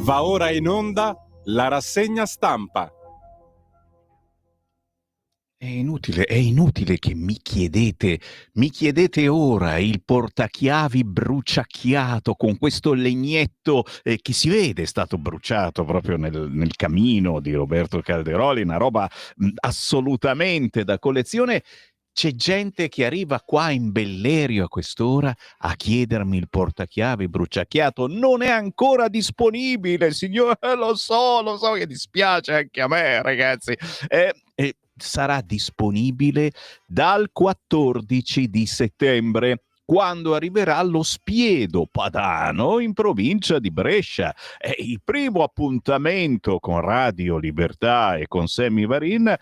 Va ora in onda la rassegna stampa. È inutile che mi chiedete ora il portachiavi bruciacchiato con questo legnetto che si vede è stato bruciato proprio nel camino di Roberto Calderoli, una roba assolutamente da collezione. C'è gente che arriva qua in Bellerio a quest'ora a chiedermi il portachiavi bruciacchiato. Non è ancora disponibile, signore, lo so che dispiace anche a me, ragazzi. Sarà disponibile dal 14 di settembre, quando arriverà lo Spiedo Padano in provincia di Brescia. È il primo appuntamento con Radio Libertà e con Sammy Varin,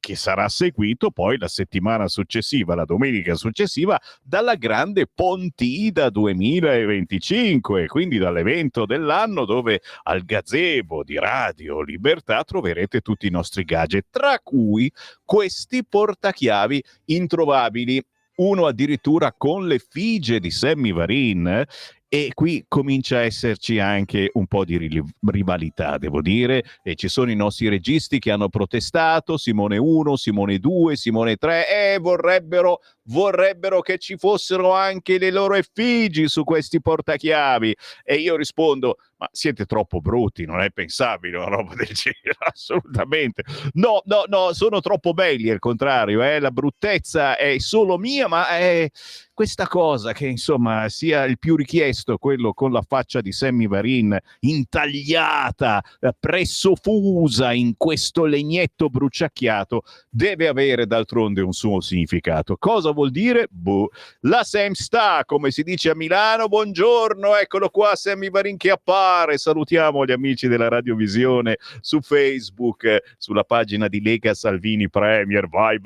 che sarà seguito poi la settimana successiva, la domenica successiva, dalla grande Pontida 2025, quindi dall'evento dell'anno dove al gazebo di Radio Libertà troverete tutti i nostri gadget, tra cui questi portachiavi introvabili, uno addirittura con l'effigie di Sammy Varin. E qui comincia a esserci anche un po' di rivalità, devo dire, e ci sono i nostri registi che hanno protestato, Simone 1, Simone 2, Simone 3, e vorrebbero che ci fossero anche le loro effigi su questi portachiavi. E io rispondo: ma siete troppo brutti, non è pensabile una roba del genere, assolutamente. No, sono troppo belli, al contrario, la bruttezza è solo mia, ma è questa cosa che insomma sia il più richiesto, quello con la faccia di Sammy Varin intagliata, pressofusa in questo legnetto bruciacchiato, deve avere d'altronde un suo significato. Cosa vuol dire? Boh. La Sam sta, come si dice a Milano. Buongiorno, eccolo qua Sammy Varin che appare. Salutiamo gli amici della Radiovisione su Facebook, sulla pagina di Lega Salvini Premier, vai,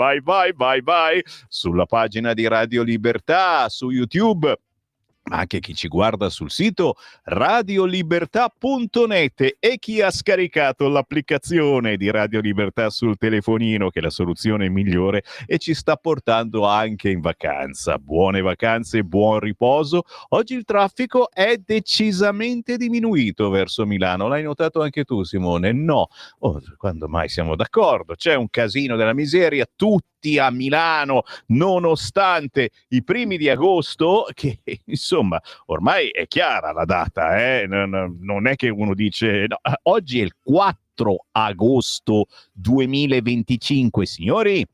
sulla pagina di Radio Libertà, su YouTube, ma anche chi ci guarda sul sito radiolibertà.net, e chi ha scaricato l'applicazione di Radio Libertà sul telefonino, che è la soluzione migliore e ci sta portando anche in vacanza. Buone vacanze, buon riposo. Oggi il traffico è decisamente diminuito verso Milano. L'hai notato anche tu, Simone? No. Quando mai siamo d'accordo? C'è un casino della miseria, tutti a Milano, nonostante i primi di agosto, che insomma ormai è chiara la data, non è che uno dice no, oggi è il 4 agosto 2025, signori.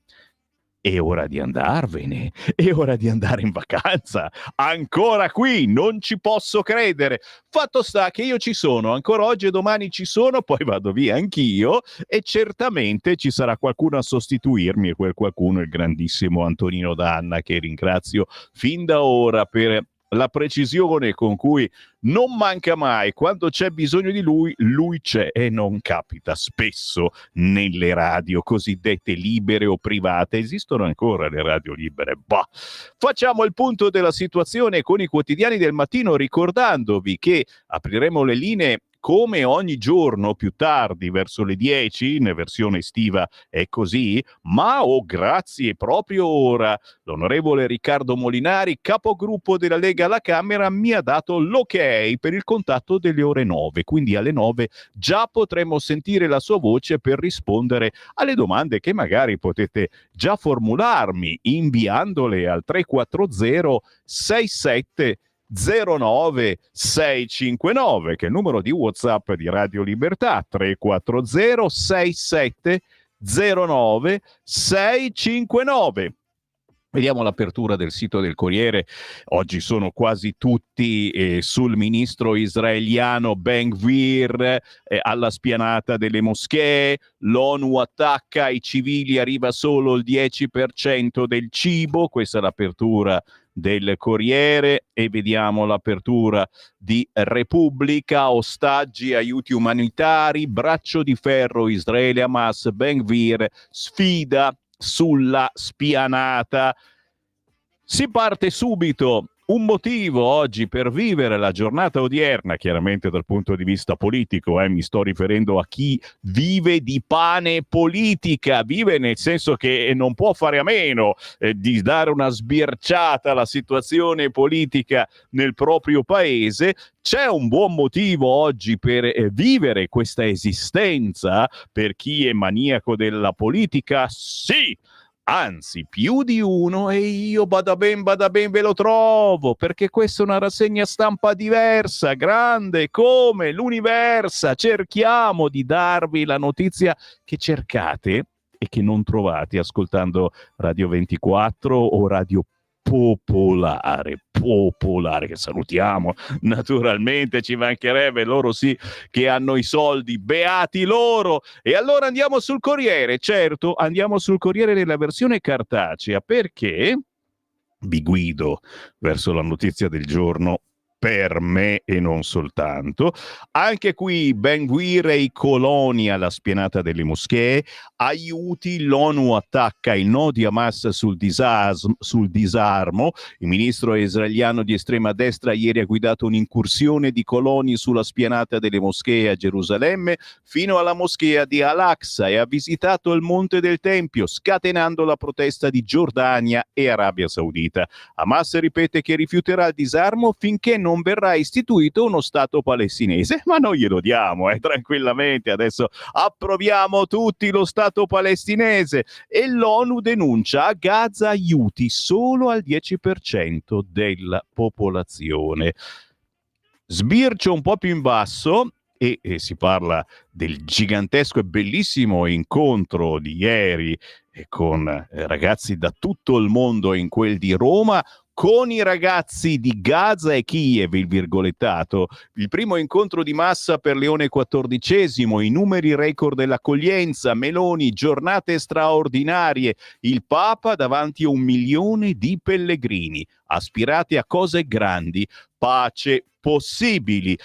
È ora di andarvene, è ora di andare in vacanza. Ancora qui, non ci posso credere. Fatto sta che io ci sono, ancora oggi e domani ci sono, poi vado via anch'io, e certamente ci sarà qualcuno a sostituirmi, e quel qualcuno è il grandissimo Antonino Danna, che ringrazio fin da ora per la precisione con cui non manca mai. Quando c'è bisogno di lui, lui c'è, e non capita spesso nelle radio cosiddette libere o private. Esistono ancora le radio libere? Bah. Facciamo il punto della situazione con i quotidiani del mattino, ricordandovi che apriremo le linee come ogni giorno più tardi, verso le 10, in versione estiva è così, ma grazie, proprio ora l'onorevole Riccardo Molinari, capogruppo della Lega alla Camera, mi ha dato l'ok per il contatto delle ore 9, quindi alle 9 già potremo sentire la sua voce per rispondere alle domande che magari potete già formularmi inviandole al 340 67 09 659, che è il numero di WhatsApp di Radio Libertà, 340 67 09 659. Vediamo l'apertura del sito del Corriere. Oggi sono quasi tutti sul ministro israeliano Ben-Gvir, alla spianata delle moschee. L'ONU attacca i civili, arriva solo il 10% del cibo. Questa è l'apertura del Corriere. E vediamo l'apertura di Repubblica: ostaggi, aiuti umanitari, braccio di ferro Israele-Hamas, Ben-Gvir sfida sulla spianata. Si parte subito un motivo oggi per vivere la giornata odierna, chiaramente dal punto di vista politico, mi sto riferendo a chi vive di pane politica, vive nel senso che non può fare a meno di dare una sbirciata alla situazione politica nel proprio paese. C'è un buon motivo oggi per vivere questa esistenza per chi è maniaco della politica? Sì! Anzi, più di uno, e io bada ben ve lo trovo, perché questa è una rassegna stampa diversa, grande come l'Universa. Cerchiamo di darvi la notizia che cercate e che non trovate ascoltando Radio 24 o Radio Popolare, che salutiamo naturalmente, ci mancherebbe, loro sì che hanno i soldi, beati loro. E allora andiamo sul Corriere, certo, andiamo sul Corriere nella versione cartacea, perché vi guido verso la notizia del giorno per me e non soltanto. Anche qui Ben Gvir e i coloni alla spianata delle moschee, aiuti, l'ONU attacca il no di Hamas sul disarmo, il ministro israeliano di estrema destra ieri ha guidato un'incursione di coloni sulla spianata delle moschee a Gerusalemme fino alla moschea di Al-Aqsa e ha visitato il Monte del Tempio, scatenando la protesta di Giordania e Arabia Saudita. Hamas ripete che rifiuterà il disarmo finché non verrà istituito uno Stato palestinese, ma noi glielo diamo tranquillamente, adesso approviamo tutti lo Stato palestinese. E l'ONU denuncia a Gaza aiuti solo al 10% della popolazione. Sbircio un po' più in basso e si parla del gigantesco e bellissimo incontro di ieri con ragazzi da tutto il mondo in quel di Roma, con i ragazzi di Gaza e Kiev, il virgolettato, il primo incontro di massa per Leone XIV, i numeri record dell'accoglienza, Meloni, giornate straordinarie, il Papa davanti a 1 milione di pellegrini, aspirati a cose grandi, pace possibile.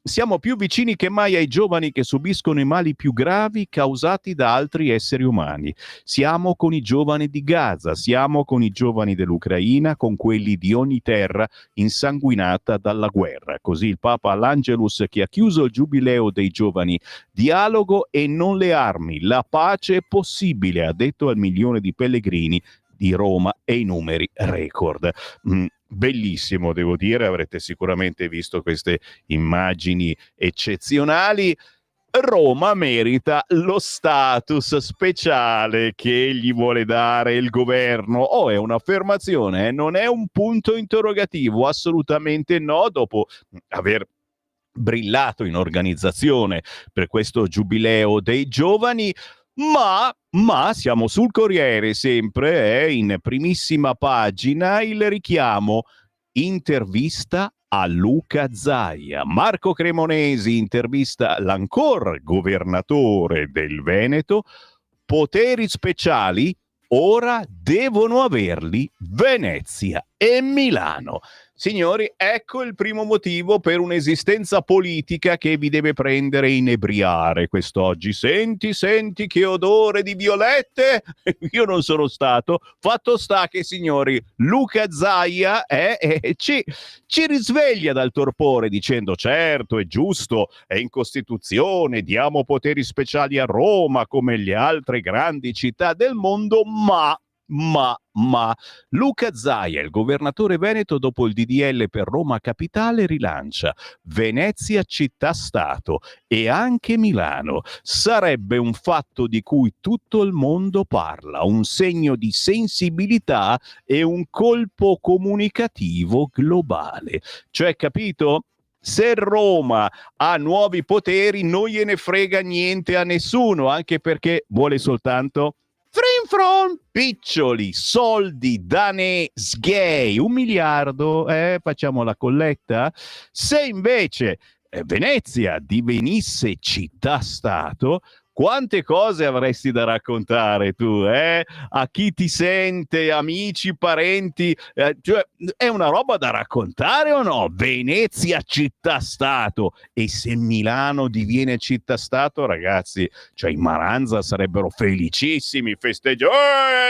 Siamo più vicini che mai ai giovani che subiscono i mali più gravi causati da altri esseri umani. Siamo con i giovani di Gaza, siamo con i giovani dell'Ucraina, con quelli di ogni terra insanguinata dalla guerra. Così il Papa all'Angelus, che ha chiuso il giubileo dei giovani. Dialogo e non le armi. La pace è possibile, ha detto al 1 milione di pellegrini di Roma, e i numeri record. Bellissimo, devo dire, avrete sicuramente visto queste immagini eccezionali. Roma merita lo status speciale che gli vuole dare il governo. È un'affermazione, non è un punto interrogativo, assolutamente no, dopo aver brillato in organizzazione per questo giubileo dei giovani. Ma siamo sul Corriere sempre, in primissima pagina il richiamo, intervista a Luca Zaia. Marco Cremonesi intervista l'ancor governatore del Veneto, poteri speciali ora devono averli Venezia e Milano. Signori, ecco il primo motivo per un'esistenza politica che vi deve prendere e inebriare quest'oggi. Senti che odore di violette? Io non sono stato. Fatto sta che, signori, Luca Zaia ci risveglia dal torpore dicendo: certo, è giusto, è in Costituzione, diamo poteri speciali a Roma come le altre grandi città del mondo, ma Luca Zaia, il governatore veneto, dopo il DDL per Roma Capitale, rilancia Venezia città-stato e anche Milano. Sarebbe un fatto di cui tutto il mondo parla, un segno di sensibilità e un colpo comunicativo globale. Cioè, capito? Se Roma ha nuovi poteri non gliene frega niente a nessuno, anche perché vuole soltanto frin piccioli soldi danesi, 1 miliardo, facciamo la colletta. Se invece Venezia divenisse città-stato, quante cose avresti da raccontare tu, a chi ti sente, amici, parenti, cioè è una roba da raccontare o no? Venezia città-stato, e se Milano diviene città-stato, ragazzi, cioè i Maranza sarebbero felicissimi, festeggiano,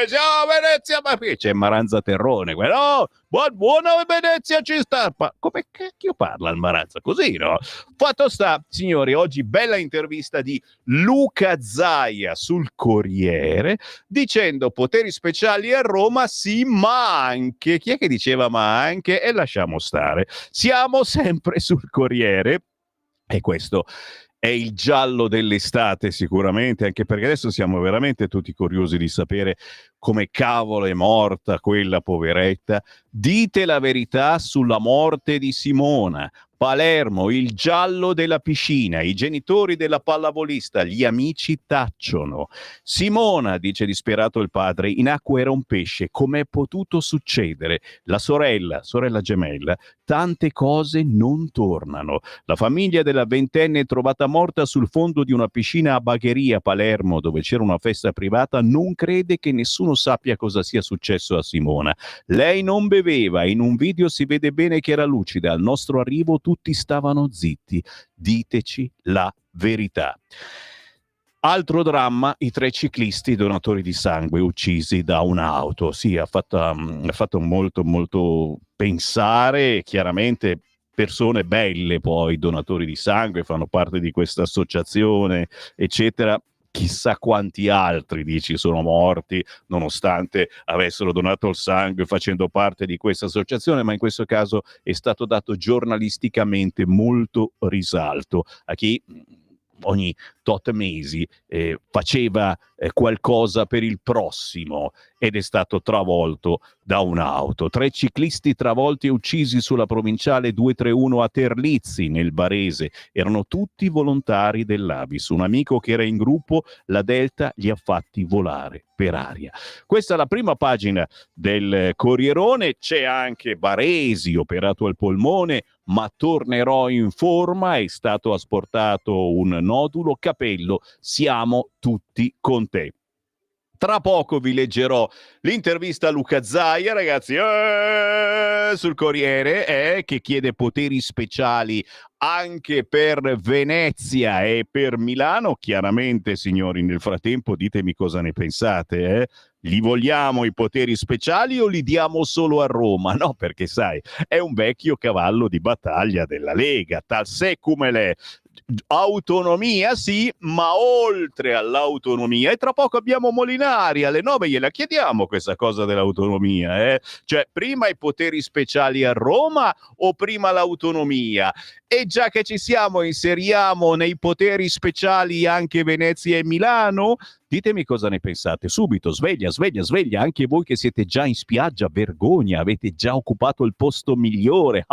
ciao Venezia, ma qui c'è Maranza Terrone, no, buona Venezia ci sta. Ma come cacchio parla il Marazza? Così, no? Fatto sta, signori, oggi bella intervista di Luca Zaia sul Corriere, dicendo poteri speciali a Roma, sì, ma anche, chi è che diceva ma anche? E lasciamo stare. Siamo sempre sul Corriere e questo è il giallo dell'estate sicuramente, anche perché adesso siamo veramente tutti curiosi di sapere come cavolo è morta quella poveretta. Dite la verità sulla morte di Simona. Palermo, il giallo della piscina, i genitori della pallavolista, gli amici tacciono. Simona, dice disperato il padre, in acqua era un pesce, com'è potuto succedere? La sorella gemella, tante cose non tornano. La famiglia della ventenne è trovata morta sul fondo di una piscina a Bagheria, Palermo, dove c'era una festa privata, non crede che nessuno sappia cosa sia successo a Simona. Lei non beveva, in un video si vede bene che era lucida, al nostro arrivo tutti stavano zitti. Diteci la verità. Altro dramma, i 3 ciclisti donatori di sangue uccisi da un'auto. Sì, ha fatto molto pensare, chiaramente persone belle poi, donatori di sangue, fanno parte di questa associazione, eccetera. Chissà quanti altri, dici, sono morti nonostante avessero donato il sangue facendo parte di questa associazione, ma in questo caso è stato dato giornalisticamente molto risalto a chi ogni tot mesi faceva qualcosa per il prossimo ed è stato travolto da un'auto. 3 ciclisti travolti e uccisi sulla provinciale 231 a Terlizzi nel Barese, erano tutti volontari dell'Avis. Un amico che era in gruppo, la Delta li ha fatti volare per aria. Questa è la prima pagina del Corrierone, c'è anche Baresi operato al polmone, ma tornerò in forma, è stato asportato un nodulo, Capello, siamo tutti con te. Tra poco vi leggerò l'intervista a Luca Zaia, ragazzi, sul Corriere, che chiede poteri speciali anche per Venezia e per Milano. Chiaramente, signori, nel frattempo ditemi cosa ne pensate, Li vogliamo i poteri speciali o li diamo solo a Roma? No, perché sai, è un vecchio cavallo di battaglia della Lega, tal secum è. Autonomia sì, ma oltre all'autonomia, e tra poco abbiamo Molinari alle 9, gliela chiediamo questa cosa dell'autonomia, cioè prima i poteri speciali a Roma o prima l'autonomia? E già che ci siamo, inseriamo nei poteri speciali anche Venezia e Milano? Ditemi cosa ne pensate subito, sveglia, anche voi che siete già in spiaggia, vergogna, avete già occupato il posto migliore.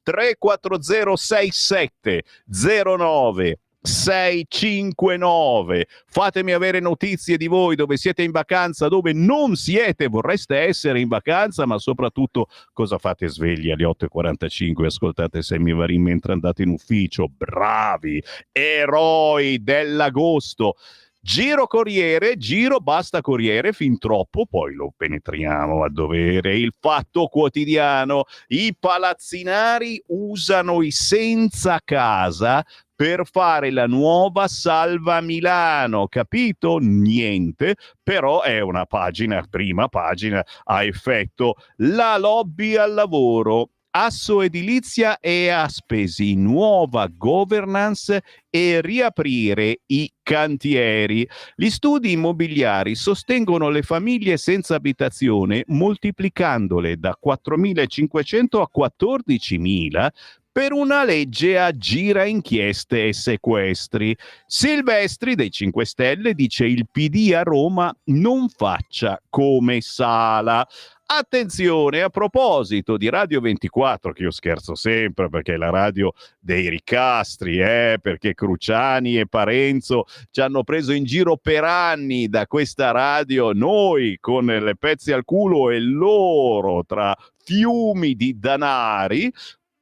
34067 09 659. Fatemi avere notizie di voi, dove siete in vacanza, dove non siete, vorreste essere in vacanza, ma soprattutto cosa fate svegli alle 8:45, ascoltate Sammy Varin mentre andate in ufficio. Bravi, eroi dell'agosto. Giro Corriere, giro basta Corriere, fin troppo, poi lo penetriamo a dovere. Il Fatto Quotidiano, i palazzinari usano i senza casa per fare la nuova Salva Milano, capito? Niente, però è una pagina, prima pagina a effetto. La lobby al lavoro. Asso Edilizia e Aspesi, nuova governance e riaprire i cantieri. Gli studi immobiliari sostengono le famiglie senza abitazione moltiplicandole da 4.500 a 14.000 per una legge a gira inchieste e sequestri. Silvestri dei 5 Stelle dice il PD a Roma non faccia come Sala. Attenzione, a proposito di Radio 24, che io scherzo sempre perché è la radio dei ricastri, perché Cruciani e Parenzo ci hanno preso in giro per anni da questa radio, noi con le pezze al culo e loro tra fiumi di danari,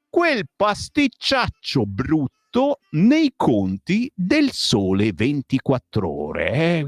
quel pasticciaccio brutto nei conti del Sole 24 Ore.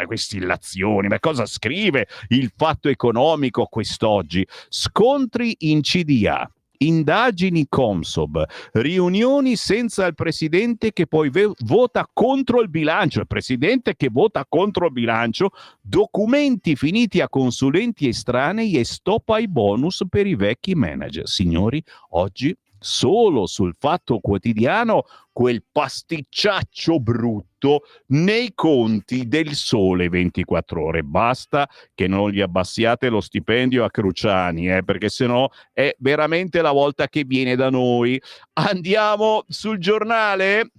Queste illazioni, ma cosa scrive il Fatto Economico quest'oggi? Scontri in CDA. indagini Consob, riunioni senza il presidente che poi vota contro il bilancio, il presidente che vota contro il bilancio, documenti finiti a consulenti estranei e stop ai bonus per i vecchi manager. Signori, oggi solo sul Fatto Quotidiano quel pasticciaccio brutto nei conti del Sole 24 Ore. Basta che non gli abbassiate lo stipendio a Cruciani, perché sennò è veramente la volta che viene da noi. Andiamo sul Giornale?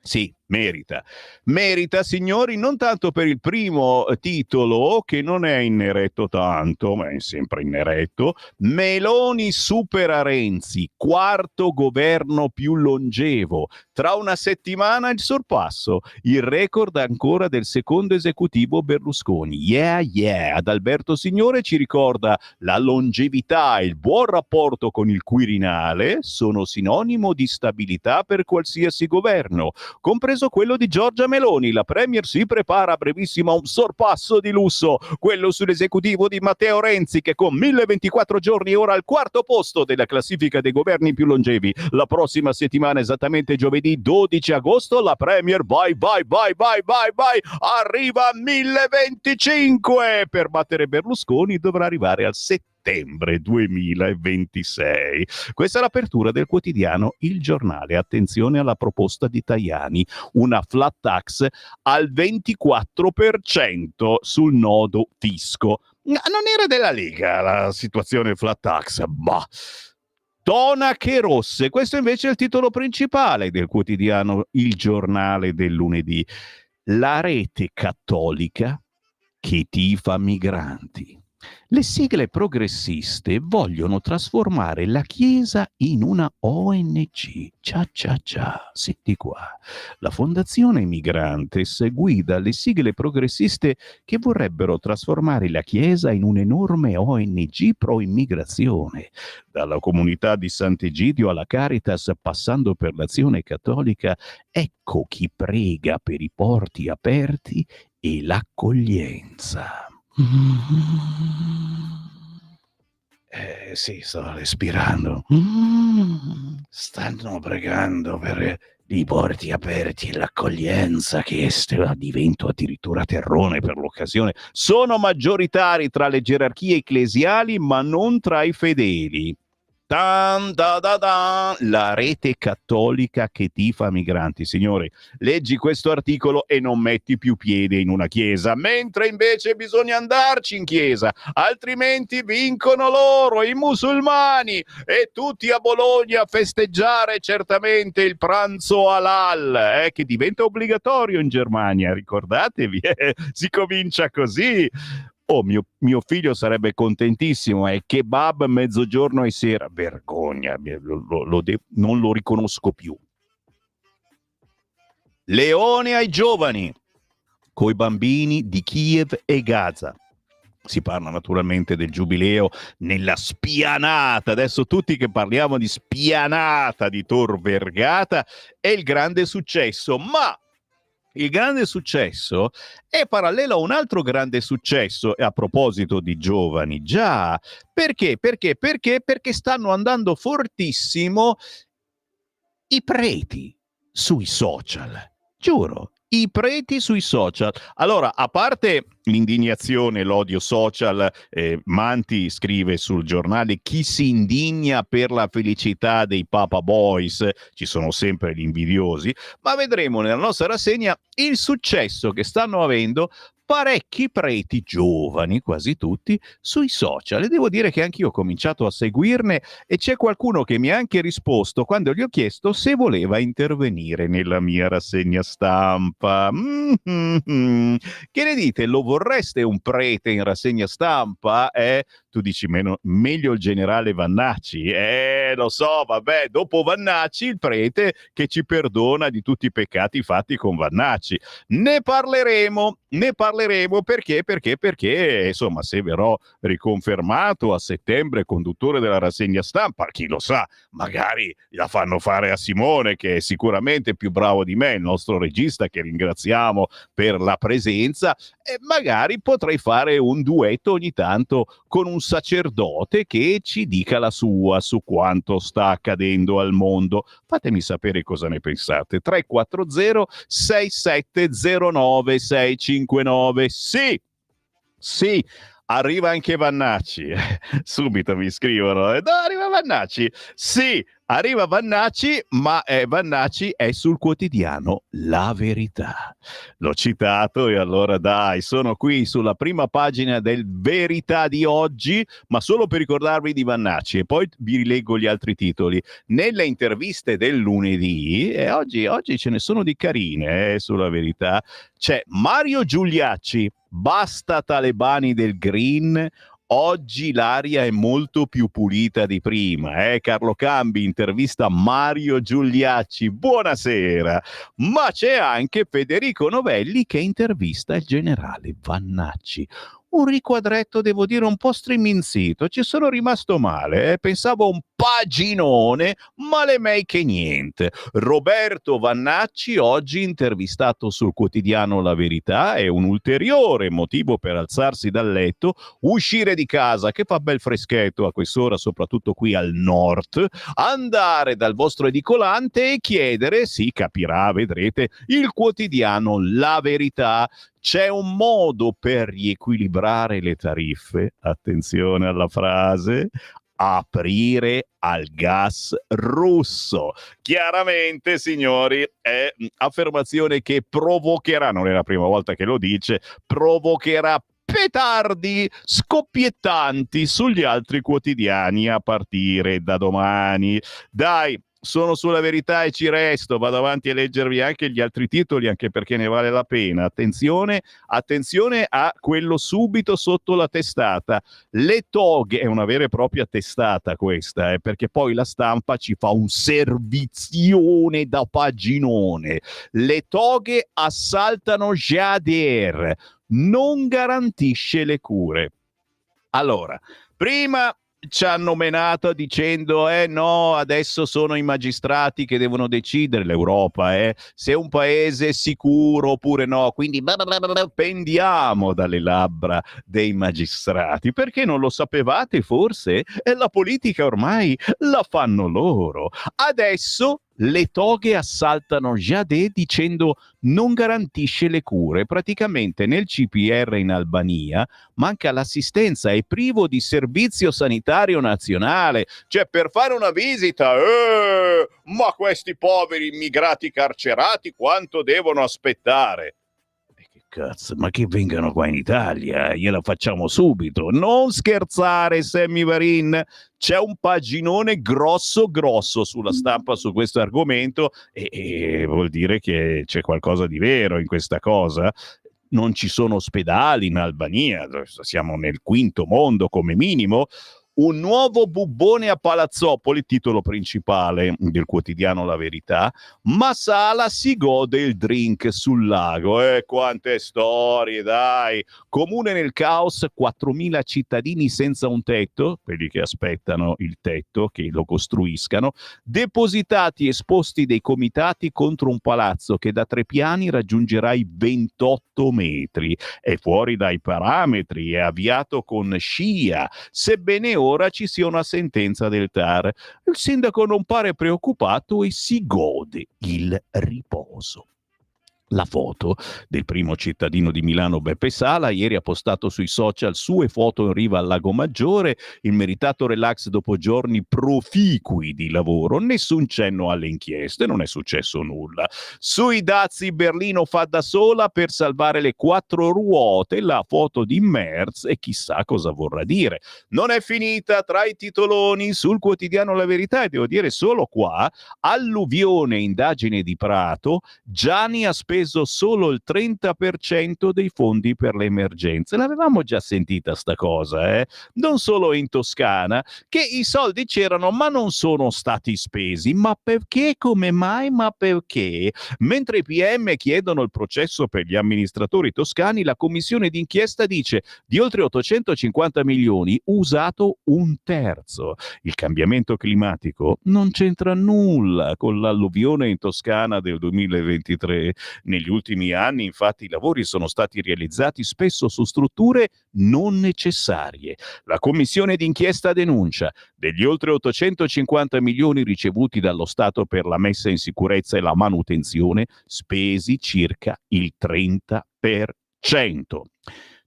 Sì, merita, signori, non tanto per il primo titolo, che non è in neretto tanto, ma è sempre in neretto. Meloni supera Renzi, quarto governo più longevo. Tra una settimana il sorpasso, il record ancora del secondo esecutivo Berlusconi. Yeah, Adalberto Signore ci ricorda la longevità e il buon rapporto con il Quirinale sono sinonimo di stabilità per qualsiasi governo, compreso quello di Giorgia Meloni. La Premier si prepara a brevissimo a un sorpasso di lusso, quello sull'esecutivo di Matteo Renzi, che con 1024 giorni è ora al quarto posto della classifica dei governi più longevi. La prossima settimana, esattamente giovedì 12 agosto, la Premier vai, arriva a 1025. Per battere Berlusconi dovrà arrivare al settembre 2026. Questa è l'apertura del quotidiano Il Giornale. Attenzione alla proposta di Tajani, una flat tax al 24% sul nodo fisco. Non era della Lega la situazione flat tax, bah. Tonache rosse, questo invece è il titolo principale del quotidiano Il Giornale del lunedì. La rete cattolica che tifa migranti. Le sigle progressiste vogliono trasformare la Chiesa in una ONG. Ciao, senti qua. La Fondazione Migrantes guida le sigle progressiste che vorrebbero trasformare la Chiesa in un'enorme ONG pro-immigrazione. Dalla comunità di Sant'Egidio alla Caritas, passando per l'Azione Cattolica, ecco chi prega per i porti aperti e l'accoglienza. Sì, sto respirando. Stanno pregando per i porti aperti e l'accoglienza, che divento addirittura terrone per l'occasione. Sono maggioritari tra le gerarchie ecclesiali, ma non tra i fedeli. La rete cattolica che tifa migranti. Signore, leggi questo articolo e non metti più piede in una chiesa, mentre invece bisogna andarci in chiesa, altrimenti vincono loro, i musulmani, e tutti a Bologna a festeggiare certamente il pranzo halal, che diventa obbligatorio in Germania, ricordatevi, si comincia così. Oh, mio figlio sarebbe contentissimo, è kebab mezzogiorno e sera. Vergogna, non lo riconosco più. Leone ai giovani, coi bambini di Kiev e Gaza. Si parla naturalmente del giubileo nella spianata. Adesso tutti che parliamo di spianata di Tor Vergata è il grande successo, ma il grande successo è parallelo a un altro grande successo, a proposito di giovani. Già, perché? Perché stanno andando fortissimo i preti sui social. Giuro, i preti sui social. Allora, a parte l'indignazione, l'odio social, Manti scrive sul giornale: chi si indigna per la felicità dei Papa Boys, ci sono sempre gli invidiosi, ma vedremo nella nostra rassegna il successo che stanno avendo parecchi preti giovani, quasi tutti, sui social. E devo dire che anch'io ho cominciato a seguirne, e c'è qualcuno che mi ha anche risposto quando gli ho chiesto se voleva intervenire nella mia rassegna stampa. Che ne dite? Lo vorreste un prete in rassegna stampa? Tu dici meglio il generale Vannacci. Lo so, vabbè, dopo Vannacci il prete che ci perdona di tutti i peccati fatti con Vannacci. Ne parleremo parleremo perché insomma, se verrò riconfermato a settembre conduttore della rassegna stampa, chi lo sa, magari la fanno fare a Simone, che è sicuramente più bravo di me, il nostro regista, che ringraziamo per la presenza, e magari potrei fare un duetto ogni tanto con un sacerdote che ci dica la sua su quanto sta accadendo al mondo. Fatemi sapere cosa ne pensate. 340 6709 659. Sì, arriva anche Vannacci. Subito mi scrivono: no, arriva Vannacci. Sì, arriva Vannacci, ma Vannacci è sul quotidiano La Verità. L'ho citato e allora dai, sono qui sulla prima pagina del Verità di oggi, ma solo per ricordarvi di Vannacci, e poi vi rileggo gli altri titoli. Nelle interviste del lunedì, e oggi ce ne sono di carine sulla Verità, c'è Mario Giuliacci: basta talebani del green, oggi l'aria è molto più pulita di prima. Carlo Cambi intervista Mario Giuliacci, buonasera. Ma c'è anche Federico Novelli che intervista il generale Vannacci. Un riquadretto, devo dire, un po' striminzito. Ci sono rimasto male. Pensavo un paginone, ma le mei che niente. Roberto Vannacci, oggi intervistato sul quotidiano La Verità, è un ulteriore motivo per alzarsi dal letto, uscire di casa, che fa bel freschetto a quest'ora, soprattutto qui al nord, andare dal vostro edicolante e chiedere, si capirà, vedrete, il quotidiano La Verità. C'è un modo per riequilibrare le tariffe, attenzione alla frase: aprire al gas russo. Chiaramente, signori, è affermazione che provocherà, non è la prima volta che lo dice, provocherà petardi scoppiettanti sugli altri quotidiani a partire da domani. Dai, sono sulla Verità e ci resto, vado avanti a leggervi anche gli altri titoli, anche perché ne vale la pena. Attenzione a quello subito sotto la testata. Le toghe, è una vera e propria testata questa, perché poi la Stampa ci fa un servizione da paginone. Le toghe assaltano Jader, non garantisce le cure. Allora, prima ci hanno menato dicendo no, adesso sono i magistrati che devono decidere, l'Europa, se un paese è sicuro oppure no, quindi pendiamo dalle labbra dei magistrati. Perché non lo sapevate forse? La politica ormai la fanno loro. Adesso le toghe assaltano Jadè dicendo non garantisce le cure. Praticamente nel CPR in Albania manca l'assistenza, è privo di servizio sanitario nazionale. Cioè, per fare una visita, ma questi poveri immigrati carcerati quanto devono aspettare? Cazzo, ma che vengano qua in Italia, gliela facciamo subito. Non scherzare, Sammy Varin. C'è un paginone grosso sulla Stampa su questo argomento e vuol dire che c'è qualcosa di vero in questa cosa. Non ci sono ospedali in Albania, siamo nel quinto mondo come minimo. Un nuovo bubbone a Palazzopoli, titolo principale del quotidiano La Verità. Masala si gode il drink sul lago. Quante storie, dai! Comune nel caos, 4.000 cittadini senza un tetto, quelli che aspettano il tetto, che lo costruiscano, depositati esposti dei comitati contro un palazzo che da 3 piani raggiungerà i 28 metri. È fuori dai parametri, è avviato con scia, sebbene ora ci sia una sentenza del TAR. Il sindaco non pare preoccupato e si gode il riposo. La foto del primo cittadino di Milano, Beppe Sala, ieri ha postato sui social sue foto in riva al Lago Maggiore, il meritato relax dopo giorni proficui di lavoro, nessun cenno alle inchieste, non è successo nulla. Sui dazi Berlino fa da sola per salvare le 4 ruote, la foto di Merz e chissà cosa vorrà dire. Non è finita, tra i titoloni sul quotidiano La Verità, e devo dire solo qua, alluvione, indagine di Prato, Gianni aspetta speso solo il 30% dei fondi per le emergenze. L'avevamo già sentita sta cosa, non solo in Toscana, che i soldi c'erano ma non sono stati spesi. Ma perché? Come mai? Ma perché? Mentre i PM chiedono il processo per gli amministratori toscani, la commissione d'inchiesta dice di oltre 850 milioni usato un terzo. Il cambiamento climatico non c'entra nulla con l'alluvione in Toscana del 2023. Negli ultimi anni, infatti, i lavori sono stati realizzati spesso su strutture non necessarie. La commissione d'inchiesta denuncia: degli oltre 850 milioni ricevuti dallo Stato per la messa in sicurezza e la manutenzione, spesi circa il 30%.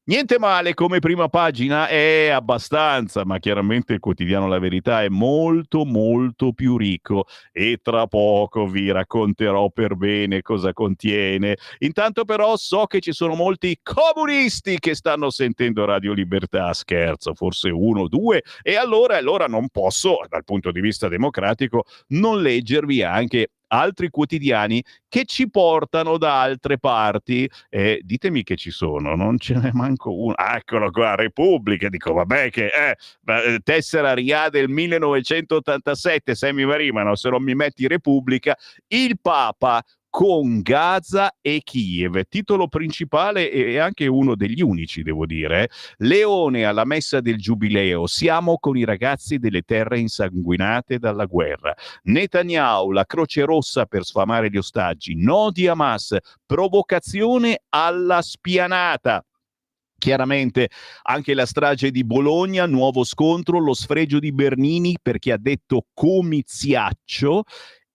Niente male come prima pagina, è abbastanza, ma chiaramente il quotidiano La Verità è molto molto più ricco e tra poco vi racconterò per bene cosa contiene. Intanto però so che ci sono molti comunisti che stanno sentendo Radio Libertà, scherzo, forse uno o due, e allora non posso, dal punto di vista democratico, non leggervi anche altri quotidiani che ci portano da altre parti. Ditemi che ci sono, non ce n'è manco uno. Ah, eccolo qua, Repubblica. Dico, vabbè, che tessera RIA del 1987, Sammy Varimano, se non mi metti Repubblica. Il Papa con Gaza e Kiev, titolo principale e anche uno degli unici, devo dire. Leone alla messa del Giubileo: siamo con i ragazzi delle terre insanguinate dalla guerra. Netanyahu, la Croce Rossa per sfamare gli ostaggi. No di Hamas, provocazione alla spianata. Chiaramente anche la strage di Bologna, nuovo scontro, lo sfregio di Bernini perché ha detto comiziaccio,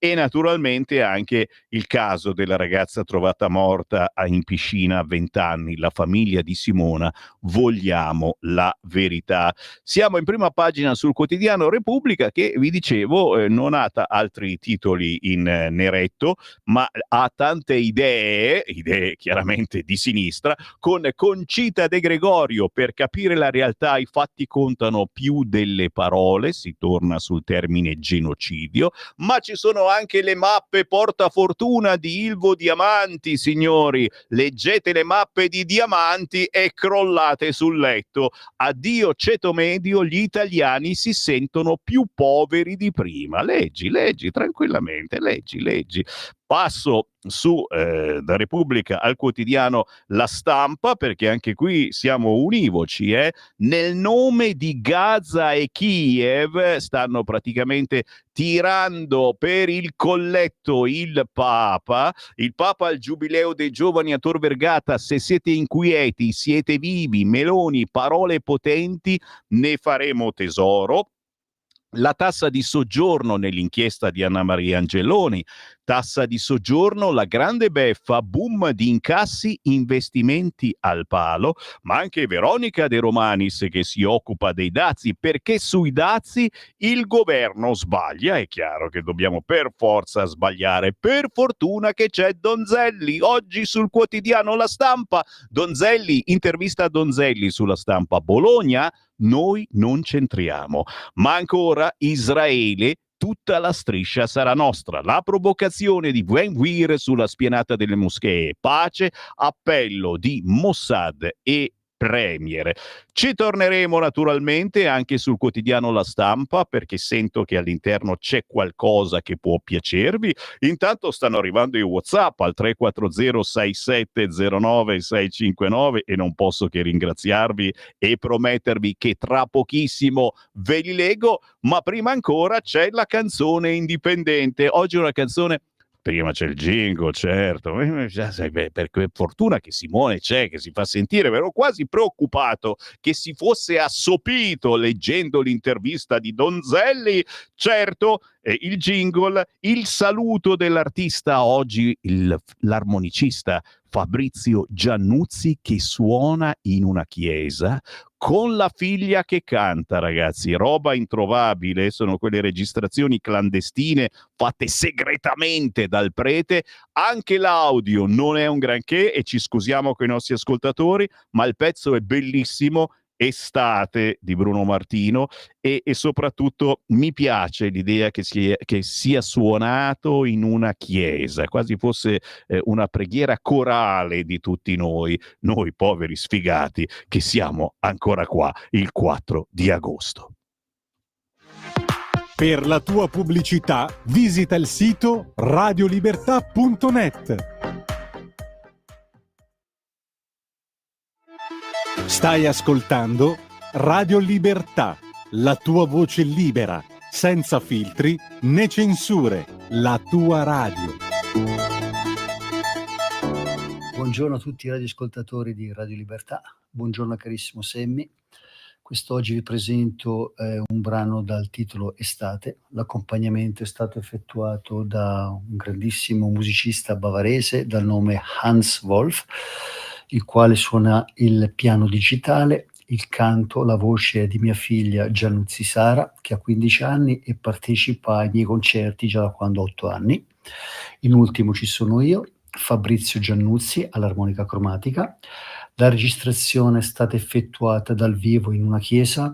e naturalmente anche il caso della ragazza trovata morta in piscina a 20 anni, la famiglia di Simona. Vogliamo la verità. Siamo in prima pagina sul quotidiano Repubblica, che vi dicevo non ha altri titoli in neretto, ma ha tante idee chiaramente di sinistra, con Concita De Gregorio: per capire la realtà i fatti contano più delle parole, si torna sul termine genocidio. Ma ci sono anche le mappe portafortuna di Ilvo Diamanti, signori. Leggete le mappe di Diamanti e crollate sul letto. Addio ceto medio, gli italiani si sentono più poveri di prima. Leggi tranquillamente, leggi. Passo su da Repubblica al quotidiano La Stampa, perché anche qui siamo univoci. Nel nome di Gaza e Kiev stanno praticamente tirando per il colletto il Papa al Giubileo dei Giovani a Tor Vergata. Se siete inquieti, siete vivi, Meloni, parole potenti, ne faremo tesoro. La tassa di soggiorno nell'inchiesta di Anna Maria Angeloni, tassa di soggiorno, la grande beffa, boom di incassi, investimenti al palo, ma anche Veronica De Romanis che si occupa dei dazi, perché sui dazi il governo sbaglia. È chiaro che dobbiamo per forza sbagliare. Per fortuna che c'è Donzelli oggi sul quotidiano La Stampa. Donzelli, intervista a Donzelli sulla Stampa. Bologna, noi non c'entriamo. Ma ancora Israele, tutta la striscia sarà nostra. La provocazione di Ben Gvir sulla spianata delle moschee. Pace, appello di Mossad e Premier. Ci torneremo naturalmente anche sul quotidiano La Stampa, perché sento che all'interno c'è qualcosa che può piacervi. Intanto stanno arrivando i WhatsApp al 340 6709 659 e non posso che ringraziarvi e promettervi che tra pochissimo ve li leggo, ma prima ancora c'è la canzone indipendente. Oggi una canzone. Prima c'è il jingle, certo, per fortuna che Simone c'è, che si fa sentire. Ero quasi preoccupato che si fosse assopito leggendo l'intervista di Donzelli. Certo, il jingle, il saluto dell'artista oggi, l'armonicista Fabrizio Giannuzzi, che suona in una chiesa con la figlia che canta, ragazzi. Roba introvabile, sono quelle registrazioni clandestine fatte segretamente dal prete. Anche l'audio non è un granché e ci scusiamo con i nostri ascoltatori, ma il pezzo è bellissimo Estate di Bruno Martino e soprattutto mi piace l'idea che sia suonato in una chiesa, quasi fosse una preghiera corale di tutti noi poveri sfigati che siamo ancora qua il 4 di agosto. Per la tua pubblicità visita il sito radiolibertà.net. Stai ascoltando Radio Libertà, la tua voce libera, senza filtri né censure, la tua radio. Buongiorno a tutti i radioascoltatori di Radio Libertà, buongiorno carissimo Semmi. Quest'oggi vi presento un brano dal titolo Estate. L'accompagnamento è stato effettuato da un grandissimo musicista bavarese dal nome Hans Wolf, il quale suona il piano digitale, il canto, la voce di mia figlia Giannuzzi Sara, che ha 15 anni e partecipa ai miei concerti già da quando ho 8 anni. In ultimo ci sono io, Fabrizio Giannuzzi all'armonica cromatica. La registrazione è stata effettuata dal vivo in una chiesa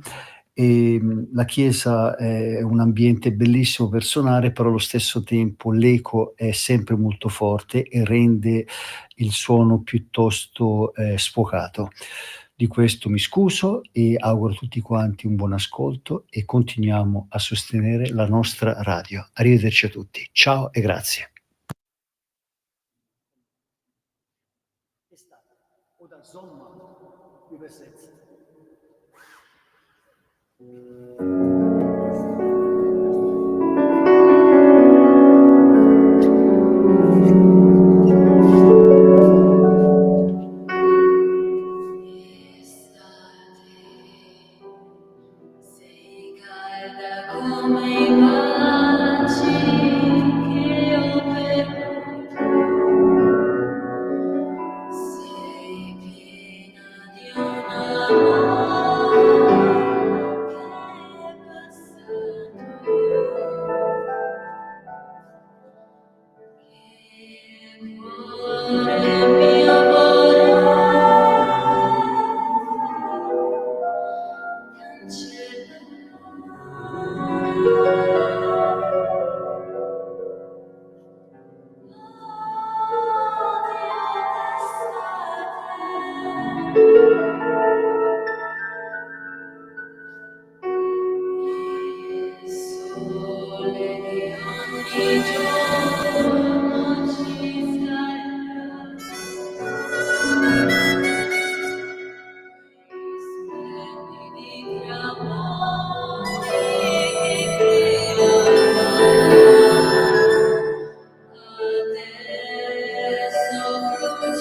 e la chiesa è un ambiente bellissimo per suonare, però allo stesso tempo l'eco è sempre molto forte e rende il suono piuttosto sfocato. Di questo mi scuso e auguro a tutti quanti un buon ascolto e continuiamo a sostenere la nostra radio. Arrivederci a tutti. Ciao e grazie. Oder Sommer übersetzt. Sei calda come i baci che ho perduto. Sei piena di un amore che è passato, che cuore mio vorrei il sole di ogni giorno ci scalda, splendidi tramonti che adesso brucia il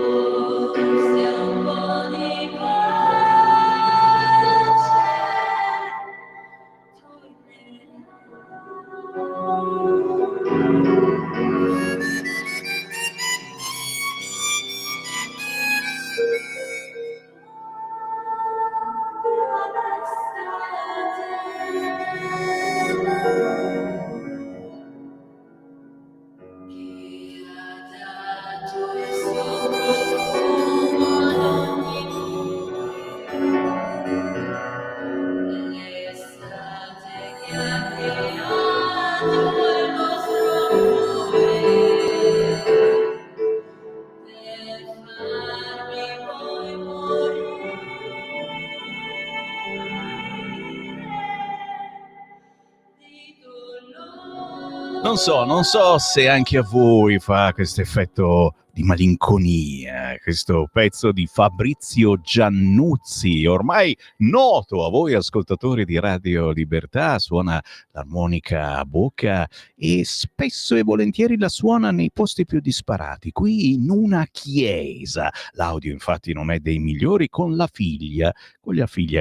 forse un po' di pace chi ha dato il suo profumo ad ogni nube, l'estate che ha creato il nostro amore, per farmi poi morire di dolore. Non so se anche a voi fa questo effetto di malinconia, questo pezzo di Fabrizio Giannuzzi, ormai noto a voi ascoltatori di Radio Libertà, suona l'armonica a bocca e spesso e volentieri la suona nei posti più disparati, qui in una chiesa. L'audio infatti non è dei migliori, con la figlia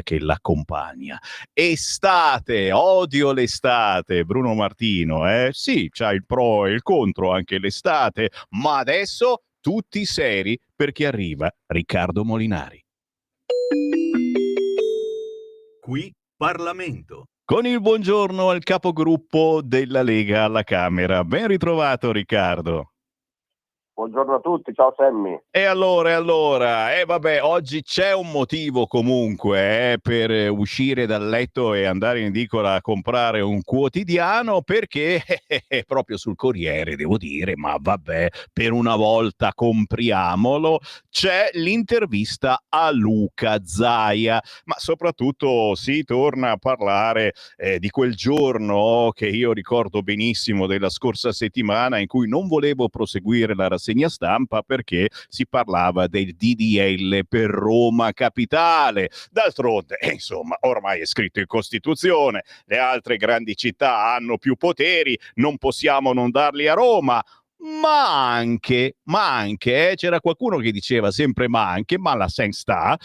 che l'accompagna. Estate, odio l'estate, Bruno Martino, sì, c'ha il pro e il contro anche l'estate, ma adesso tutti seri perché arriva Riccardo Molinari. Qui Parlamento. Con il buongiorno al capogruppo della Lega alla Camera. Ben ritrovato Riccardo. Buongiorno a tutti, ciao Sammy. E allora, vabbè, oggi c'è un motivo comunque per uscire dal letto e andare in edicola a comprare un quotidiano, perché proprio sul Corriere, devo dire, ma vabbè, per una volta compriamolo, c'è l'intervista a Luca Zaia, ma soprattutto si torna a parlare di quel giorno che io ricordo benissimo della scorsa settimana, in cui non volevo proseguire la rassegna stampa perché si parlava del DDL per Roma Capitale. D'altronde, insomma, ormai è scritto in Costituzione, le altre grandi città hanno più poteri, non possiamo non darli a Roma. Ma anche, c'era qualcuno che diceva sempre ma la sen sta,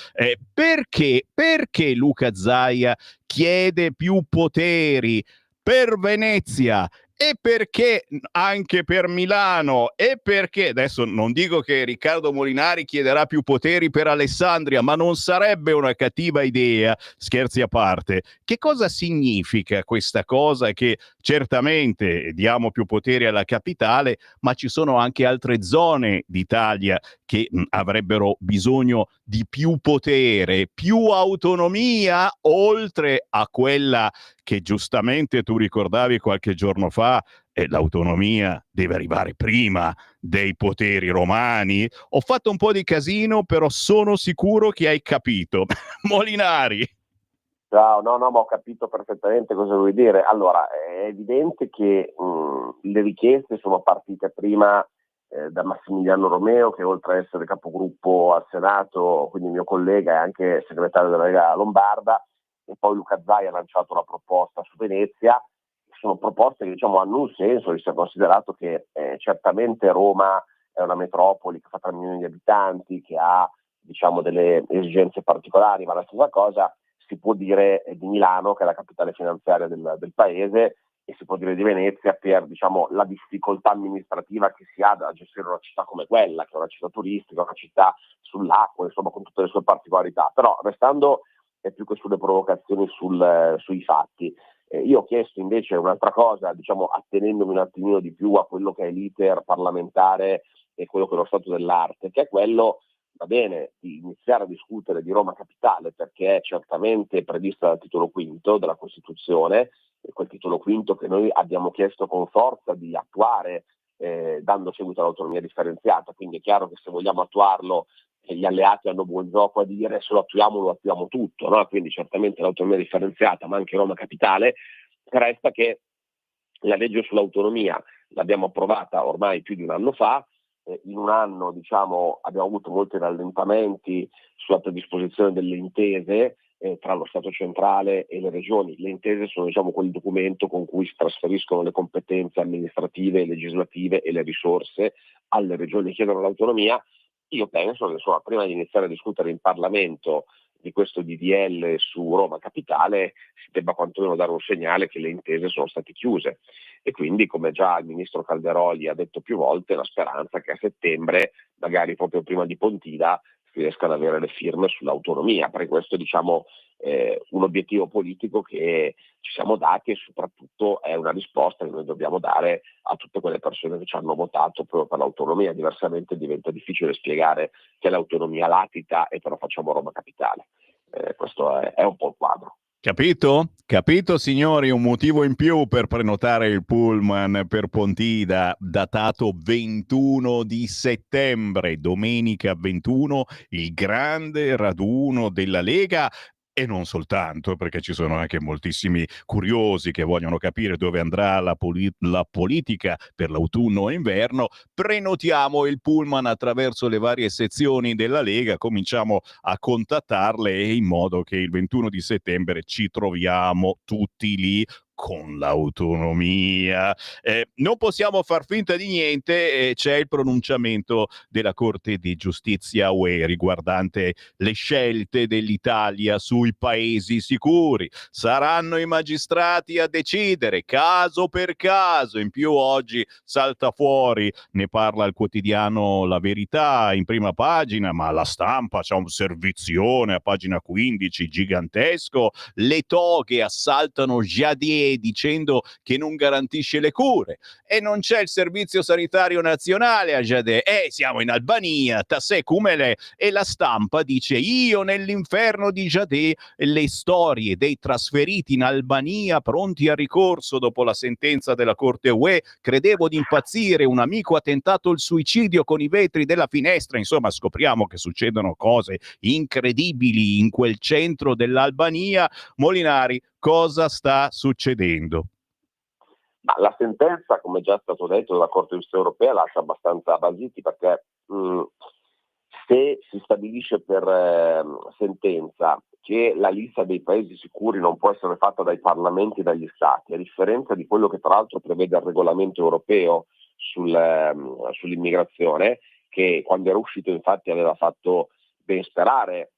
perché Luca Zaia chiede più poteri per Venezia e perché anche per Milano, e perché adesso non dico che Riccardo Molinari chiederà più poteri per Alessandria, ma non sarebbe una cattiva idea, scherzi a parte. Che cosa significa questa cosa, che certamente diamo più poteri alla capitale, ma ci sono anche altre zone d'Italia che avrebbero bisogno di più potere, più autonomia, oltre a quella che giustamente tu ricordavi qualche giorno fa, l'autonomia deve arrivare prima dei poteri romani? Ho fatto un po' di casino, però sono sicuro che hai capito. Molinari. Ciao, no, ma ho capito perfettamente cosa vuoi dire. Allora, è evidente che le richieste sono partite prima da Massimiliano Romeo, che oltre a essere capogruppo al Senato, quindi mio collega, è anche segretario della Lega Lombarda, e poi Luca Zaia ha lanciato la proposta su Venezia. Sono proposte che hanno un senso, visto considerato che certamente Roma è una metropoli che fa 3 milioni di abitanti, che ha delle esigenze particolari, ma la stessa cosa si può dire di Milano, che è la capitale finanziaria del paese, e si può dire di Venezia per la difficoltà amministrativa che si ha da gestire una città come quella, che è una città turistica, una città sull'acqua, insomma, con tutte le sue particolarità. Però restando più che sulle provocazioni sui fatti, io ho chiesto invece un'altra cosa, attenendomi un attimino di più a quello che è l'iter parlamentare e quello che è lo stato dell'arte, che è quello, va bene, di iniziare a discutere di Roma Capitale, perché è certamente prevista dal titolo quinto della Costituzione, e quel titolo quinto che noi abbiamo chiesto con forza di attuare, dando seguito all'autonomia differenziata. Quindi è chiaro che se vogliamo attuarlo, gli alleati hanno buon gioco a dire se lo attuiamo tutto, no? Quindi certamente l'autonomia differenziata, ma anche Roma Capitale. Resta che la legge sull'autonomia l'abbiamo approvata ormai più di un anno fa. In un anno abbiamo avuto molti rallentamenti sulla predisposizione delle intese tra lo Stato centrale e le regioni. Le intese sono quel documento con cui si trasferiscono le competenze amministrative, legislative e le risorse alle regioni che chiedono l'autonomia. Io penso che prima di iniziare a discutere in Parlamento di questo DDL su Roma Capitale si debba quantomeno dare un segnale che le intese sono state chiuse, e quindi, come già il ministro Calderoli ha detto più volte, la speranza che a settembre, magari proprio prima di Pontida, si riesca ad avere le firme sull'autonomia, perché questo è un obiettivo politico che ci siamo dati, e soprattutto è una risposta che noi dobbiamo dare a tutte quelle persone che ci hanno votato proprio per l'autonomia. Diversamente diventa difficile spiegare che l'autonomia latita e però facciamo Roma Capitale. Questo è un po' il quadro. Capito signori, un motivo in più per prenotare il pullman per Pontida, datato 21 di settembre, domenica 21, il grande raduno della Lega. e non soltanto, perché ci sono anche moltissimi curiosi che vogliono capire dove andrà la politica per l'autunno e inverno. Prenotiamo il pullman attraverso le varie sezioni della Lega, cominciamo a contattarle in modo che il 21 di settembre ci troviamo tutti lì con l'autonomia. Non possiamo far finta di niente, c'è il pronunciamento della Corte di Giustizia UE riguardante le scelte dell'Italia sui paesi sicuri. Saranno i magistrati a decidere caso per caso. In più oggi salta fuori, ne parla il quotidiano La Verità in prima pagina, ma la Stampa c'ha un servizione a pagina 15 gigantesco. Le toghe assaltano Jadier dicendo che non garantisce le cure e non c'è il servizio sanitario nazionale a Jadier. Siamo in Albania, tassè cumele. E la Stampa dice: io nell'inferno di Jadier, le storie dei trasferiti in Albania pronti al ricorso dopo la sentenza della Corte UE, credevo di impazzire, un amico ha tentato il suicidio con i vetri della finestra. Insomma, scopriamo che succedono cose incredibili in quel centro dell'Albania. Molinari, cosa sta succedendo? Ma la sentenza, come già è stato detto dalla Corte di Giustizia Europea, lascia abbastanza basiti, perché se si stabilisce per sentenza che la lista dei paesi sicuri non può essere fatta dai parlamenti e dagli stati, a differenza di quello che tra l'altro prevede il regolamento europeo sull'immigrazione, che quando era uscito infatti aveva fatto ben sperare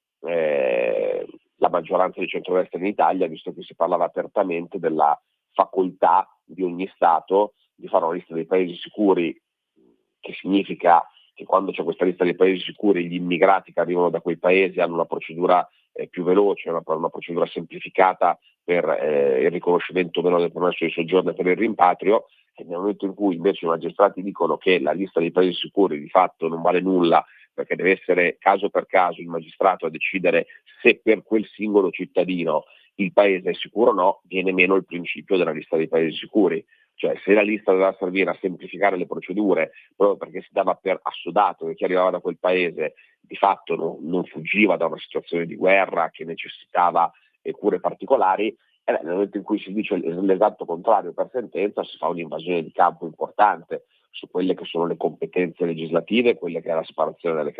la maggioranza di centrodestra in Italia, visto che si parlava apertamente della facoltà di ogni Stato di fare una lista dei paesi sicuri, che significa che quando c'è questa lista dei paesi sicuri gli immigrati che arrivano da quei paesi hanno una procedura più veloce, una procedura semplificata per il riconoscimento o meno del permesso di soggiorno e per il rimpatrio. E nel momento in cui invece i magistrati dicono che la lista dei paesi sicuri di fatto non vale nulla, perché deve essere caso per caso il magistrato a decidere se per quel singolo cittadino il paese è sicuro o no, viene meno il principio della lista dei paesi sicuri. Cioè, se la lista doveva servire a semplificare le procedure, proprio perché si dava per assodato che chi arrivava da quel paese di fatto non fuggiva da una situazione di guerra che necessitava cure particolari, nel momento in cui si dice l'esatto contrario per sentenza, si fa un'invasione di campo importante su quelle che sono le competenze legislative, quelle che è la separazione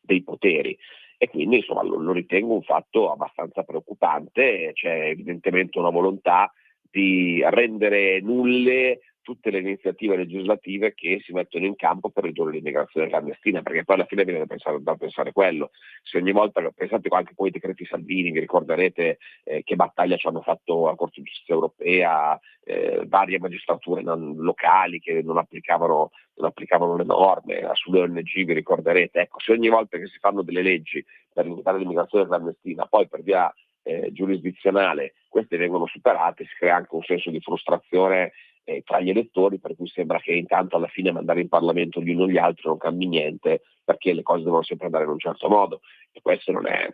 dei poteri. E quindi insomma lo ritengo un fatto abbastanza preoccupante. C'è evidentemente una volontà di rendere nulle tutte le iniziative legislative che si mettono in campo per ridurre l'immigrazione clandestina, perché poi alla fine viene da pensare quello. Se ogni volta, pensate anche poi ai decreti Salvini, vi ricorderete che battaglia ci hanno fatto la Corte di Giustizia Europea, varie magistrature locali che non applicavano le norme, sulle ONG vi ricorderete. Ecco, se ogni volta che si fanno delle leggi per limitare l'immigrazione clandestina, poi per via giurisdizionale queste vengono superate, si crea anche un senso di frustrazione tra gli elettori, per cui sembra che intanto alla fine mandare in Parlamento gli uni o gli altri non cambi niente, perché le cose devono sempre andare in un certo modo, e questo non è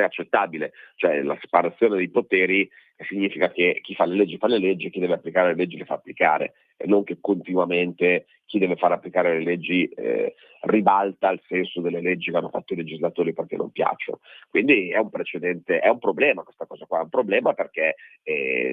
accettabile. Cioè la separazione dei poteri significa che chi fa le leggi, chi deve applicare le leggi le fa applicare, e non che continuamente chi deve far applicare le leggi ribalta il senso delle leggi che hanno fatto i legislatori perché non piacciono. Quindi è un precedente, è un problema questa cosa qua, è un problema perché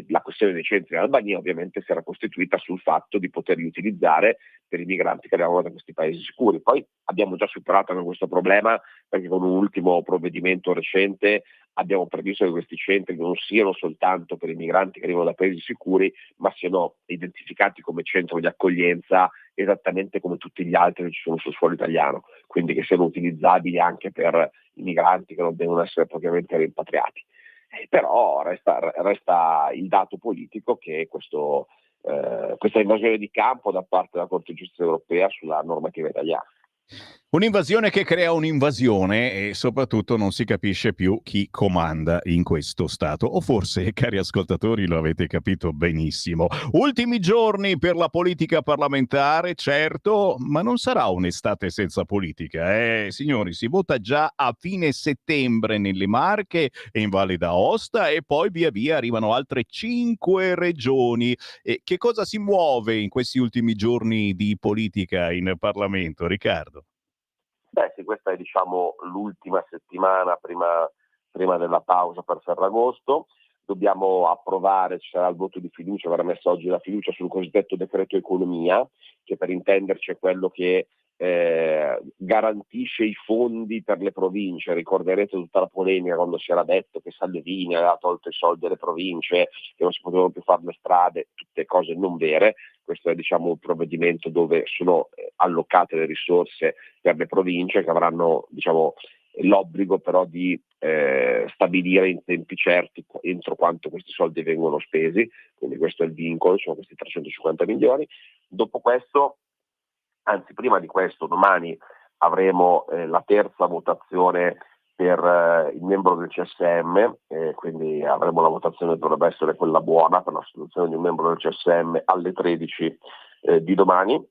la questione dei centri in Albania ovviamente si era costituita sul fatto di poterli utilizzare per i migranti che arrivavano da questi paesi sicuri. Poi abbiamo già superato anche questo problema, perché con un ultimo provvedimento recente abbiamo previsto che questi centri non siano soltanto per i migranti che arrivano da paesi sicuri, ma siano identificati come centro di accoglienza esattamente come tutti gli altri che ci sono sul suolo italiano, quindi che siano utilizzabili anche per i migranti che non devono essere propriamente rimpatriati. Però resta il dato politico che questa invasione di campo da parte della Corte di Giustizia Europea sulla normativa italiana. Un'invasione che crea un'invasione e soprattutto non si capisce più chi comanda in questo stato. O forse, cari ascoltatori, lo avete capito benissimo. Ultimi giorni per la politica parlamentare, certo, ma non sarà un'estate senza politica. Signori, si vota già a fine settembre nelle Marche e in Valle d'Aosta e poi via via arrivano altre 5 regioni. Che cosa si muove in questi ultimi giorni di politica in Parlamento, Riccardo? Beh sì, questa è l'ultima settimana prima prima della pausa per Ferragosto. Dobbiamo approvare, ci sarà il voto di fiducia, verrà messa oggi la fiducia sul cosiddetto decreto economia, che per intenderci è quello che garantisce i fondi per le province. Ricorderete tutta la polemica quando si era detto che Salvini aveva tolto i soldi alle province, che non si potevano più fare le strade, tutte cose non vere. Questo è un provvedimento dove sono allocate le risorse per le province, che avranno l'obbligo però di stabilire in tempi certi entro quanto questi soldi vengono spesi, quindi questo è il vincolo, sono questi 350 milioni. Dopo questo, anzi prima di questo, domani avremo la terza votazione per il membro del CSM, quindi avremo la votazione che dovrebbe essere quella buona per la soluzione di un membro del CSM alle 13 di domani.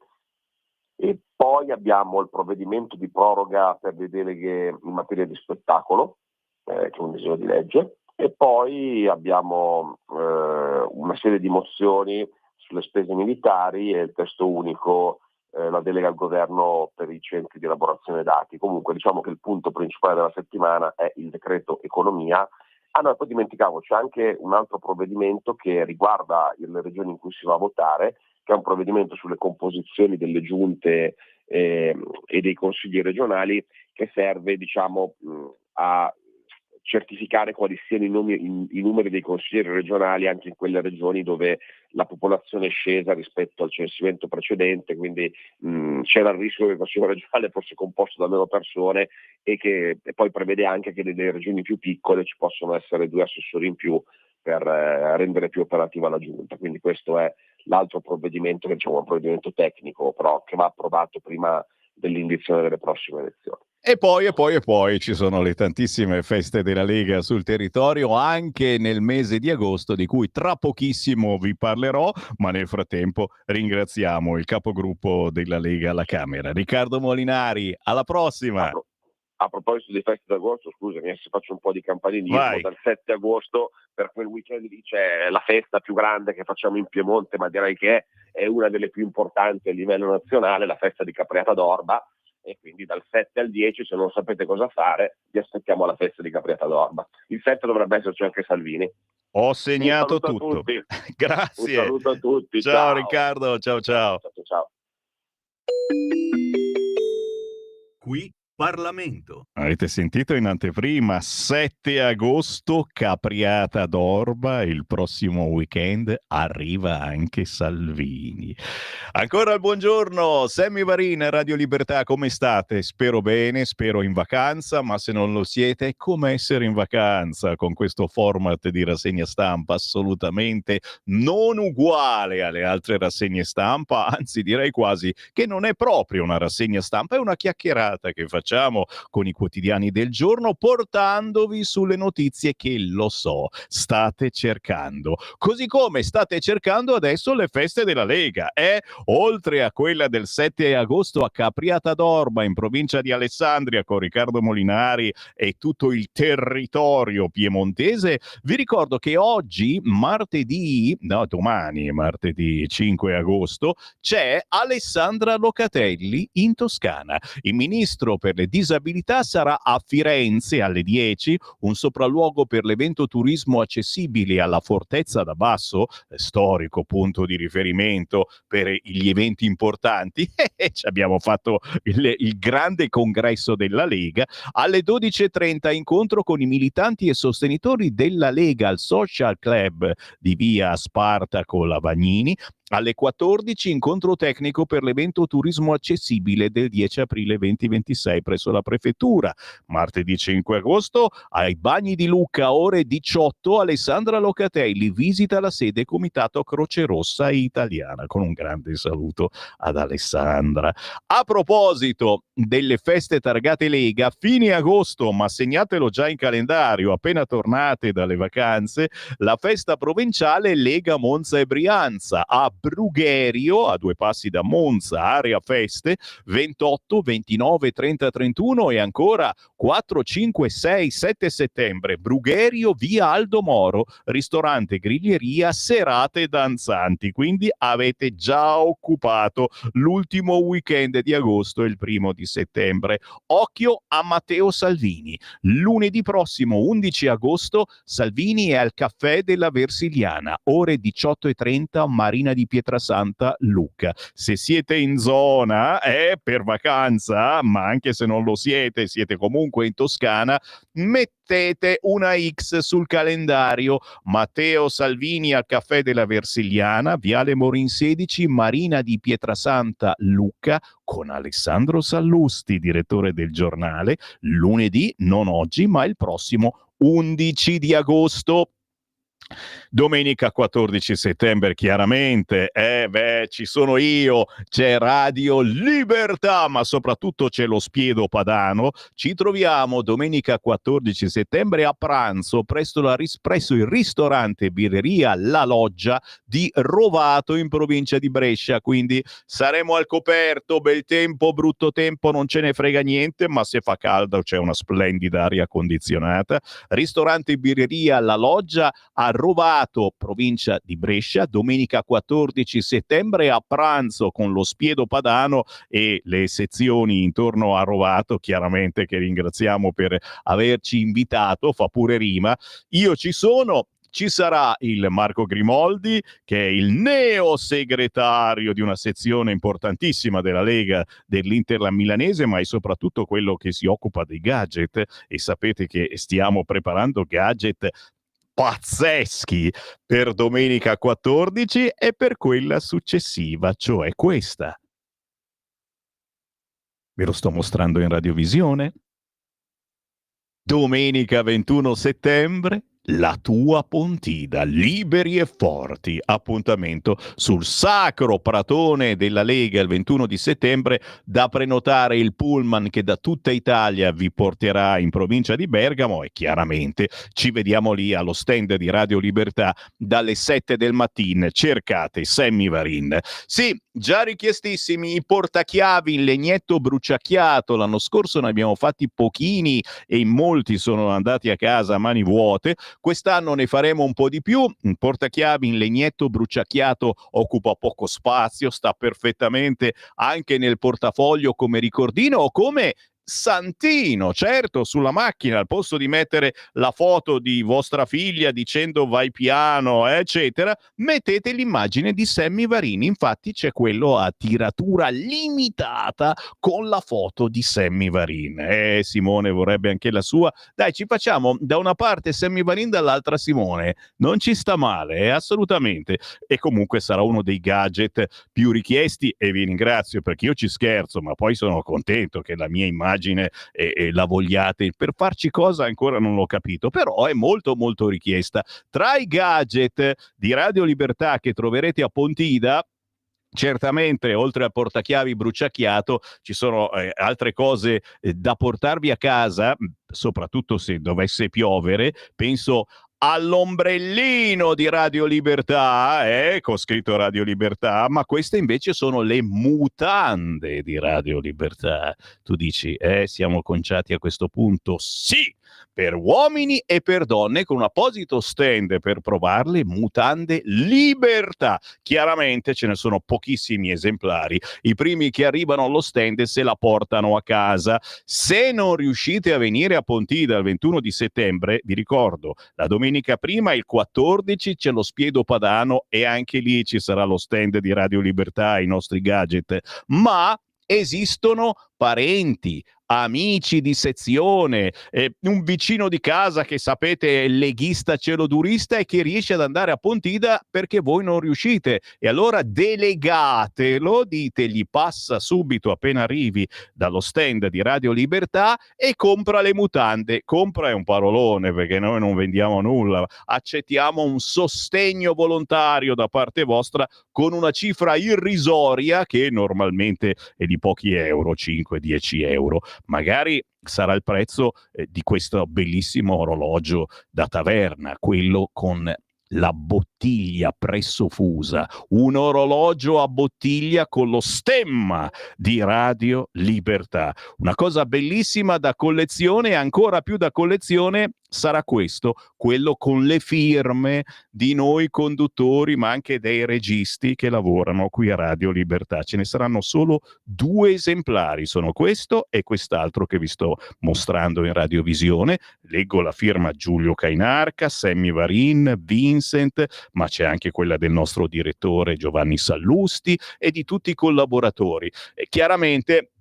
E poi abbiamo il provvedimento di proroga per le deleghe in materia di spettacolo, che è un disegno di legge, e poi abbiamo una serie di mozioni sulle spese militari e il testo unico, la delega al governo per i centri di elaborazione dati. Comunque diciamo che il punto principale della settimana è il decreto economia. Ah no, poi dimenticavo, c'è anche un altro provvedimento che riguarda le regioni in cui si va a votare, che è un provvedimento sulle composizioni delle giunte e dei consigli regionali, che serve a certificare quali siano i numeri dei consiglieri regionali anche in quelle regioni dove la popolazione è scesa rispetto al censimento precedente, quindi c'era il rischio che il consiglio regionale fosse composto da meno persone e poi prevede anche che nelle regioni più piccole ci possono essere 2 assessori in più per rendere più operativa la giunta. Quindi questo è l'altro provvedimento, che è un provvedimento tecnico, però che va approvato prima dell'indizione delle prossime elezioni. E poi ci sono le tantissime feste della Lega sul territorio anche nel mese di agosto, di cui tra pochissimo vi parlerò, ma nel frattempo ringraziamo il capogruppo della Lega alla Camera, Riccardo Molinari. Alla prossima! A proposito di feste d'agosto, scusami se faccio un po' di campanilismo, Vai. dal 7 agosto per quel weekend lì c'è la festa più grande che facciamo in Piemonte, ma direi che è una delle più importanti a livello nazionale, la festa di Capriata d'Orba, e quindi dal 7 al 10, se non sapete cosa fare, vi aspettiamo alla festa di Capriata d'Orba. Il 7 dovrebbe esserci anche Salvini. Ho segnato Un saluto tutto. a tutti. Grazie. Un saluto a tutti. Ciao Riccardo, ciao. Ciao. Qui Parlamento. Avete sentito in anteprima, 7 agosto, Capriata d'Orba, il prossimo weekend arriva anche Salvini. Ancora il buongiorno, Sammy Varin, Radio Libertà, come state? Spero bene, spero in vacanza, ma se non lo siete, è come essere in vacanza con questo format di rassegna stampa assolutamente non uguale alle altre rassegne stampa, anzi direi quasi che non è proprio una rassegna stampa, è una chiacchierata che facciamo con i quotidiani del giorno, portandovi sulle notizie che, lo so, state cercando. Così come state cercando adesso le feste della Lega, oltre a quella del 7 agosto a Capriata d'Orba, in provincia di Alessandria, con Riccardo Molinari e tutto il territorio piemontese. Vi ricordo che domani, martedì 5 agosto, c'è Alessandra Locatelli in Toscana. Il ministro per le disabilità sarà a Firenze alle 10, un sopralluogo per l'evento turismo accessibile alla Fortezza da Basso, storico punto di riferimento per gli eventi importanti. Ci abbiamo fatto il grande congresso della Lega. Alle 12:30 incontro con i militanti e sostenitori della Lega al Social Club di via Spartaco Lavagnini. Alle 14 incontro tecnico per l'evento turismo accessibile del 10 aprile 2026 presso la prefettura. Martedì 5 agosto ai Bagni di Lucca, ore 18, Alessandra Locatelli visita la sede Comitato Croce Rossa Italiana, con un grande saluto ad Alessandra. A proposito delle feste targate Lega, fine agosto, ma segnatelo già in calendario appena tornate dalle vacanze, la festa provinciale Lega Monza e Brianza a Brugherio, a 2 passi da Monza, area feste, 28, 29, 30, 31 e ancora 4, 5, 6, 7 settembre, Brugherio, via Aldo Moro, ristorante, griglieria, serate danzanti. Quindi avete già occupato l'ultimo weekend di agosto e il primo di settembre. Occhio a Matteo Salvini. Lunedì prossimo, 11 agosto, Salvini è al Caffè della Versiliana, ore 18:30, Marina di Pietrasanta, Lucca. Se siete in zona, per vacanza, ma anche se non lo siete, siete comunque in Toscana, mettete una X sul calendario. Matteo Salvini al Caffè della Versiliana, Viale Morin 16, Marina di Pietrasanta, Lucca, con Alessandro Sallusti, direttore del giornale, lunedì, non oggi, ma il prossimo 11 di agosto. Domenica 14 settembre, chiaramente, ci sono io, c'è Radio Libertà, ma soprattutto c'è lo Spiedo Padano. Ci troviamo domenica 14 settembre a pranzo presso il ristorante birreria La Loggia di Rovato, in provincia di Brescia. Quindi saremo al coperto, bel tempo, brutto tempo, non ce ne frega niente, ma se fa caldo c'è una splendida aria condizionata. Ristorante birreria La Loggia a Rovato, provincia di Brescia, domenica 14 settembre a pranzo con lo Spiedo Padano e le sezioni intorno a Rovato, chiaramente, che ringraziamo per averci invitato, fa pure rima. Io ci sono. Ci sarà il Marco Grimoldi, che è il neo segretario di una sezione importantissima della Lega dell'Inter milanese, ma è soprattutto quello che si occupa dei gadget, e sapete che stiamo preparando gadget pazzeschi per domenica 14 e per quella successiva, cioè questa. Ve lo sto mostrando in radiovisione. Domenica 21 settembre, la tua Pontida, liberi e forti. Appuntamento sul sacro pratone della Lega il 21 di settembre, da prenotare il pullman che da tutta Italia vi porterà in provincia di Bergamo, e chiaramente ci vediamo lì allo stand di Radio Libertà dalle 7 del mattino. Cercate Sammy Varin. Sì, già richiestissimi i portachiavi in legnetto bruciacchiato. L'anno scorso ne abbiamo fatti pochini e in molti sono andati a casa a mani vuote. Quest'anno ne faremo un po' di più. Un portachiavi in legnetto bruciacchiato occupa poco spazio, sta perfettamente anche nel portafoglio come ricordino o come santino, certo, sulla macchina, al posto di mettere la foto di vostra figlia dicendo vai piano, eccetera, mettete l'immagine di Sammy Varini. Infatti c'è quello a tiratura limitata con la foto di Sammy Varin. Simone vorrebbe anche la sua. Dai, ci facciamo da una parte Sammy Varin, dall'altra Simone. Non ci sta male, assolutamente. E comunque sarà uno dei gadget più richiesti, e vi ringrazio, perché io ci scherzo, ma poi sono contento che la mia immagine e la vogliate. Per farci cosa ancora non l'ho capito, però è molto molto richiesta. Tra i gadget di Radio Libertà che troverete a Pontida, certamente, oltre al portachiavi bruciacchiato, ci sono altre cose da portarvi a casa, soprattutto se dovesse piovere. Penso all'ombrellino di Radio Libertà, con scritto Radio Libertà, ma queste invece sono le mutande di Radio Libertà. Tu dici, siamo conciati a questo punto? Sì! Per uomini e per donne, con un apposito stand per provarle, mutande Libertà. Chiaramente ce ne sono pochissimi esemplari. I primi che arrivano allo stand se la portano a casa. Se non riuscite a venire a Pontida il 21 di settembre, vi ricordo, la domenica prima, il 14, c'è lo Spiedo Padano e anche lì ci sarà lo stand di Radio Libertà, i nostri gadget. Ma esistono parenti, amici di sezione, un vicino di casa che sapete è leghista celodurista e che riesce ad andare a Pontida perché voi non riuscite, e allora delegatelo, ditegli passa subito appena arrivi dallo stand di Radio Libertà e compra le mutande. Compra è un parolone, perché noi non vendiamo nulla, accettiamo un sostegno volontario da parte vostra con una cifra irrisoria che normalmente è di pochi euro, 5-10 euro. Magari sarà il prezzo di questo bellissimo orologio da taverna, quello con la bottiglia pressofusa, un orologio a bottiglia con lo stemma di Radio Libertà. Una cosa bellissima da collezione, e ancora più da collezione sarà questo, quello con le firme di noi conduttori, ma anche dei registi che lavorano qui a Radio Libertà. Ce ne saranno solo 2 esemplari, sono questo e quest'altro che vi sto mostrando in radiovisione. Leggo la firma Giulio Cainarca, Sammy Varin, Vincent, ma c'è anche quella del nostro direttore Giovanni Sallusti e di tutti i collaboratori. E chiaramente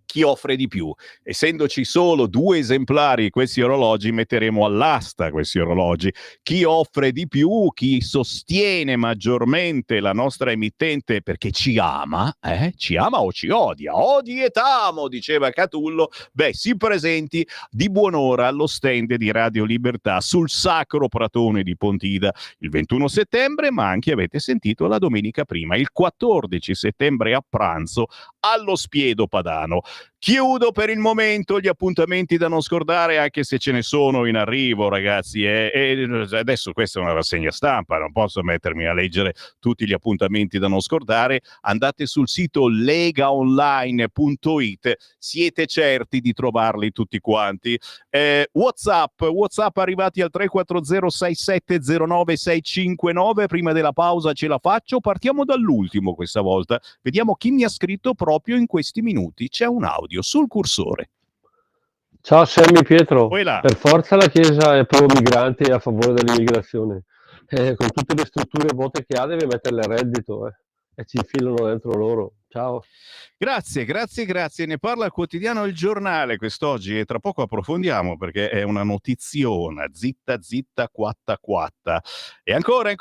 chi offre di più. Essendoci solo 2 esemplari questi orologi, metteremo all'asta questi orologi. Chi offre di più, chi sostiene maggiormente la nostra emittente perché ci ama o ci odia, odi et amo, diceva Catullo, si presenti di buon'ora allo stand di Radio Libertà sul Sacro Pratone di Pontida il 21 settembre, ma anche, avete sentito, la domenica prima, il 14 settembre a pranzo allo Spiedo Padano. Chiudo per il momento gli appuntamenti da non scordare, anche se ce ne sono in arrivo, ragazzi. E adesso questa è una rassegna stampa, non posso mettermi a leggere tutti gli appuntamenti da non scordare. Andate sul sito legaonline.it, siete certi di trovarli tutti quanti. WhatsApp arrivati al 3406709659. Prima della pausa ce la faccio, partiamo dall'ultimo questa volta, vediamo chi mi ha scritto proprio in questi minuti. C'è un audio sul cursore. Ciao Sammy, Pietro. Voilà. Per forza la Chiesa è pro migranti e a favore dell'immigrazione. Con tutte le strutture vuote che ha deve metterle a reddito e ci infilano dentro loro. Ciao. Grazie. Ne parla il quotidiano Il Giornale quest'oggi e tra poco approfondiamo perché è una notiziona. Zitta, quatta. E ancora.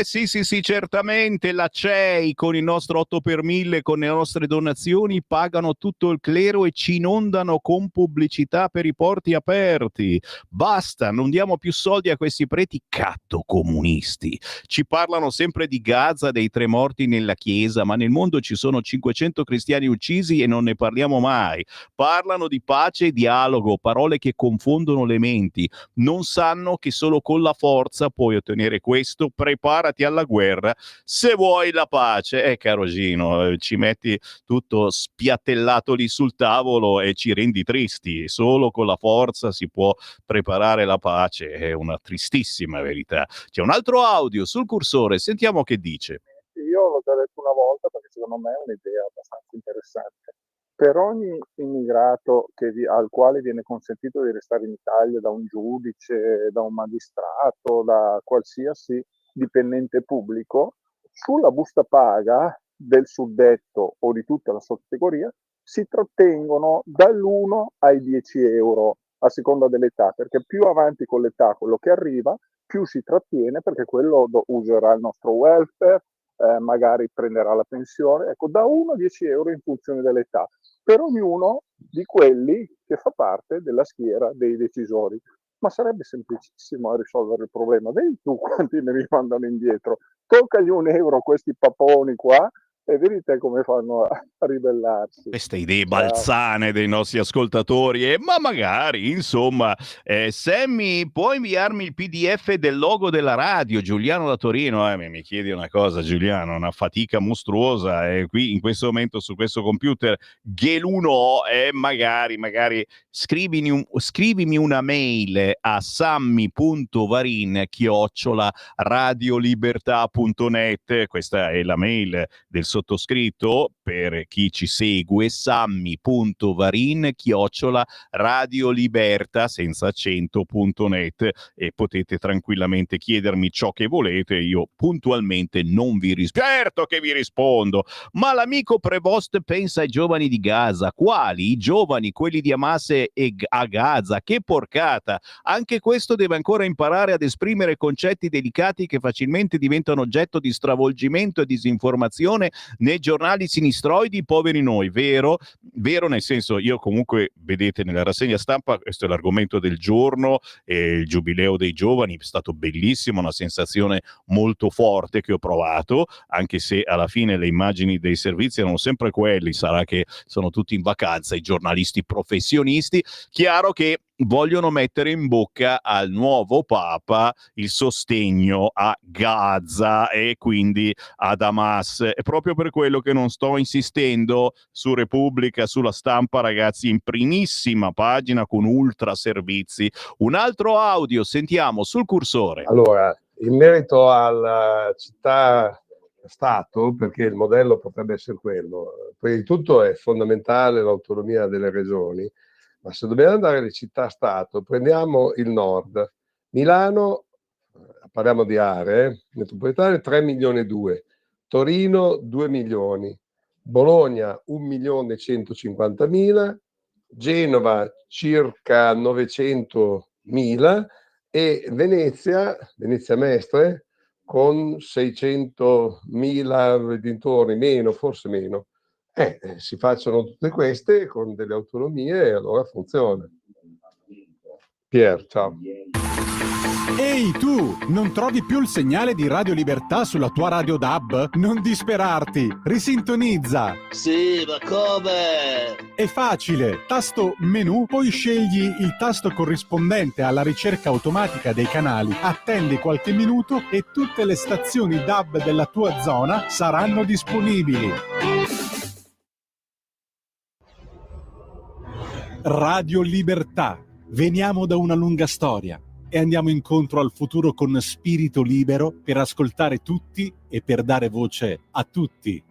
Sì, certamente la CEI con il nostro 8 per 1000, con le nostre donazioni, pagano tutto il clero e ci inondano con pubblicità per i porti aperti. Basta, non diamo più soldi a questi preti cattocomunisti. Ci parlano sempre di Gaza, dei 3 morti nella chiesa, ma nel mondo ci sono 500 cristiani uccisi e non ne parliamo mai. Parlano di pace e dialogo, parole che confondono le menti. Non sanno che solo con la forza puoi ottenere questo. Preparati alla guerra se vuoi la pace. Caro Gino, ci metti tutto spiattellato lì sul tavolo e ci rendi tristi. Solo con la forza si può preparare la pace. È una tristissima verità. C'è un altro audio sul cursore, sentiamo che dice. Io l'ho già detto una volta perché secondo me è un'idea abbastanza interessante. Per ogni immigrato al quale viene consentito di restare in Italia da un giudice, da un magistrato, da qualsiasi dipendente pubblico, sulla busta paga del suddetto o di tutta la sottocategoria si trattengono dall'1 ai 10 euro a seconda dell'età, perché più avanti con l'età quello che arriva, più si trattiene perché quello userà il nostro welfare, magari prenderà la pensione, ecco, da 1 a 10 euro in funzione dell'età, per ognuno di quelli che fa parte della schiera dei decisori. Ma sarebbe semplicissimo a risolvere il problema. Vedi tu quanti ne rimandano indietro, toccagli 1 euro a questi paponi qua e vedi te come fanno a ribellarsi. Queste idee balzane dei nostri ascoltatori, ma magari, insomma, Sammy, puoi inviarmi il PDF del logo della radio? Giuliano da Torino, mi chiedi una cosa, Giuliano, una fatica mostruosa, qui in questo momento su questo computer, Geluno, magari scrivimi una mail a sammy.varin@radiolibertà.net, questa è la mail del sottoscritto per chi ci segue, sammy.varin@radiolibertà senza accento.net, e potete tranquillamente chiedermi ciò che volete, io puntualmente non vi rispondo. Certo che vi rispondo, ma l'amico Prevost pensa ai giovani di Gaza. Quali? I giovani, quelli di Hamas e a Gaza? Che porcata! Anche questo deve ancora imparare ad esprimere concetti delicati che facilmente diventano oggetto di stravolgimento e disinformazione nei giornali sinistroidi, poveri noi. Vero, nel senso, io comunque, vedete nella rassegna stampa, questo è l'argomento del giorno, il giubileo dei giovani, è stato bellissimo, una sensazione molto forte che ho provato, anche se alla fine le immagini dei servizi erano sempre quelli, sarà che sono tutti in vacanza i giornalisti professionisti. Chiaro che vogliono mettere in bocca al nuovo Papa il sostegno a Gaza e quindi ad Hamas. È proprio per quello che non sto insistendo su Repubblica, sulla Stampa, ragazzi, in primissima pagina con ultra servizi. Un altro audio, sentiamo sul cursore. Allora, in merito alla città-stato, perché il modello potrebbe essere quello, prima di tutto è fondamentale l'autonomia delle regioni, ma se dobbiamo andare alle città-stato, prendiamo il nord. Milano, parliamo di aree metropolitane, 3 milioni e 2, Torino 2 milioni, Bologna 1.150.000, Genova circa 900.000 e Venezia Mestre con 600.000 dintorni, meno, forse meno. Si facciano tutte queste con delle autonomie e allora funziona. Pier, ciao. Ehi tu, non trovi più il segnale di Radio Libertà sulla tua radio DAB? Non disperarti, risintonizza! Sì, ma come? È facile, tasto menu, poi scegli il tasto corrispondente alla ricerca automatica dei canali, attendi qualche minuto e tutte le stazioni DAB della tua zona saranno disponibili. Radio Libertà. Veniamo da una lunga storia e andiamo incontro al futuro con spirito libero per ascoltare tutti e per dare voce a tutti.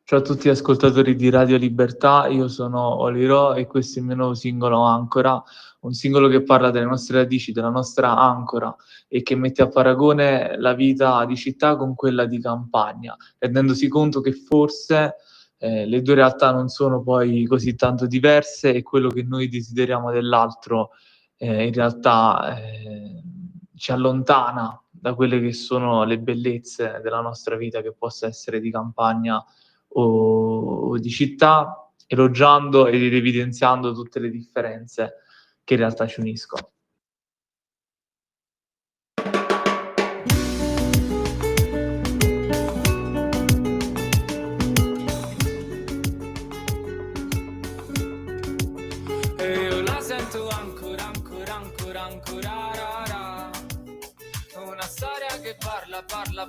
Ciao a tutti gli ascoltatori di Radio Libertà, io sono Oliro e questo è il mio nuovo singolo Ancora, un singolo che parla delle nostre radici, della nostra ancora e che mette a paragone la vita di città con quella di campagna, rendendosi conto che forse le due realtà non sono poi così tanto diverse e quello che noi desideriamo dell'altro in realtà ci allontana da quelle che sono le bellezze della nostra vita, che possa essere di campagna o di città, elogiando ed evidenziando tutte le differenze che in realtà ci uniscono.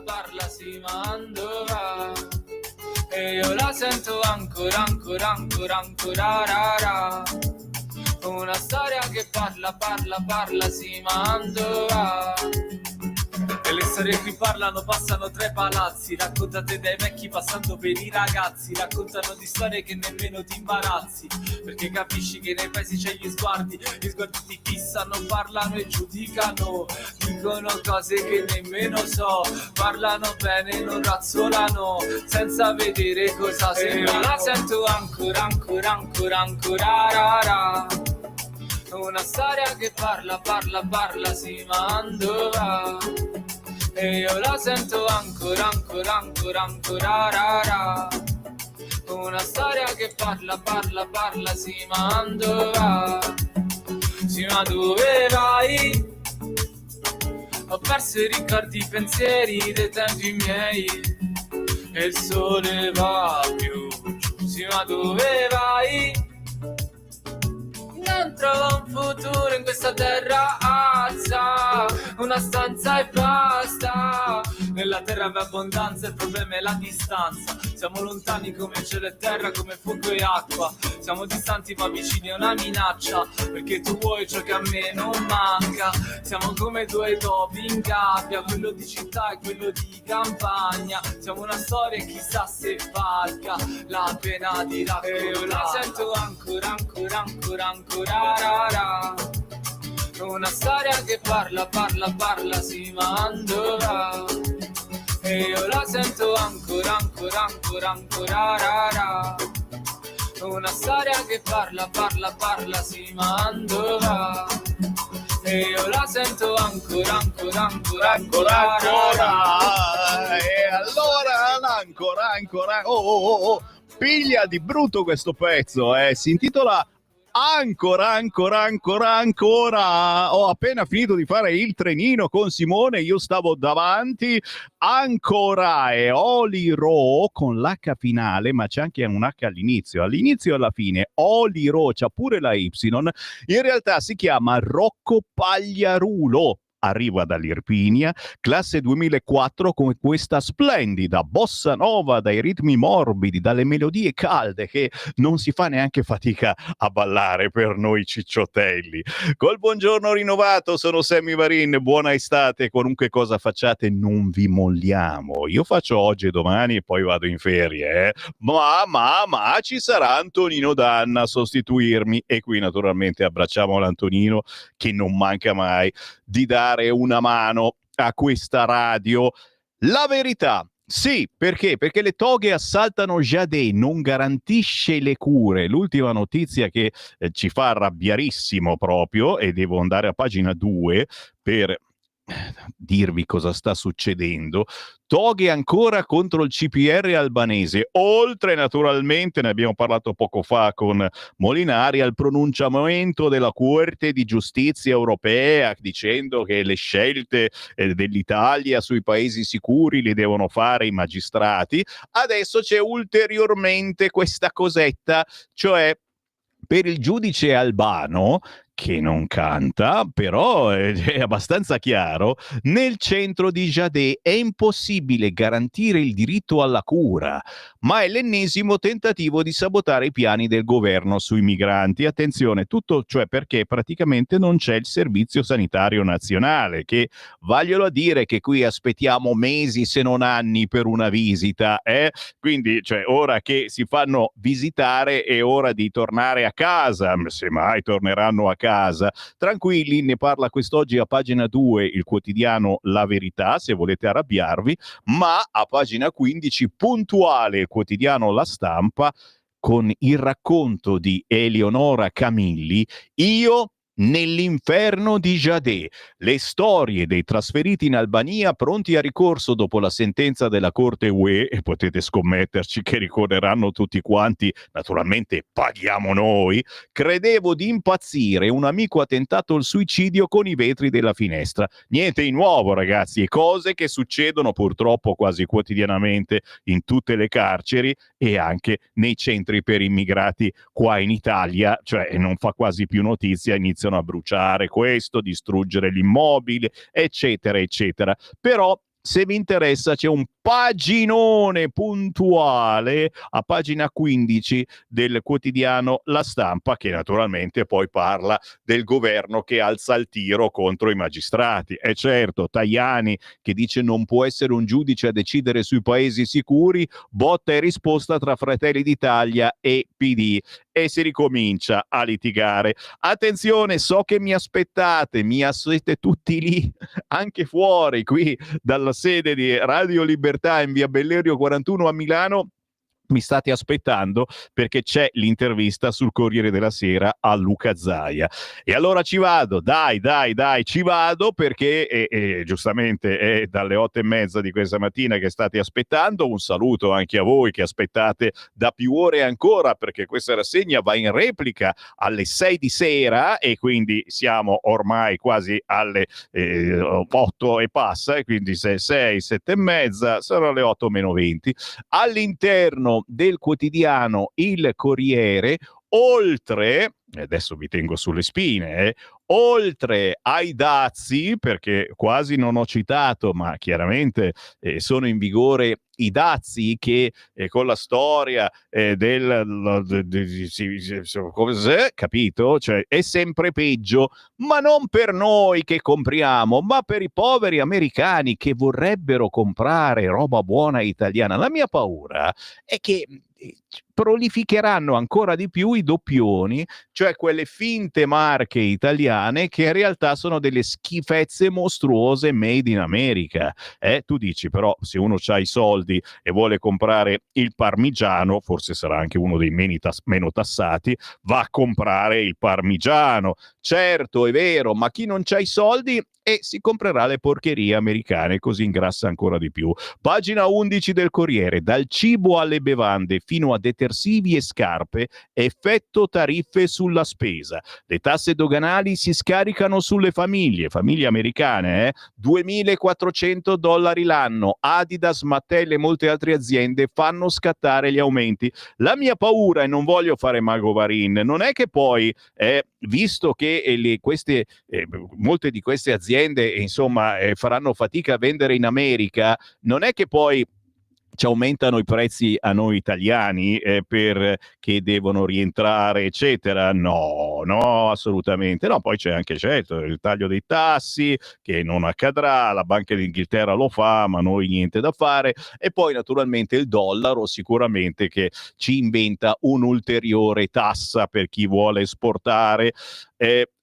Parla, si mandora. E io la sento ancora, rara. Una storia che parla, si mandora. E le storie qui parlano, passano tra i palazzi, raccontate dai vecchi passando per i ragazzi, raccontano di storie che nemmeno ti imbarazzi, perché capisci che nei paesi c'è gli sguardi ti fissano, parlano e giudicano, dicono cose che nemmeno so, parlano bene, non razzolano, senza vedere cosa sembra. Io la sento ancora, rara. Una storia che parla, si mandora. E io la sento ancora, rara. Una storia che parla, si mandora. Sì, ma dove vai? Ho perso i ricordi, i pensieri dei tempi miei. E il sole va più giù. Sì, ma dove vai? Non trovo un futuro in questa terra, alza una stanza e basta. Nella terra c'è abbondanza, il problema è la distanza. Siamo lontani come cielo e terra, come fuoco e acqua. Siamo distanti ma vicini a una minaccia, perché tu vuoi ciò che a me non manca. Siamo come due topi in gabbia, quello di città e quello di campagna. Siamo una storia e chissà se valga la pena di raccontare. E io la sento ancora, rara. Una storia che parla, si mandora. E io la sento ancora, rara. Una storia che parla, si mandora. E io la sento ancora, rara. E allora ancora. Oh. Piglia di brutto questo pezzo, si intitola Ancora. Ho appena finito di fare il trenino con Simone, io stavo davanti. Ancora è Oliro con l'H finale, ma c'è anche un H all'inizio e alla fine. Oliro, c'ha pure la Y. In realtà si chiama Rocco Pagliarulo. Arriva dall'Irpinia, classe 2004, con questa splendida bossa nova dai ritmi morbidi, dalle melodie calde che non si fa neanche fatica a ballare per noi cicciottelli. Col buongiorno rinnovato, sono Sammy Varin, buona estate, qualunque cosa facciate non vi molliamo. Io faccio oggi e domani e poi vado in ferie, ma ci sarà Antonino Danna a sostituirmi e qui naturalmente abbracciamo l'Antonino che non manca mai di dare una mano a questa radio. La verità, sì, perché le toghe assaltano Jadè, non garantisce le cure. L'ultima notizia che ci fa arrabbiarissimo proprio, e devo andare a pagina 2 per dirvi cosa sta succedendo. Toghe ancora contro il CPR albanese, oltre naturalmente, ne abbiamo parlato poco fa con Molinari, al pronunciamento della Corte di Giustizia europea dicendo che le scelte dell'Italia sui paesi sicuri li devono fare i magistrati. Adesso c'è ulteriormente questa cosetta, cioè per il giudice albano, che non canta, però è abbastanza chiaro, nel centro di Jadè è impossibile garantire il diritto alla cura, ma è l'ennesimo tentativo di sabotare i piani del governo sui migranti. Attenzione, tutto cioè perché praticamente non c'è il servizio sanitario nazionale, che vaglielo a dire che qui aspettiamo mesi se non anni per una visita, quindi cioè, ora che si fanno visitare è ora di tornare a casa, se mai torneranno a casa. Tranquilli, ne parla quest'oggi a pagina 2 il quotidiano La Verità, se volete arrabbiarvi, ma a pagina 15 puntuale il quotidiano La Stampa con il racconto di Eleonora Camilli, Io nell'inferno di Jadè, le storie dei trasferiti in Albania pronti a ricorso dopo la sentenza della Corte UE, e potete scommetterci che ricorreranno tutti quanti, naturalmente paghiamo noi. Credevo di impazzire, un amico ha tentato il suicidio con i vetri della finestra. Niente di nuovo, ragazzi, cose che succedono purtroppo quasi quotidianamente in tutte le carceri e anche nei centri per immigrati qua in Italia, cioè non fa quasi più notizia, iniziano a bruciare questo, distruggere l'immobile, eccetera, eccetera. Però se vi interessa c'è un paginone puntuale a pagina 15 del quotidiano La Stampa, che naturalmente poi parla del governo che alza il tiro contro i magistrati. E certo, Tajani che dice non può essere un giudice a decidere sui paesi sicuri, botta e risposta tra Fratelli d'Italia e PD e si ricomincia a litigare. Attenzione, so che mi aspettate, siete tutti lì, anche fuori qui dalla sede di Radio Libertà in via Bellerio 41 a Milano. Mi state aspettando perché c'è l'intervista sul Corriere della Sera a Luca Zaia. E allora ci vado, dai, ci vado perché giustamente è dalle 8:30 di questa mattina che state aspettando. Un saluto anche a voi che aspettate da più ore ancora, perché questa rassegna va in replica alle 6 di sera e quindi siamo ormai quasi alle 8 e passa, e quindi 6, 7:30, sono le 8:20. All'interno del quotidiano Il Corriere, oltre, adesso vi tengo sulle spine, oltre ai dazi, perché quasi non ho citato, ma chiaramente sono in vigore i dazi che con la storia capito? Cioè è sempre peggio, ma non per noi che compriamo, ma per i poveri americani che vorrebbero comprare roba buona italiana. La mia paura è che prolificheranno ancora di più i doppioni, cioè quelle finte marche italiane che in realtà sono delle schifezze mostruose made in America. Tu dici però se uno ha i soldi e vuole comprare il parmigiano, forse sarà anche uno dei meno tassati, va a comprare il parmigiano. Certo, è vero, ma chi non c'ha i soldi e si comprerà le porcherie americane, così ingrassa ancora di più. Pagina 11 del Corriere, dal cibo alle bevande fino a detergenti detersivi e scarpe, effetto tariffe sulla spesa. Le tasse doganali si scaricano sulle famiglie americane, $2.400 l'anno. Adidas, Mattel e molte altre aziende fanno scattare gli aumenti. La mia paura, e non voglio fare mago Varin, non è che poi, visto che molte di queste aziende insomma faranno fatica a vendere in America, non è che poi ci aumentano i prezzi a noi italiani perché devono rientrare, eccetera. No, assolutamente no. Poi c'è anche il taglio dei tassi, che non accadrà, la Banca d'Inghilterra lo fa, ma noi niente da fare. E poi naturalmente il dollaro sicuramente che ci inventa un'ulteriore tassa per chi vuole esportare.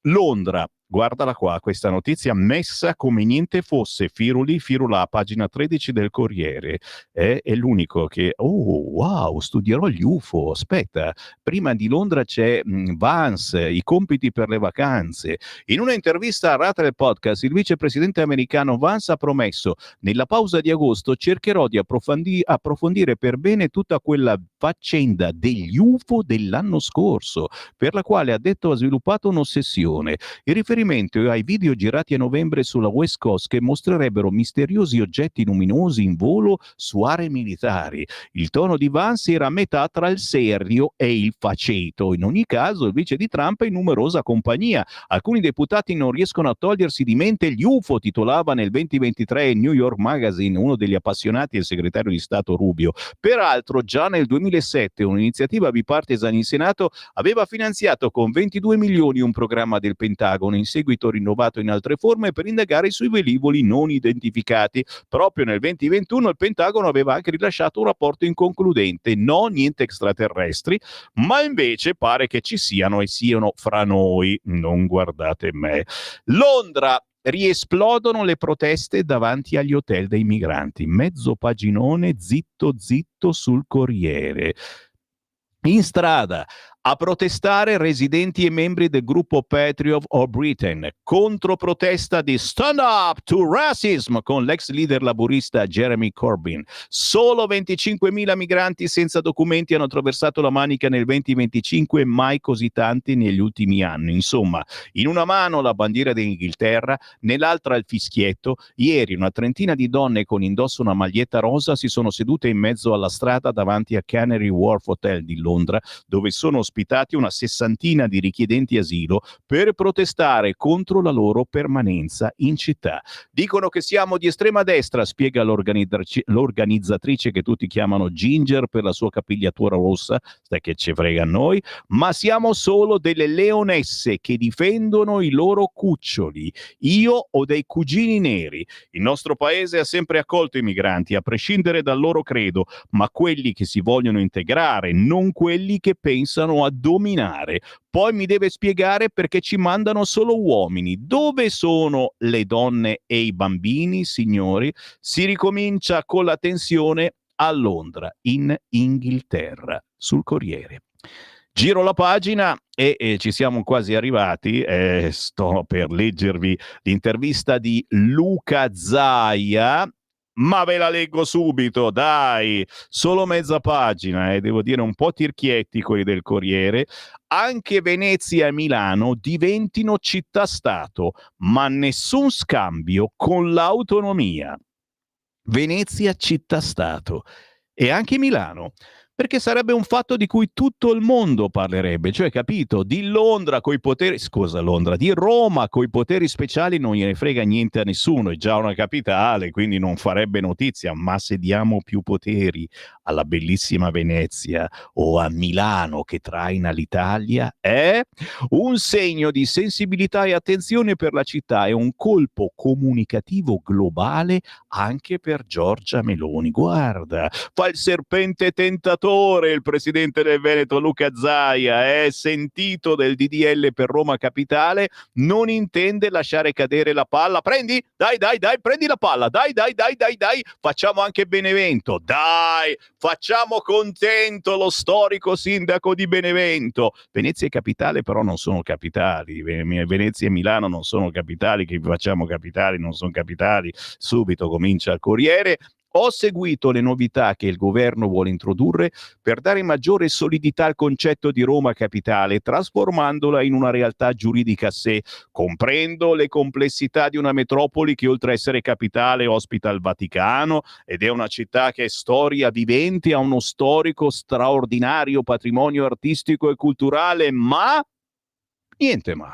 Londra. Guardala qua, questa notizia messa come niente fosse, firula, pagina 13 del Corriere. È l'unico che... Oh, wow, studierò gli UFO. Aspetta, prima di Londra c'è Vance, i compiti per le vacanze. In una intervista a Rattle Podcast, il vicepresidente americano Vance ha promesso: nella pausa di agosto cercherò di approfondire per bene tutta quella faccenda degli UFO dell'anno scorso, per la quale ha detto ha sviluppato un'ossessione. Il riferimento ai video girati a novembre sulla West Coast che mostrerebbero misteriosi oggetti luminosi in volo su aree militari. Il tono di Vance era a metà tra il serio e il faceto. In ogni caso, il vice di Trump è in numerosa compagnia. Alcuni deputati non riescono a togliersi di mente gli UFO, titolava nel 2023 il New York Magazine, uno degli appassionati, il segretario di Stato Rubio. Peraltro, già nel 2007 un'iniziativa bipartisan in Senato aveva finanziato con 22 milioni un programma del Pentagono, in seguito rinnovato in altre forme, per indagare sui velivoli non identificati. Proprio nel 2021 il Pentagono aveva anche rilasciato un rapporto inconcludente: no, niente extraterrestri, ma invece pare che ci siano e siano fra noi. Non guardate me. Londra. Riesplodono le proteste davanti agli hotel dei migranti. Mezzo paginone zitto sul Corriere. In strada a protestare residenti e membri del gruppo Patriot of Britain, controprotesta di Stand Up to Racism con l'ex leader laburista Jeremy Corbyn. Solo 25.000 migranti senza documenti hanno attraversato la Manica nel 2025, mai così tanti negli ultimi anni. Insomma, in una mano la bandiera d'Inghilterra, nell'altra il fischietto. Ieri una trentina di donne con indosso una maglietta rosa si sono sedute in mezzo alla strada davanti a Canary Wharf Hotel di Londra, dove sono ospitati una sessantina di richiedenti asilo per protestare contro la loro permanenza in città. Dicono che siamo di estrema destra, spiega l'organizzatrice che tutti chiamano Ginger per la sua capigliatura rossa, stai che ci frega a noi, ma siamo solo delle leonesse che difendono i loro cuccioli. Io ho dei cugini neri. Il nostro paese ha sempre accolto i migranti, a prescindere dal loro credo, ma quelli che si vogliono integrare, non quelli che pensano a dominare. Poi mi deve spiegare perché ci mandano solo uomini. Dove sono le donne e i bambini, signori? Si ricomincia con la tensione a Londra, in Inghilterra, sul Corriere. Giro la pagina e ci siamo quasi arrivati. Sto per leggervi l'intervista di Luca Zaia, ma ve la leggo subito, dai, solo mezza pagina, devo dire un po' tirchietti quelli del Corriere. Anche Venezia e Milano diventino città-stato, ma nessun scambio con l'autonomia. Venezia città-stato e anche Milano, perché sarebbe un fatto di cui tutto il mondo parlerebbe, cioè, capito, di Londra coi poteri, di Roma coi poteri speciali non gliene frega niente a nessuno, è già una capitale, quindi non farebbe notizia, ma se diamo più poteri alla bellissima Venezia o a Milano che traina l'Italia, è un segno di sensibilità e attenzione per la città, è un colpo comunicativo globale anche per Giorgia Meloni. Guarda, fa il serpente tentatore il presidente del Veneto Luca Zaia, sentito del DDL per Roma Capitale, non intende lasciare cadere la palla. Prendi, dai, prendi la palla, dai, facciamo anche Benevento, dai, facciamo contento lo storico sindaco di Benevento. Venezia e Capitale però non sono capitali, Venezia e Milano non sono capitali, che facciamo capitali, non sono capitali. Subito comincia il Corriere. Ho seguito le novità che il governo vuole introdurre per dare maggiore solidità al concetto di Roma capitale, trasformandola in una realtà giuridica a sé. Comprendo le complessità di una metropoli che oltre a essere capitale ospita il Vaticano ed è una città che è storia vivente, ha uno storico straordinario patrimonio artistico e culturale, ma niente ma.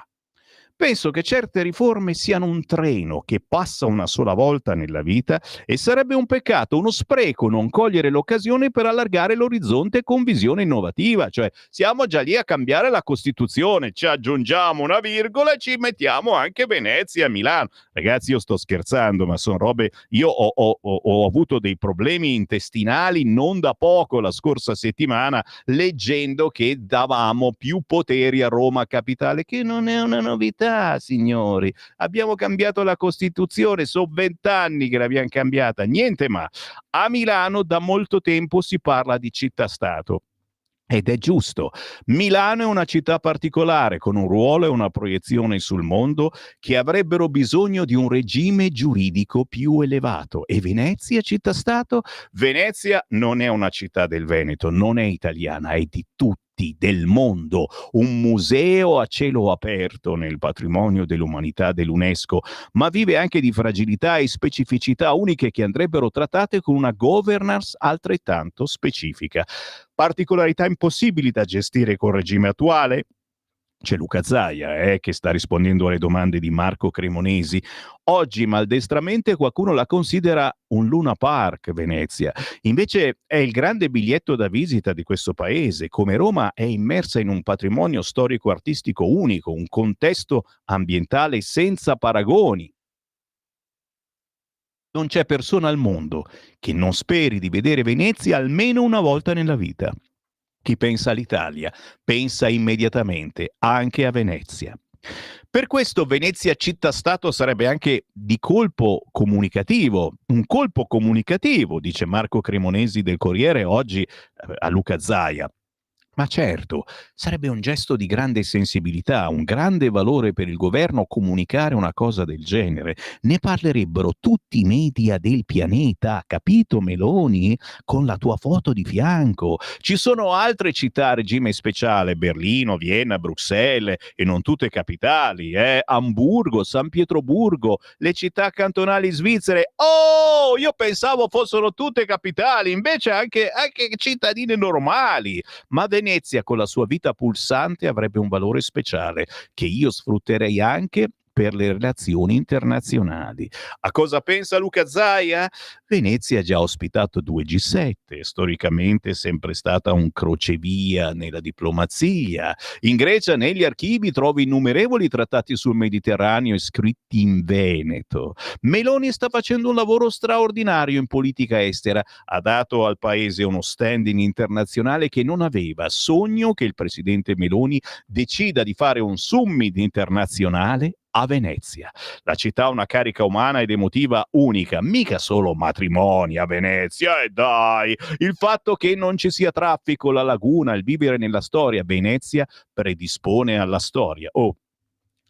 Penso che certe riforme siano un treno che passa una sola volta nella vita e sarebbe un peccato, uno spreco non cogliere l'occasione per allargare l'orizzonte con visione innovativa. Cioè, siamo già lì a cambiare la Costituzione, ci aggiungiamo una virgola e ci mettiamo anche Venezia e Milano. Ragazzi, io sto scherzando, ma sono robe... Io ho avuto dei problemi intestinali non da poco la scorsa settimana leggendo che davamo più poteri a Roma capitale, che non è una novità, signori. Abbiamo cambiato la Costituzione, sono 20 anni che l'abbiamo cambiata, niente ma. A Milano da molto tempo si parla di città-stato. Ed è giusto. Milano è una città particolare, con un ruolo e una proiezione sul mondo che avrebbero bisogno di un regime giuridico più elevato. E Venezia, città-stato? Venezia non è una città del Veneto, non è italiana, è di tutti, del mondo, un museo a cielo aperto nel patrimonio dell'umanità dell'UNESCO, ma vive anche di fragilità e specificità uniche che andrebbero trattate con una governance altrettanto specifica. Particolarità impossibili da gestire col regime attuale? C'è Luca Zaia che sta rispondendo alle domande di Marco Cremonesi. Oggi maldestramente qualcuno la considera un Luna Park Venezia. Invece è il grande biglietto da visita di questo paese, come Roma è immersa in un patrimonio storico-artistico unico, un contesto ambientale senza paragoni. Non c'è persona al mondo che non speri di vedere Venezia almeno una volta nella vita. Chi pensa all'Italia pensa immediatamente anche a Venezia. Per questo Venezia città-stato sarebbe anche di colpo comunicativo, un colpo comunicativo, dice Marco Cremonesi del Corriere oggi a Luca Zaia. Ma certo, sarebbe un gesto di grande sensibilità, un grande valore per il governo comunicare una cosa del genere. Ne parlerebbero tutti i media del pianeta, capito Meloni? Con la tua foto di fianco. Ci sono altre città a regime speciale, Berlino, Vienna, Bruxelles, e non tutte capitali, Amburgo, San Pietroburgo, le città cantonali svizzere. Oh, io pensavo fossero tutte capitali, invece anche cittadine normali. Ma Venezia con la sua vita pulsante avrebbe un valore speciale che io sfrutterei anche per le relazioni internazionali. A cosa pensa Luca Zaia? Venezia ha già ospitato 2 G7, storicamente è sempre stata un crocevia nella diplomazia. In Grecia negli archivi trovi innumerevoli trattati sul Mediterraneo scritti in veneto. Meloni sta facendo un lavoro straordinario in politica estera, ha dato al paese uno standing internazionale che non aveva. Sogno che il presidente Meloni decida di fare un summit internazionale a Venezia. La città ha una carica umana ed emotiva unica, mica solo matrimoni a Venezia, e dai! Il fatto che non ci sia traffico, la laguna, il vivere nella storia, Venezia predispone alla storia. Oh,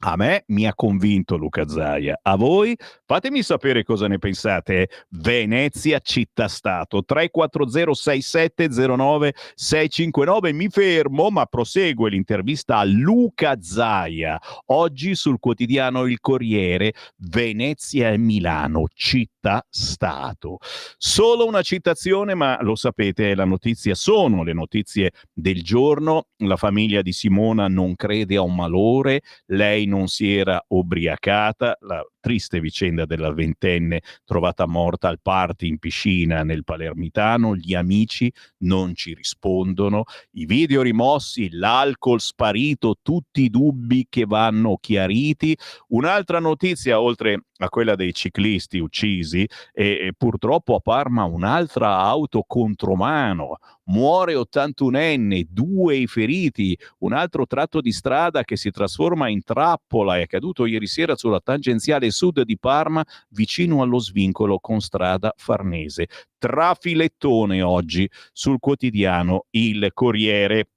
a me mi ha convinto Luca Zaia. A voi? Fatemi sapere cosa ne pensate. Venezia città-stato 3406709-659. Mi fermo, ma prosegue l'intervista a Luca Zaia. Oggi sul quotidiano Il Corriere, Venezia e Milano, città-stato. Solo una citazione, ma lo sapete, la notizia sono le notizie del giorno. La famiglia di Simona non crede a un malore, lei non si era ubriacata, la triste vicenda della ventenne trovata morta al party in piscina nel Palermitano, gli amici non ci rispondono, i video rimossi, l'alcol sparito, tutti i dubbi che vanno chiariti. Un'altra notizia, oltre a quella dei ciclisti uccisi, e purtroppo a Parma un'altra auto contromano, muore 81enne, 2 i feriti, un altro tratto di strada che si trasforma in trappola, è accaduto ieri sera sulla tangenziale sud di Parma vicino allo svincolo con strada Farnese. Trafilettone oggi sul quotidiano Il Corriere.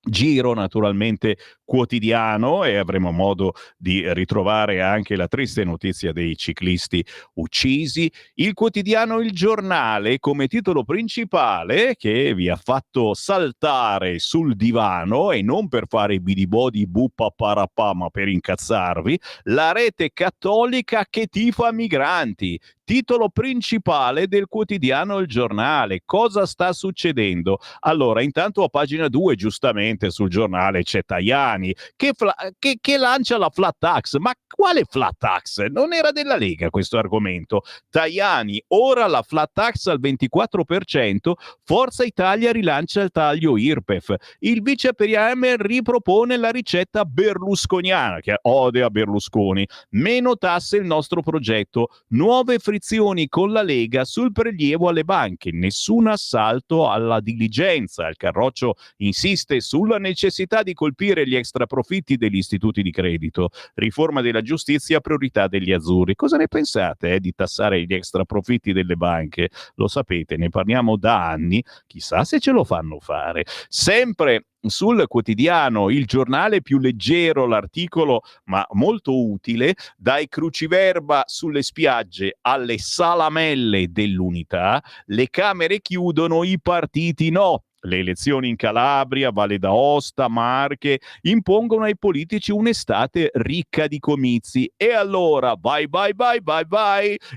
Giro naturalmente Quotidiano, e avremo modo di ritrovare anche la triste notizia dei ciclisti uccisi. Il quotidiano Il Giornale come titolo principale, che vi ha fatto saltare sul divano, e non per fare i bidibodi buppa parapà, ma per incazzarvi: la rete cattolica che tifa migranti. Titolo principale del quotidiano Il Giornale. Cosa sta succedendo? Allora, intanto a pagina 2, giustamente, sul giornale c'è Tajani che lancia la flat tax. Ma quale flat tax? Non era della Lega questo argomento. Tajani, ora la flat tax al 24%, Forza Italia rilancia il taglio IRPEF. Il vice premier ripropone la ricetta berlusconiana, che odia Berlusconi. Meno tasse il nostro progetto. Nuove frizioni con la Lega sul prelievo alle banche. Nessun assalto alla diligenza. Il Carroccio insiste sulla necessità di colpire gli extraprofitti degli istituti di credito. Riforma della giustizia, priorità degli azzurri. Cosa ne pensate di tassare gli extraprofitti delle banche? Lo sapete, ne parliamo da anni. Chissà se ce lo fanno fare. Sempre sul quotidiano Il Giornale, più leggero l'articolo, ma molto utile: dai cruciverba sulle spiagge alle salamelle dell'unità, le Camere chiudono, i partiti no. Le elezioni in Calabria, Valle d'Aosta, Marche impongono ai politici un'estate ricca di comizi. E allora, vai!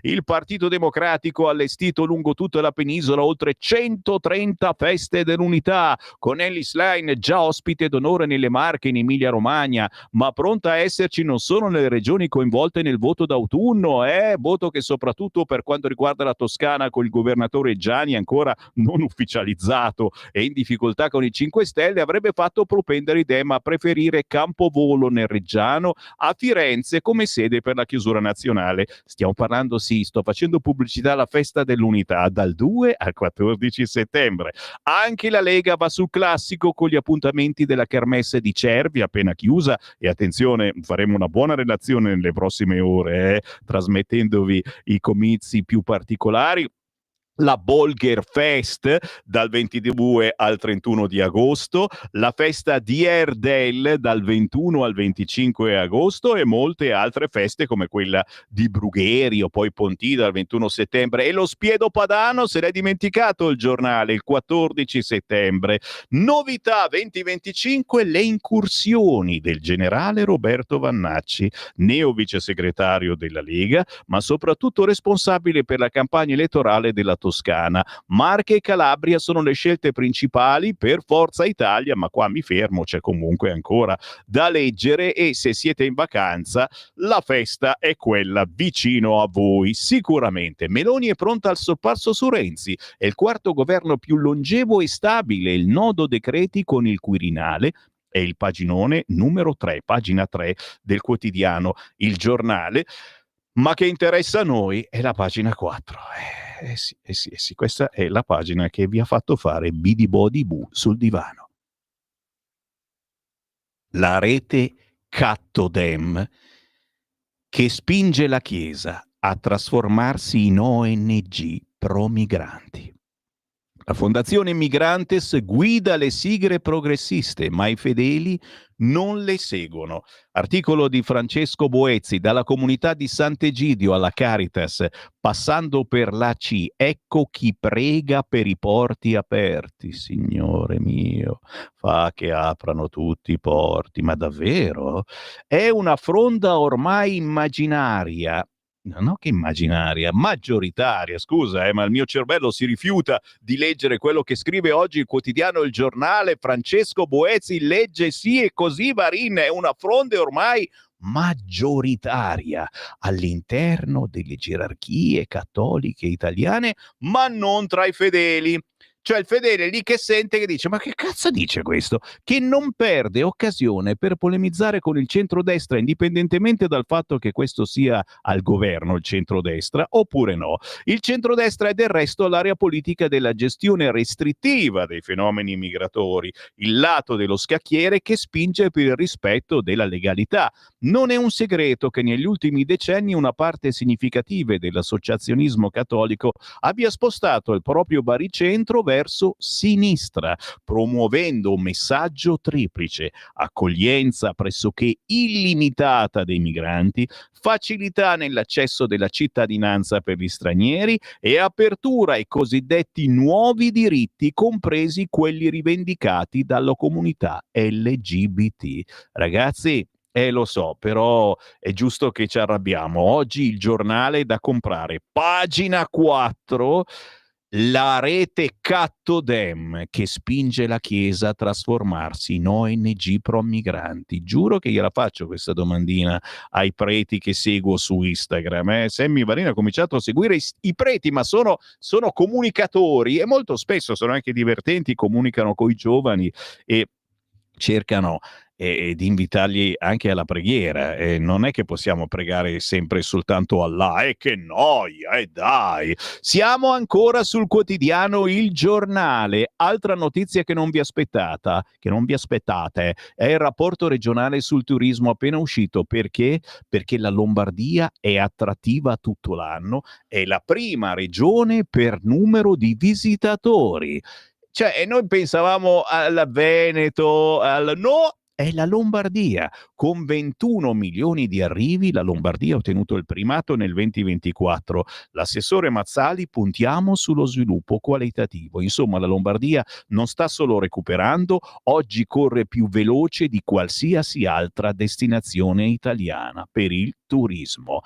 Il Partito Democratico ha allestito lungo tutta la penisola oltre 130 feste dell'unità, con Ellis Line già ospite d'onore nelle Marche, in Emilia Romagna, ma pronta a esserci non solo nelle regioni coinvolte nel voto d'autunno, voto che soprattutto per quanto riguarda la Toscana, con il governatore Gianni ancora non ufficializzato e in difficoltà con i 5 Stelle, avrebbe fatto propendere idema a preferire Campovolo nel Reggiano a Firenze come sede per la chiusura nazionale. Stiamo parlando, sto facendo pubblicità alla festa dell'unità dal 2 al 14 settembre. Anche la Lega va sul classico con gli appuntamenti della Kermesse di Cervi appena chiusa, e attenzione, faremo una buona relazione nelle prossime ore, trasmettendovi i comizi più particolari. La Bolger Fest dal 22 al 31 di agosto, la festa di Erdel dal 21 al 25 agosto e molte altre feste come quella di Brugherio, poi Pontida dal 21 settembre, e lo Spiedo Padano, se l'hai dimenticato il giornale, il 14 settembre. Novità 2025, le incursioni del generale Roberto Vannacci, neo vice segretario della Lega, ma soprattutto responsabile per la campagna elettorale della Toscana. Marche e Calabria sono le scelte principali per Forza Italia, ma qua mi fermo, c'è comunque ancora da leggere, e se siete in vacanza la festa è quella vicino a voi sicuramente. Meloni è pronta al sorpasso su Renzi, è il quarto governo più longevo e stabile, il nodo decreti con il Quirinale. È il paginone numero 3, pagina 3 del quotidiano Il Giornale, ma che interessa a noi è la pagina 4. Sì, questa è la pagina che vi ha fatto fare Bidi Bodi Bu sul divano. La rete Cattodem che spinge la Chiesa a trasformarsi in ONG pro-migranti. La Fondazione Migrantes guida le sigle progressiste, ma i fedeli non le seguono. Articolo di Francesco Boezzi, dalla comunità di Sant'Egidio alla Caritas, passando per l'AC. Ecco chi prega per i porti aperti. Signore mio, fa che aprano tutti i porti. Ma davvero? È una fronda ormai immaginaria. No, che immaginaria, maggioritaria, scusa, ma il mio cervello si rifiuta di leggere quello che scrive oggi il quotidiano Il Giornale. Francesco Boezzi legge sì e così Varin, è una fronda ormai maggioritaria all'interno delle gerarchie cattoliche italiane, ma non tra i fedeli. Cioè il fedele lì che sente, che dice: ma che cazzo dice questo? Che non perde occasione per polemizzare con il centrodestra, indipendentemente dal fatto che questo sia al governo il centrodestra oppure no. Il centrodestra è del resto l'area politica della gestione restrittiva dei fenomeni migratori, il lato dello scacchiere che spinge per il rispetto della legalità. Non è un segreto che negli ultimi decenni una parte significativa dell'associazionismo cattolico abbia spostato il proprio baricentro verso sinistra, promuovendo un messaggio triplice: accoglienza pressoché illimitata dei migranti, facilità nell'accesso della cittadinanza per gli stranieri e apertura ai cosiddetti nuovi diritti, compresi quelli rivendicati dalla comunità LGBT. Ragazzi, lo so, però è giusto che ci arrabbiamo. Oggi il giornale da comprare, pagina 4, la rete Cattodem che spinge la Chiesa a trasformarsi in ONG pro migranti. Giuro che gliela faccio questa domandina ai preti che seguo su Instagram. Sammy Varin ha cominciato a seguire i preti, ma sono comunicatori e molto spesso sono anche divertenti, comunicano coi giovani e cercano di invitarli anche alla preghiera. Non è che possiamo pregare sempre soltanto Allah, che noia, dai. Siamo ancora sul quotidiano Il Giornale. Altra notizia che non vi aspettate, è il rapporto regionale sul turismo appena uscito. Perché? Perché la Lombardia è attrattiva tutto l'anno, è la prima regione per numero di visitatori. Cioè, noi pensavamo al Veneto, no, è la Lombardia. Con 21 milioni di arrivi, la Lombardia ha ottenuto il primato nel 2024. L'assessore Mazzali: puntiamo sullo sviluppo qualitativo. Insomma, la Lombardia non sta solo recuperando, oggi corre più veloce di qualsiasi altra destinazione italiana per il turismo.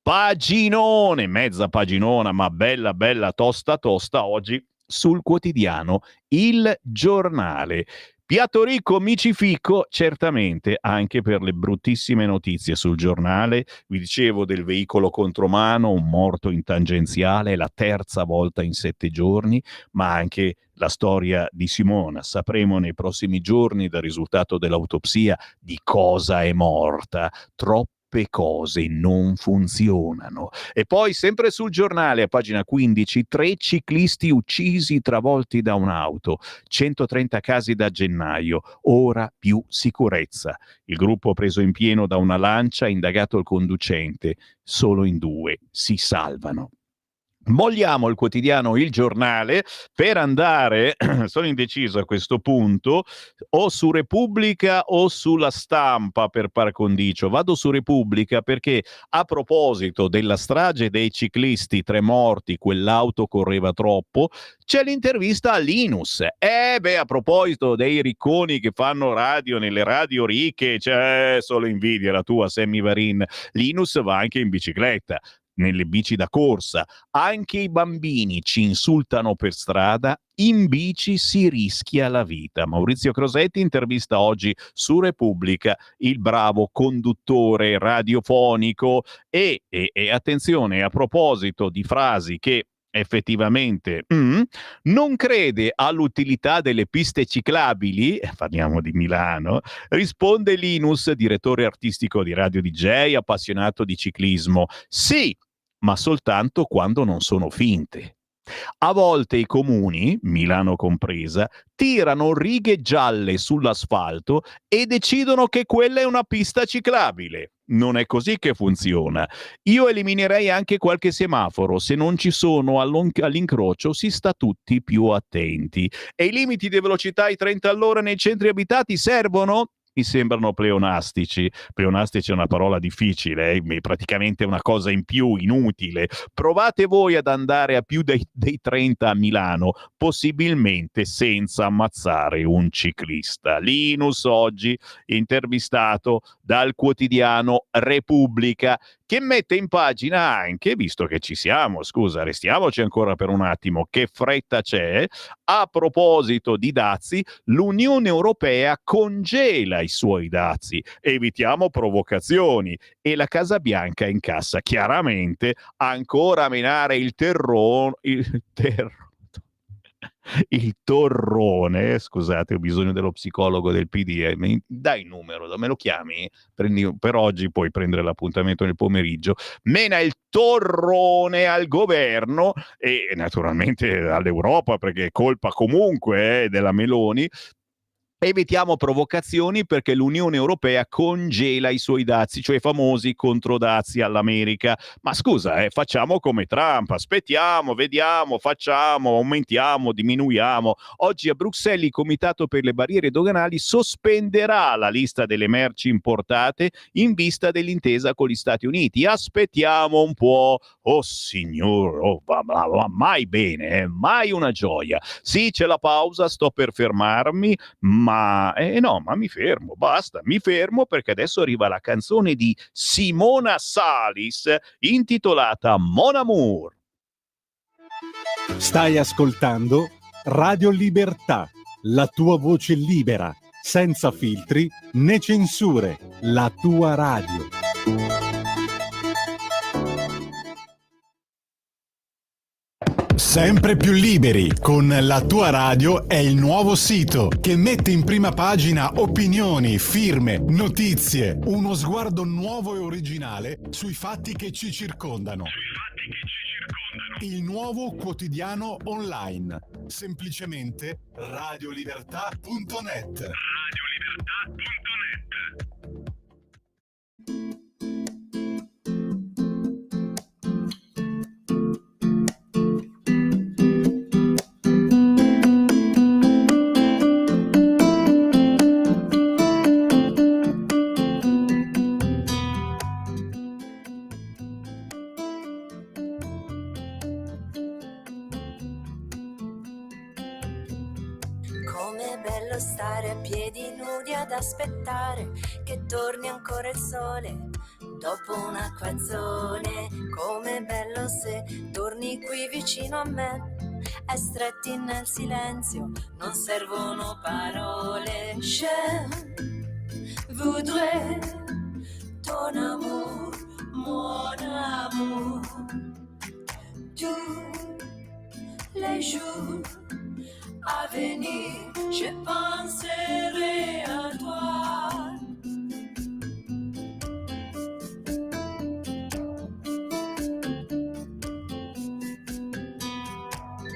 Paginone, mezza paginona, ma bella tosta oggi sul quotidiano Il Giornale. Piatto ricco, micifico, certamente anche per le bruttissime notizie sul giornale. Vi dicevo del veicolo contromano, un morto in tangenziale, la terza volta in 7 giorni, ma anche la storia di Simona. Sapremo nei prossimi giorni, dal risultato dell'autopsia, di cosa è morta. Troppe cose non funzionano. E poi, sempre sul giornale, a pagina 15, 3 ciclisti uccisi travolti da un'auto, 130 casi da gennaio, ora più sicurezza. Il gruppo preso in pieno da una lancia ha indagato il conducente, solo in 2 si salvano. Mogliamo il quotidiano Il Giornale per andare, sono indeciso a questo punto, o su Repubblica o sulla Stampa per par condicio. Vado su Repubblica perché, a proposito della strage dei ciclisti, 3 morti, quell'auto correva troppo, c'è l'intervista a Linus. A proposito dei ricconi che fanno radio nelle radio ricche, c'è solo invidia la tua, Sammy Varin. Linus va anche in bicicletta, nelle bici da corsa. Anche i bambini ci insultano per strada, in bici si rischia la vita. Maurizio Crosetti intervista oggi su Repubblica il bravo conduttore radiofonico e attenzione, a proposito di frasi che effettivamente non crede all'utilità delle piste ciclabili, parliamo di Milano, risponde Linus, direttore artistico di Radio DJ, appassionato di ciclismo. Sì, ma soltanto quando non sono finte. A volte i comuni, Milano compresa, tirano righe gialle sull'asfalto e decidono che quella è una pista ciclabile. Non è così che funziona. Io eliminerei anche qualche semaforo. Se non ci sono all'incrocio si sta tutti più attenti. E i limiti di velocità ai 30 all'ora nei centri abitati servono? Mi sembrano pleonastici. Pleonastici è una parola difficile, è praticamente una cosa in più, inutile. Provate voi ad andare a più dei 30 a Milano, possibilmente senza ammazzare un ciclista. Linus oggi intervistato dal quotidiano Repubblica, che mette in pagina anche, visto che ci siamo, scusa, restiamoci ancora per un attimo, che fretta c'è, a proposito di dazi, l'Unione Europea congela i suoi dazi, evitiamo provocazioni, e la Casa Bianca incassa chiaramente ancora a menare il torrone, scusate, ho bisogno dello psicologo del PD, dai il numero, me lo chiami? Prendi, per oggi puoi prendere l'appuntamento nel pomeriggio. Mena il torrone al governo e naturalmente all'Europa, perché è colpa comunque della Meloni, Evitiamo provocazioni perché l'Unione Europea congela i suoi dazi, cioè i famosi controdazi all'America. Ma scusa, facciamo come Trump, aspettiamo, vediamo, facciamo, aumentiamo, diminuiamo. Oggi a Bruxelles il Comitato per le barriere doganali sospenderà la lista delle merci importate in vista dell'intesa con gli Stati Uniti. Aspettiamo un po'. Oh signor, mai bene, mai una gioia. Sì, c'è la pausa, sto per fermarmi, ma mi fermo, basta, mi fermo perché adesso arriva la canzone di Simona Salis intitolata Mon Amour. Stai ascoltando Radio Libertà, la tua voce libera, senza filtri né censure, la tua radio. Sempre più liberi con la tua radio è il nuovo sito che mette in prima pagina opinioni, firme, notizie, uno sguardo nuovo e originale sui fatti che ci circondano. Il nuovo quotidiano online, semplicemente radiolibertà.net. Com'è bello stare a piedi nudi ad aspettare che torni ancora il sole dopo un acquazzone. Com'è bello se torni qui vicino a me e stretti nel silenzio, non servono parole. Je voudrais ton amour, mon amour, tous les jours à venir, je penserai à toi.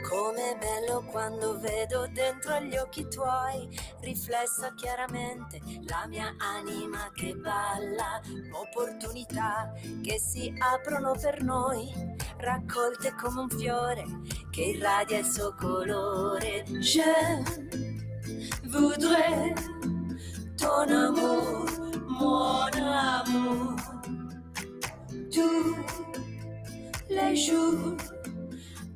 Com'è bello quando vedo dentro agli occhi tuoi, riflessa chiaramente la mia anima che balla, opportunità che si aprono per noi, raccolte come un fiore che irradia il suo colore. Je voudrais ton amour, mon amour, tous les jours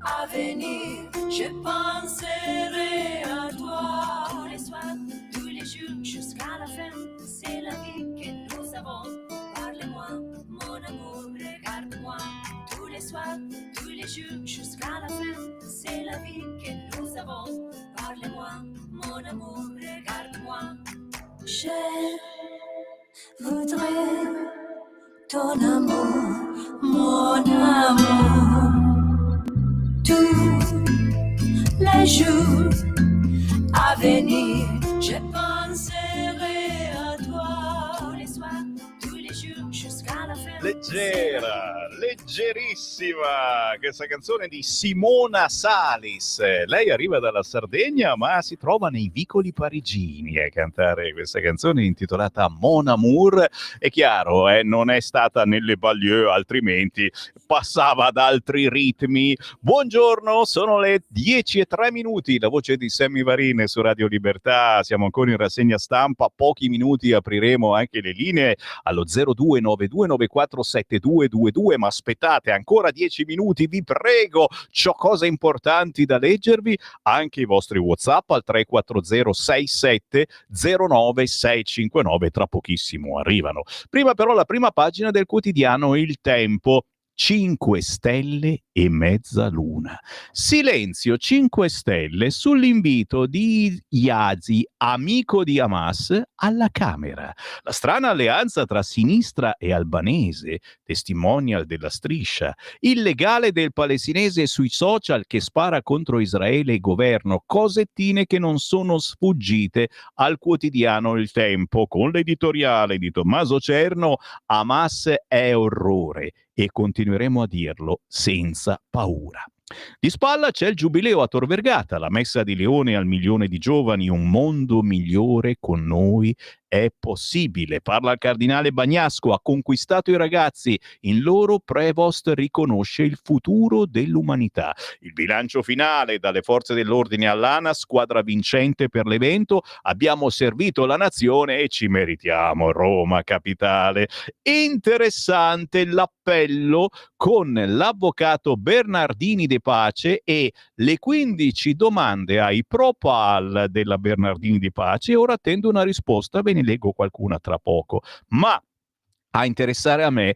à venir, je penserai à toi. Tous les soirs, tous les jours, jusqu'à la fin, c'est la vie que nous avons. Parle-moi, mon amour, regarde-moi. Tous les soirs, tous les jours, jusqu'à la fin, c'est la vie que nous avons. Parle-moi, mon amour, regarde-moi. Je voudrais ton amour, mon amour, tous les jours à venir, je penserai à toi. Tous les soirs, tous les jours, jusqu'à la fin. Leggera, leggerissima questa canzone di Simona Salis. Lei arriva dalla Sardegna ma si trova nei vicoli parigini a cantare questa canzone intitolata Mon Amour. È chiaro, non è stata nelle banlieue, altrimenti passava ad altri ritmi. Buongiorno, sono le 10:03, la voce di Sammy Varin su Radio Libertà. Siamo ancora in rassegna stampa, pochi minuti apriremo anche le linee allo 0292947222, ma aspettate ancora 10 minuti, vi prego, c'ho cose importanti da leggervi, anche i vostri WhatsApp al 340 67 09 659, tra pochissimo arrivano. Prima però la prima pagina del quotidiano Il Tempo. 5 stelle e mezza luna. Silenzio 5 stelle sull'invito di Yazi, amico di Hamas, alla Camera. La strana alleanza tra sinistra e albanese, testimonial della Striscia. Il legale del palestinese sui social che spara contro Israele e governo. Cosettine che non sono sfuggite al quotidiano Il Tempo, con l'editoriale di Tommaso Cerno. Hamas è orrore e continueremo a dirlo senza paura. Di spalla c'è il Giubileo a Tor Vergata, la messa di Leone al 1.000.000 di giovani, un mondo migliore con noi è possibile. Parla il cardinale Bagnasco, ha conquistato i ragazzi, in loro Prevost riconosce il futuro dell'umanità. Il bilancio finale dalle forze dell'ordine all'ANA, squadra vincente per l'evento, abbiamo servito la nazione e ci meritiamo Roma capitale. Interessante l'appello con l'avvocato Bernardini De Pace e le 15 domande ai pro-pal della Bernardini De Pace. Ora attendo una risposta, ve ne leggo qualcuna tra poco. Ma a interessare a me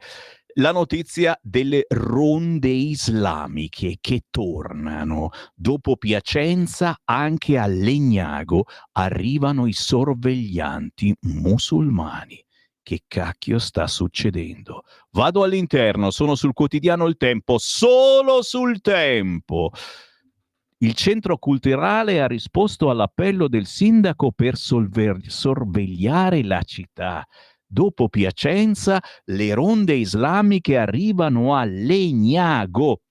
la notizia delle ronde islamiche che tornano. Dopo Piacenza, anche a Legnago arrivano i sorveglianti musulmani. Che cacchio sta succedendo? Vado all'interno, sono sul quotidiano Il Tempo, solo sul Tempo. Il centro culturale ha risposto all'appello del sindaco per sorvegliare la città. Dopo Piacenza, le ronde islamiche arrivano a Legnago.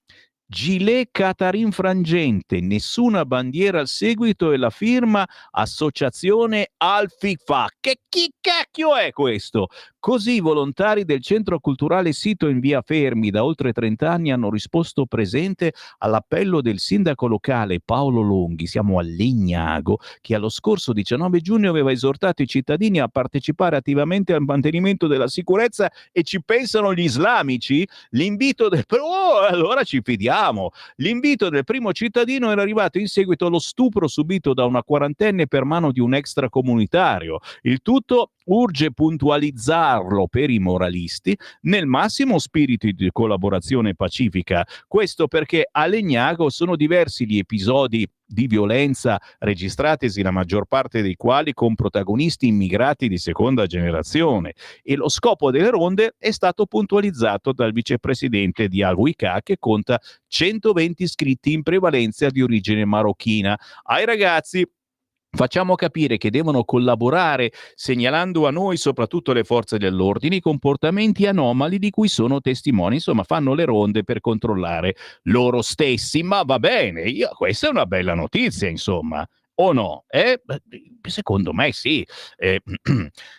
Gilet Catarin frangente, nessuna bandiera al seguito e la firma Associazione Al-Fifa. Che chi cacchio è questo? Così i volontari del centro culturale sito in via Fermi da oltre 30 anni hanno risposto presente all'appello del sindaco locale Paolo Longhi, siamo a Legnago, che allo scorso 19 giugno aveva esortato i cittadini a partecipare attivamente al mantenimento della sicurezza. E ci pensano gli islamici? L'invito del... Oh, allora ci fidiamo. L'invito del primo cittadino era arrivato in seguito allo stupro subito da una quarantenne per mano di un extracomunitario. Il tutto urge puntualizzarlo per i moralisti nel massimo spirito di collaborazione pacifica. Questo perché a Legnago sono diversi gli episodi di violenza registratesi, la maggior parte dei quali con protagonisti immigrati di seconda generazione, e lo scopo delle ronde è stato puntualizzato dal vicepresidente di Al-Wika, che conta 120 iscritti in prevalenza di origine marocchina. Ai ragazzi facciamo capire che devono collaborare segnalando a noi, soprattutto le forze dell'ordine, i comportamenti anomali di cui sono testimoni. Insomma, fanno le ronde per controllare loro stessi. Ma va bene, questa è una bella notizia, insomma. O no? Secondo me sì.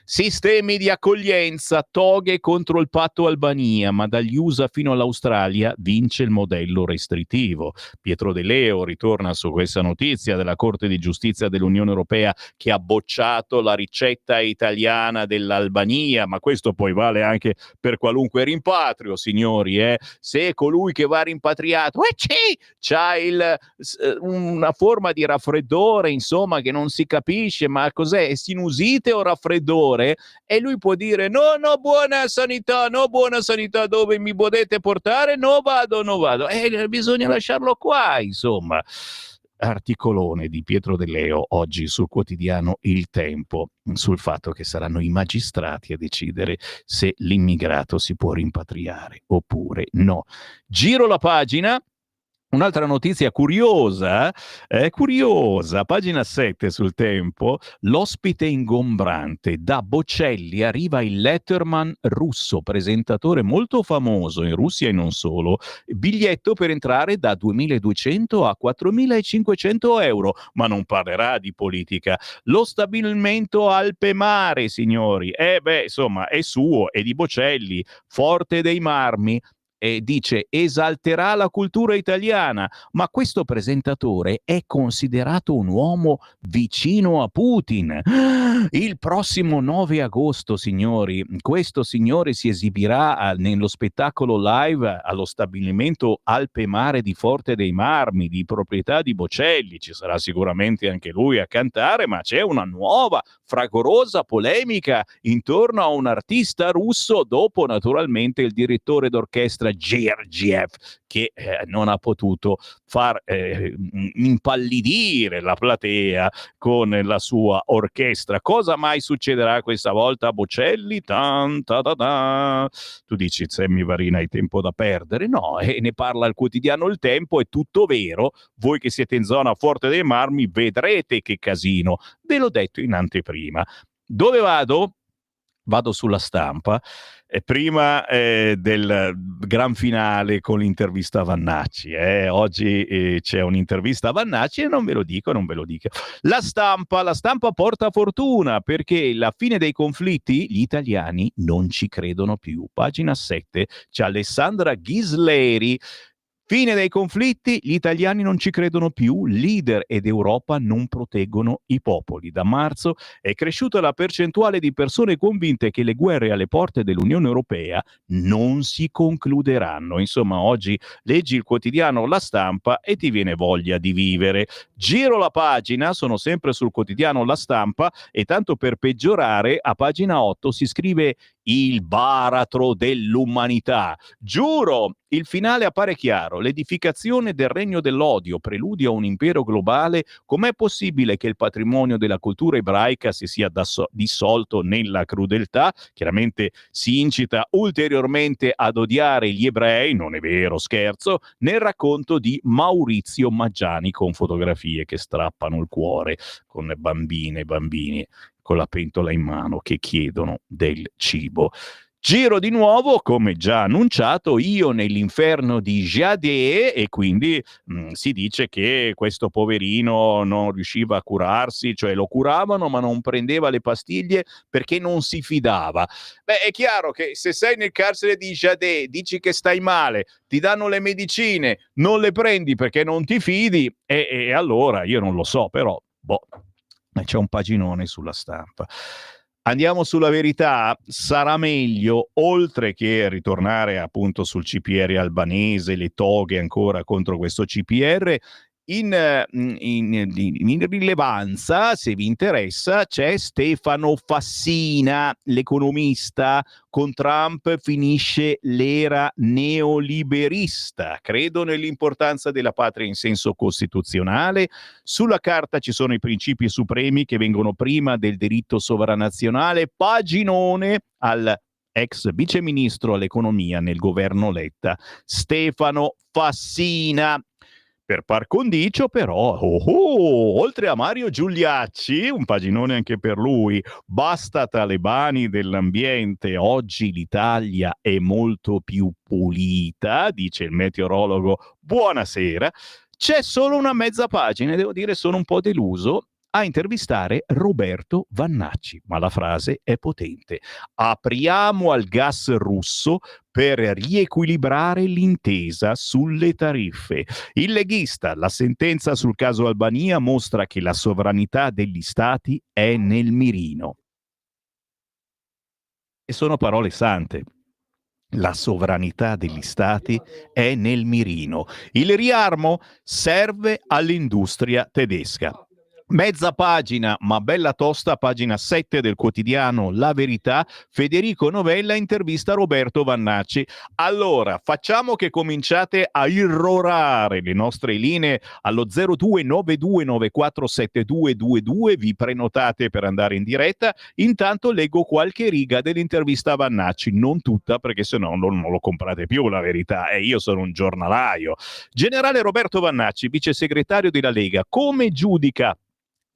Sistemi di accoglienza, toghe contro il patto Albania, ma dagli USA fino all'Australia vince il modello restrittivo. Pietro De Leo ritorna su questa notizia della Corte di Giustizia dell'Unione Europea che ha bocciato la ricetta italiana dell'Albania, ma questo poi vale anche per qualunque rimpatrio, signori. Se colui che va rimpatriato c'ha una forma di raffreddore, insomma, che non si capisce, ma cos'è? È sinusite o raffreddore? E lui può dire no, buona sanità, dove mi potete portare? No vado. Bisogna lasciarlo qua, insomma. Articolone di Pietro De Leo oggi sul quotidiano Il Tempo sul fatto che saranno i magistrati a decidere se l'immigrato si può rimpatriare oppure no. Giro la pagina. Un'altra notizia curiosa, pagina 7 sul Tempo, l'ospite ingombrante. Da Bocelli arriva il Letterman russo, presentatore molto famoso in Russia e non solo. Biglietto per entrare da 2.200 a 4.500 euro, ma non parlerà di politica. Lo stabilimento Alpe Mare, signori, insomma, è suo, è di Bocelli, Forte dei Marmi. E dice esalterà la cultura italiana, ma questo presentatore è considerato un uomo vicino a Putin. Il prossimo 9 agosto, signori, questo signore si esibirà nello spettacolo live allo stabilimento Alpe Mare di Forte dei Marmi, di proprietà di Bocelli. Ci sarà sicuramente anche lui a cantare, ma c'è una nuova fragorosa polemica intorno a un artista russo, dopo naturalmente il direttore d'orchestra Gergiev, che non ha potuto far impallidire la platea con la sua orchestra. Cosa mai succederà questa volta a Bocelli? Tu dici, Sammy Varina, hai tempo da perdere? No, ne parla il quotidiano Il Tempo, è tutto vero. Voi che siete in zona Forte dei Marmi vedrete che casino. Ve l'ho detto in anteprima. Dove vado? vado sulla Stampa, prima del gran finale con l'intervista a Vannacci. Oggi c'è un'intervista a Vannacci e non ve lo dico. La stampa porta fortuna perché la fine dei conflitti gli italiani non ci credono più. Pagina 7 c'è Alessandra Ghisleri. Fine dei conflitti, gli italiani non ci credono più, leader ed Europa non proteggono i popoli. Da marzo è cresciuta la percentuale di persone convinte che le guerre alle porte dell'Unione Europea non si concluderanno. Insomma, oggi leggi il quotidiano La Stampa e ti viene voglia di vivere. Giro la pagina, sono sempre sul quotidiano La Stampa e tanto per peggiorare, a pagina 8 si scrive il baratro dell'umanità. Giuro, il finale appare chiaro, l'edificazione del regno dell'odio, preludio a un impero globale. Com'è possibile che il patrimonio della cultura ebraica si sia dissolto nella crudeltà? Chiaramente si incita ulteriormente ad odiare gli ebrei, non è vero, scherzo, nel racconto di Maurizio Maggiani con fotografie che strappano il cuore, con bambine e bambini con la pentola in mano che chiedono del cibo. Giro di nuovo, come già annunciato, io nell'inferno di Jadé, e quindi si dice che questo poverino non riusciva a curarsi, cioè lo curavano ma non prendeva le pastiglie perché non si fidava. Beh, è chiaro che se sei nel carcere di Jadé, dici che stai male, ti danno le medicine, non le prendi perché non ti fidi, e allora io non lo so, però c'è un paginone sulla Stampa. Andiamo sulla Verità. Sarà meglio, oltre che ritornare appunto sul CPR albanese, le toghe ancora contro questo CPR, in rilevanza, se vi interessa, c'è Stefano Fassina, l'economista. Con Trump finisce l'era neoliberista. Credo nell'importanza della patria in senso costituzionale. Sulla carta ci sono i principi supremi che vengono prima del diritto sovranazionale. Paginone al ex viceministro all'economia nel governo Letta, Stefano Fassina. Per par condicio, però, oltre a Mario Giuliacci, un paginone anche per lui, basta talebani dell'ambiente, oggi l'Italia è molto più pulita, dice il meteorologo, buonasera. C'è solo una mezza pagina e devo dire sono un po' deluso a intervistare Roberto Vannacci, ma la frase è potente. Apriamo al gas russo per riequilibrare l'intesa sulle tariffe. Il leghista, la sentenza sul caso Albania mostra che la sovranità degli stati è nel mirino. E sono parole sante. La sovranità degli stati è nel mirino. Il riarmo serve all'industria tedesca. Mezza pagina, ma bella tosta, pagina 7 del quotidiano La Verità. Federico Novella intervista Roberto Vannacci. Allora, facciamo che cominciate a irrorare le nostre linee allo 0292947222, vi prenotate per andare in diretta. Intanto leggo qualche riga dell'intervista a Vannacci, non tutta perché sennò non lo comprate più La Verità, e io sono un giornalaio. Generale Roberto Vannacci, vice segretario della Lega, come giudica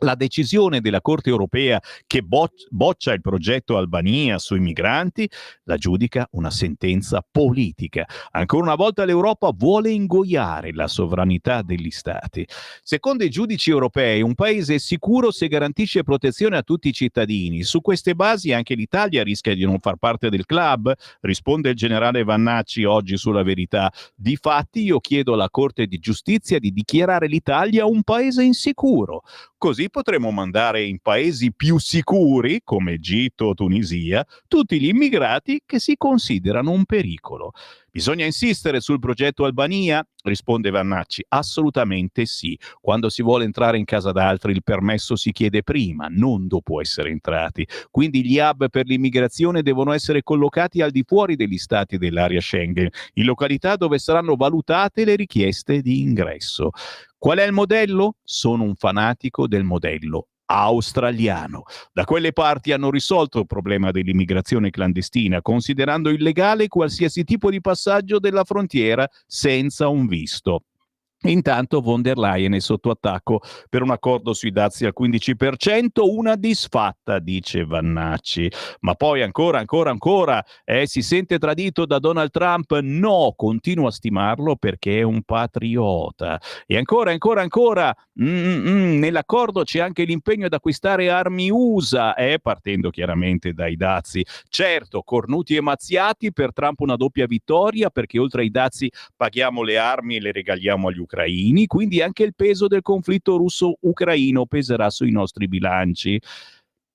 la decisione della Corte europea che boccia il progetto Albania sui migranti? La giudica una sentenza politica. Ancora una volta l'Europa vuole ingoiare la sovranità degli stati. Secondo i giudici europei, un paese è sicuro se garantisce protezione a tutti i cittadini. Su queste basi anche l'Italia rischia di non far parte del club? Risponde il generale Vannacci oggi sulla Verità. Difatti io chiedo alla Corte di Giustizia di dichiarare l'Italia un paese insicuro. Così potremo mandare in paesi più sicuri, come Egitto o Tunisia, tutti gli immigrati che si considerano un pericolo. Bisogna insistere sul progetto Albania? Risponde Vannacci, assolutamente sì. Quando si vuole entrare in casa d'altri il permesso si chiede prima, non dopo essere entrati. Quindi gli hub per l'immigrazione devono essere collocati al di fuori degli stati dell'area Schengen, in località dove saranno valutate le richieste di ingresso. Qual è il modello? Sono un fanatico del modello australiano. Da quelle parti hanno risolto il problema dell'immigrazione clandestina, considerando illegale qualsiasi tipo di passaggio della frontiera senza un visto. Intanto von der Leyen è sotto attacco per un accordo sui dazi al 15%, una disfatta, dice Vannacci. Ma poi ancora, si sente tradito da Donald Trump? No, continua a stimarlo perché è un patriota. E ancora, nell'accordo c'è anche l'impegno ad acquistare armi USA, partendo chiaramente dai dazi. Certo, cornuti e mazziati, per Trump una doppia vittoria, perché oltre ai dazi paghiamo le armi e le regaliamo agli ucraini, quindi anche il peso del conflitto russo-ucraino peserà sui nostri bilanci.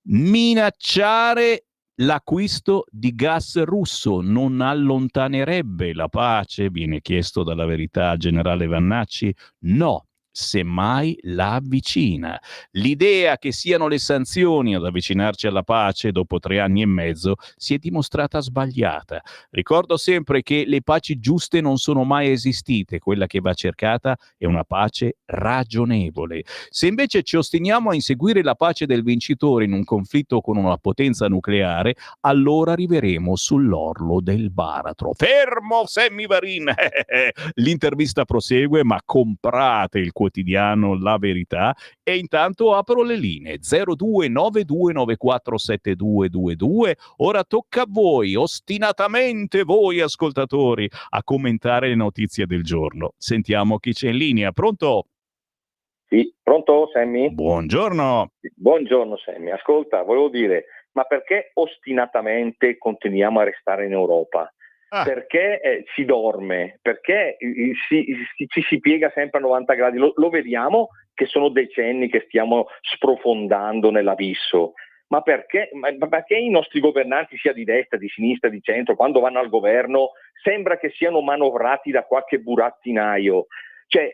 Minacciare l'acquisto di gas russo non allontanerebbe la pace? Viene chiesto dalla Verità al generale Vannacci. No, semmai la avvicina. L'idea che siano le sanzioni ad avvicinarci alla pace dopo 3 anni e mezzo si è dimostrata sbagliata. Ricordo sempre che le paci giuste non sono mai esistite, quella che va cercata è una pace ragionevole. Se invece ci ostiniamo a inseguire la pace del vincitore in un conflitto con una potenza nucleare, allora arriveremo sull'orlo del baratro. Fermo Sammy Varin! L'intervista prosegue, ma comprate il quotidiano La Verità e intanto apro le linee 0292947222. Ora tocca a voi, ostinatamente voi ascoltatori, a commentare le notizie del giorno. Sentiamo chi c'è in linea. Pronto? Sì, pronto Sammy? Buongiorno. Buongiorno Sammy, ascolta, volevo dire, ma perché ostinatamente continuiamo a restare in Europa? Perché si dorme, perché ci si piega sempre a 90 gradi, lo vediamo che sono decenni che stiamo sprofondando nell'abisso, ma perché i nostri governanti, sia di destra, di sinistra, di centro, quando vanno al governo sembra che siano manovrati da qualche burattinaio? Cioè,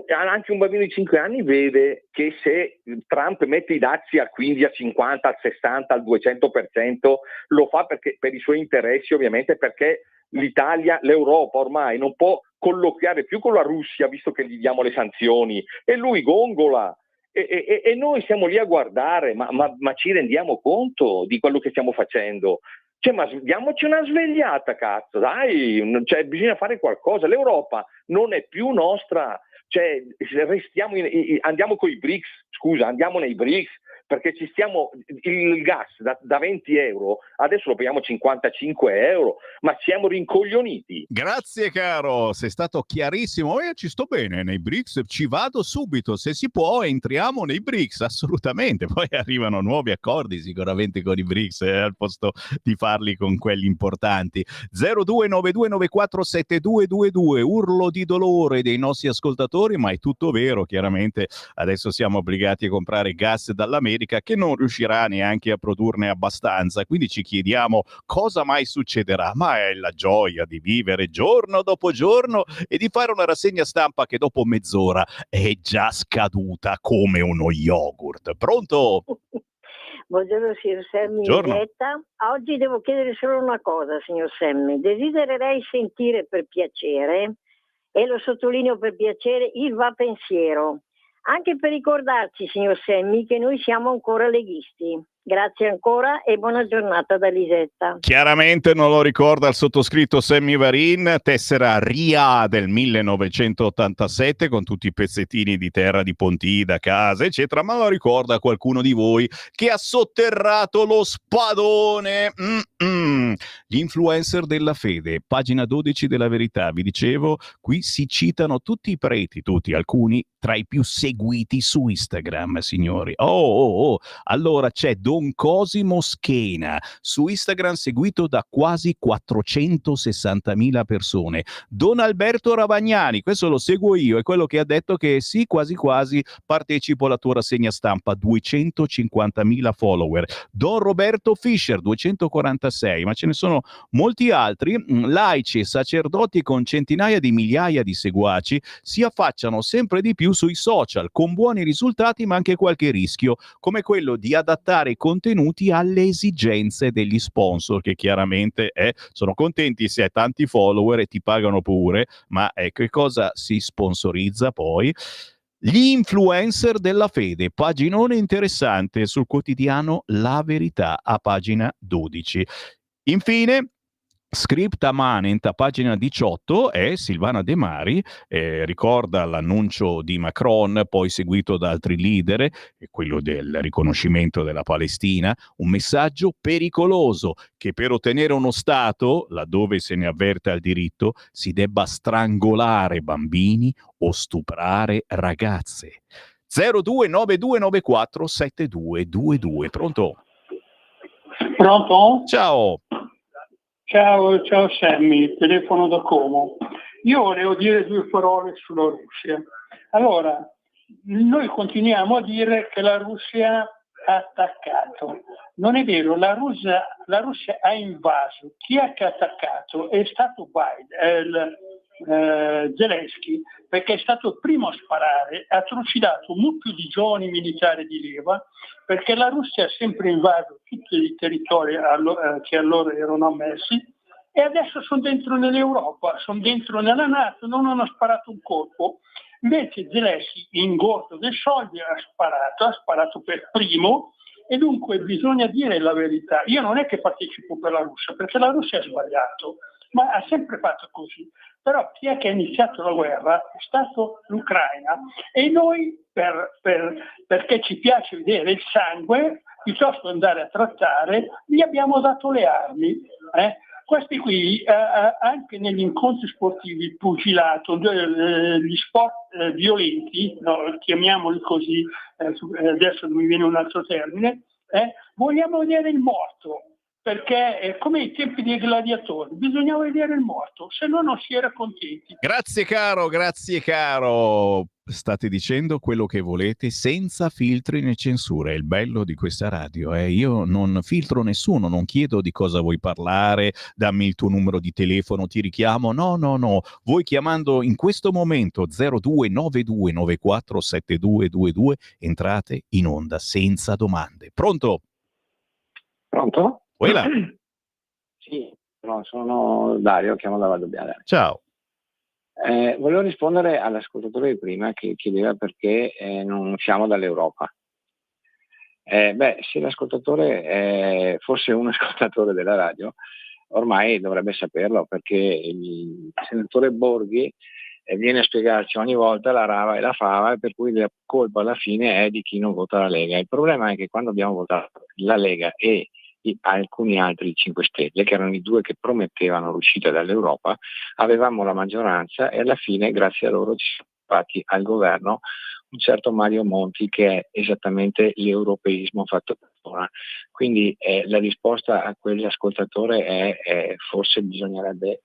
anche un bambino di 5 anni vede che se Trump mette i dazi al 15, al 50, al 60, al 200%, lo fa perché per i suoi interessi, ovviamente, perché l'Italia, l'Europa ormai non può colloquiare più con la Russia, visto che gli diamo le sanzioni, e lui gongola. E noi siamo lì a guardare, ma ci rendiamo conto di quello che stiamo facendo? Cioè, ma diamoci una svegliata, cazzo, dai, cioè, bisogna fare qualcosa. L'Europa non è più nostra, cioè, restiamo andiamo coi BRICS, andiamo nei BRICS, perché il gas da 20 euro, adesso lo paghiamo 55 euro, ma siamo rincoglioniti. Grazie caro, sei stato chiarissimo. Ci sto bene nei BRICS, ci vado subito, se si può entriamo nei BRICS, assolutamente. Poi arrivano nuovi accordi sicuramente con i BRICS, al posto di farli con quelli importanti. 0292947222, urlo di dolore dei nostri ascoltatori, ma è tutto vero, chiaramente adesso siamo obbligati a comprare gas dall'America che non riuscirà neanche a produrne abbastanza, quindi ci chiediamo cosa mai succederà. Ma è la gioia di vivere giorno dopo giorno e di fare una rassegna stampa che dopo mezz'ora è già scaduta come uno yogurt. Pronto? Buongiorno signor Semmi. Buongiorno. Oggi devo chiedere solo una cosa, signor Semmi. Desidererei sentire per piacere, e lo sottolineo per piacere, il va pensiero. Anche per ricordarci, signor Semmi, che noi siamo ancora leghisti. Grazie ancora e buona giornata da Lisetta. Chiaramente non lo ricorda il sottoscritto Sammy Varin, tessera RIA del 1987 con tutti i pezzettini di terra di Pontida, casa, eccetera, ma lo ricorda qualcuno di voi che ha sotterrato lo spadone. Gli influencer della fede, pagina 12 della Verità, vi dicevo, qui si citano tutti i preti, alcuni tra i più seguiti su Instagram, signori. Allora c'è Don Cosimo Schena, su Instagram seguito da quasi 460.000 persone. Don Alberto Ravagnani, questo lo seguo io, è quello che ha detto che sì, quasi quasi partecipo alla tua rassegna stampa, 250.000 follower. Don Roberto Fischer, 246, ma ce ne sono molti altri. Laici e sacerdoti con centinaia di migliaia di seguaci si affacciano sempre di più sui social, con buoni risultati ma anche qualche rischio, come quello di adattare i contenuti alle esigenze degli sponsor, che chiaramente sono contenti se hai tanti follower e ti pagano pure, ma che cosa si sponsorizza poi? Gli influencer della fede, paginone interessante sul quotidiano La Verità a pagina 12. Infine, Scripta manent a pagina 18 è Silvana De Mari, ricorda l'annuncio di Macron, poi seguito da altri leader, quello del riconoscimento della Palestina, un messaggio pericoloso che per ottenere uno Stato, laddove se ne avverte al diritto, si debba strangolare bambini o stuprare ragazze. 0292947222. Pronto? Pronto? Ciao. Ciao Sammy, telefono da Como. Io volevo dire due parole sulla Russia. Allora, noi continuiamo a dire che la Russia ha attaccato. Non è vero, la Russia ha invaso. Chi è che ha attaccato? È stato Zelensky, perché è stato il primo a sparare, ha trucidato un mucchio di giovani militari di leva, perché la Russia ha sempre invaso tutti i territori che allora erano ammessi, e adesso sono dentro nell'Europa, sono dentro nella NATO, non hanno sparato un colpo. Invece Zelensky, ingordo dei soldi, ha sparato per primo, e dunque bisogna dire la verità. Io non è che partecipo per la Russia, perché la Russia ha sbagliato, ma ha sempre fatto così. Però chi è che ha iniziato la guerra è stato l'Ucraina, e noi perché ci piace vedere il sangue, piuttosto che andare a trattare, gli abbiamo dato le armi. Questi qui, anche negli incontri sportivi, il pugilato, gli sport violenti, no, chiamiamoli così, adesso non mi viene un altro termine, vogliamo vedere il morto. Perché è come ai tempi dei gladiatori, bisognava vedere il morto, se no non si era contenti. Grazie caro. State dicendo quello che volete senza filtri né censure. È il bello di questa radio. Io non filtro nessuno, non chiedo di cosa vuoi parlare, dammi il tuo numero di telefono, ti richiamo. No. Voi chiamando in questo momento 0292947222 entrate in onda senza domande. Pronto? Pronto? Quella. Sì, no, sono Dario, chiamo da Valdobbiadene. Ciao. Volevo rispondere all'ascoltatore di prima che chiedeva perché non usciamo dall'Europa. Se l'ascoltatore fosse un ascoltatore della radio, ormai dovrebbe saperlo, perché il senatore Borghi viene a spiegarci ogni volta la rava e la fava, e per cui la colpa alla fine è di chi non vota la Lega. Il problema è che quando abbiamo votato la Lega e alcuni altri 5 Stelle, che erano i due che promettevano l'uscita dall'Europa, avevamo la maggioranza, e alla fine grazie a loro ci siamo fatti al governo un certo Mario Monti, che è esattamente l'europeismo fatto persona. Quindi la risposta a quell'ascoltatore è forse bisognerebbe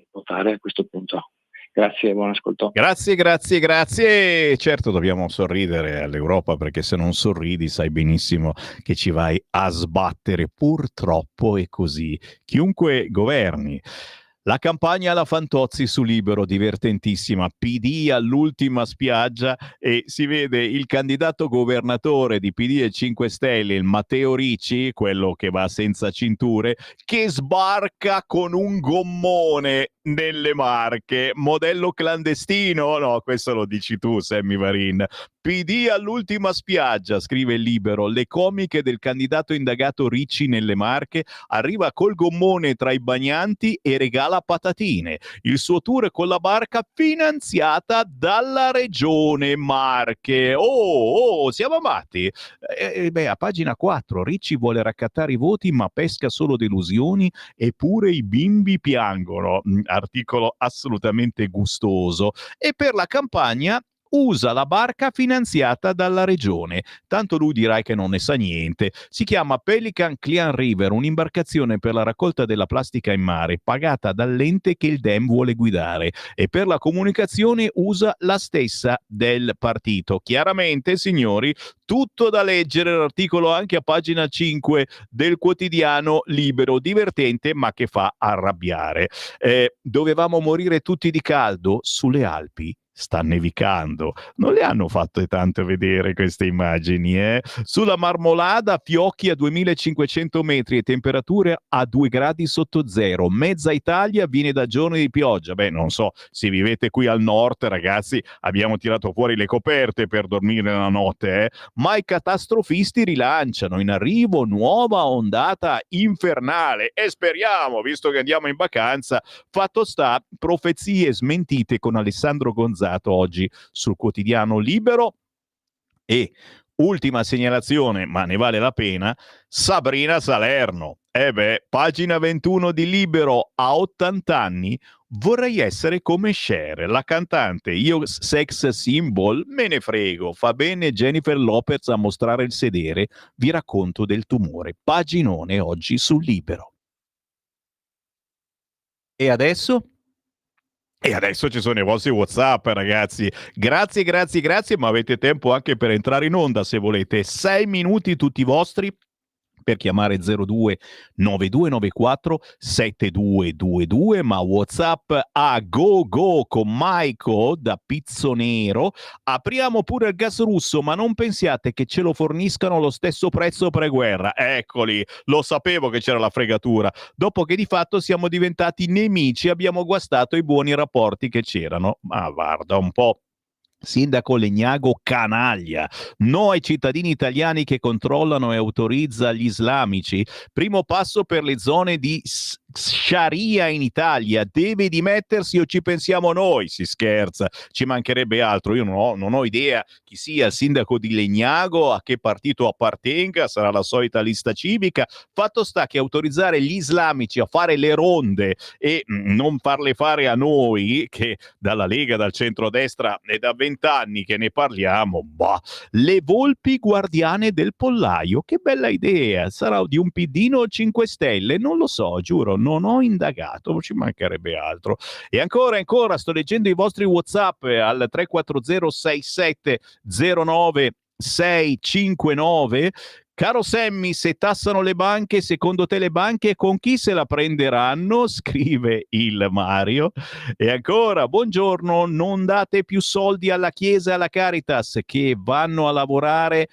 votare a questo punto. Grazie, buon ascolto. Grazie. Certo, dobbiamo sorridere all'Europa, perché se non sorridi sai benissimo che ci vai a sbattere. Purtroppo è così. Chiunque governi. La campagna alla Fantozzi su Libero, divertentissima, PD all'ultima spiaggia, e si vede il candidato governatore di PD e 5 Stelle, il Matteo Ricci, quello che va senza cinture, che sbarca con un gommone nelle Marche, modello clandestino. No, questo lo dici tu, Sammy Varin. PD all'ultima spiaggia, scrive il Libero, le comiche del candidato indagato Ricci nelle Marche, arriva col gommone tra i bagnanti e regala patatine. Il suo tour con la barca finanziata dalla regione Marche. Siamo amati. A pagina 4 Ricci vuole raccattare i voti ma pesca solo delusioni, eppure i bimbi piangono. Articolo assolutamente gustoso. E per la campagna usa la barca finanziata dalla regione, tanto lui dirai che non ne sa niente. Si chiama Pelican Clean River, un'imbarcazione per la raccolta della plastica in mare, pagata dall'ente che il DEM vuole guidare, e per la comunicazione usa la stessa del partito. Chiaramente, signori, tutto da leggere, l'articolo anche a pagina 5 del quotidiano Libero, divertente ma che fa arrabbiare. Dovevamo morire tutti di caldo sulle Alpi? sta nevicando. Non le hanno fatte tanto vedere queste immagini, eh? Sulla Marmolada, fiocchi a 2500 metri e temperature a 2 gradi sotto zero. Mezza Italia viene da giorni di pioggia. Beh, non so, se vivete qui al nord, ragazzi, abbiamo tirato fuori le coperte per dormire la notte, eh? Ma i catastrofisti rilanciano, in arrivo nuova ondata infernale e speriamo, visto che andiamo in vacanza, fatto sta, profezie smentite con Alessandro Gonzato oggi sul quotidiano Libero. E ultima segnalazione, ma ne vale la pena, Sabrina Salerno. Pagina 21 di Libero, a 80 anni vorrei essere come Cher, la cantante. Io sex symbol, me ne frego, fa bene Jennifer Lopez a mostrare il sedere, vi racconto del tumore. Paginone oggi sul Libero. E adesso? E adesso ci sono i vostri WhatsApp, ragazzi. Grazie, ma avete tempo anche per entrare in onda se volete. 6 minuti tutti vostri per chiamare 02 9294 7222, ma WhatsApp a go con Maiko da Pizzonero. Apriamo pure il gas russo, ma non pensiate che ce lo forniscano allo stesso prezzo pre-guerra. Eccoli, lo sapevo che c'era la fregatura. Dopo che di fatto siamo diventati nemici, abbiamo guastato i buoni rapporti che c'erano. Ma guarda un po'. Sindaco Legnago canaglia, no ai cittadini italiani che controllano e autorizza gli islamici, primo passo per le zone di Sharia in Italia, deve dimettersi o ci pensiamo noi? Si scherza, ci mancherebbe altro. Io non ho idea chi sia il sindaco di Legnago, a che partito appartenga, sarà la solita lista civica. Fatto sta che autorizzare gli islamici a fare le ronde e non farle fare a noi, che dalla Lega, dal centrodestra e da 20 anni che ne parliamo, le volpi guardiane del pollaio, che bella idea. Sarà di un PDino o 5 Stelle? Non lo so, giuro, non ho indagato, ci mancherebbe altro. E ancora, sto leggendo i vostri WhatsApp al 340 67 09 659. Caro Sammy, se tassano le banche, secondo te le banche con chi se la prenderanno? Scrive il Mario. E ancora, buongiorno, non date più soldi alla Chiesa e alla Caritas che vanno a lavorare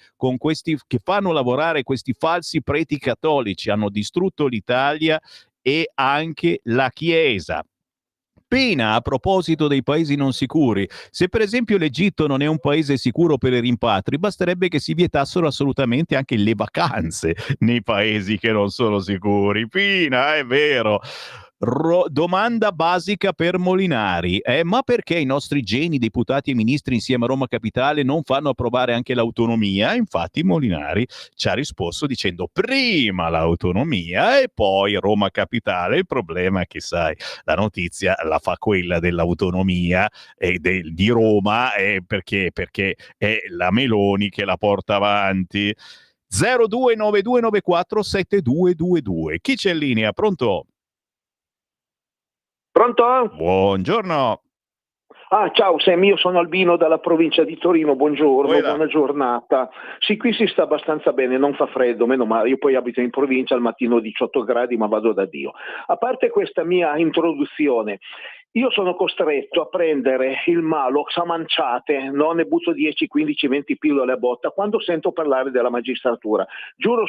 che fanno lavorare questi falsi preti cattolici. Hanno distrutto l'Italia e anche la Chiesa. Pena a proposito dei paesi non sicuri. Se per esempio l'Egitto non è un paese sicuro per i rimpatri, basterebbe che si vietassero assolutamente anche le vacanze nei paesi che non sono sicuri. Pina, è vero. Domanda basica per Molinari, ma perché i nostri geni deputati e ministri insieme a Roma Capitale non fanno approvare anche l'autonomia? Infatti Molinari ci ha risposto dicendo prima l'autonomia e poi Roma Capitale. Il problema è che, sai, la notizia la fa quella dell'autonomia e di Roma, perché è la Meloni che la porta avanti. 029294 7222. Chi c'è in linea? Pronto? Pronto? Buongiorno. Ciao Sam, io sono Albino dalla provincia di Torino, buongiorno, buona giornata. Sì, qui si sta abbastanza bene, non fa freddo, meno male, io poi abito in provincia, al mattino 18 gradi, ma vado da Dio. A parte questa mia introduzione, io sono costretto a prendere il Malox a manciate, no? Ne butto 10, 15, 20 pillole a botta quando sento parlare della magistratura. Giuro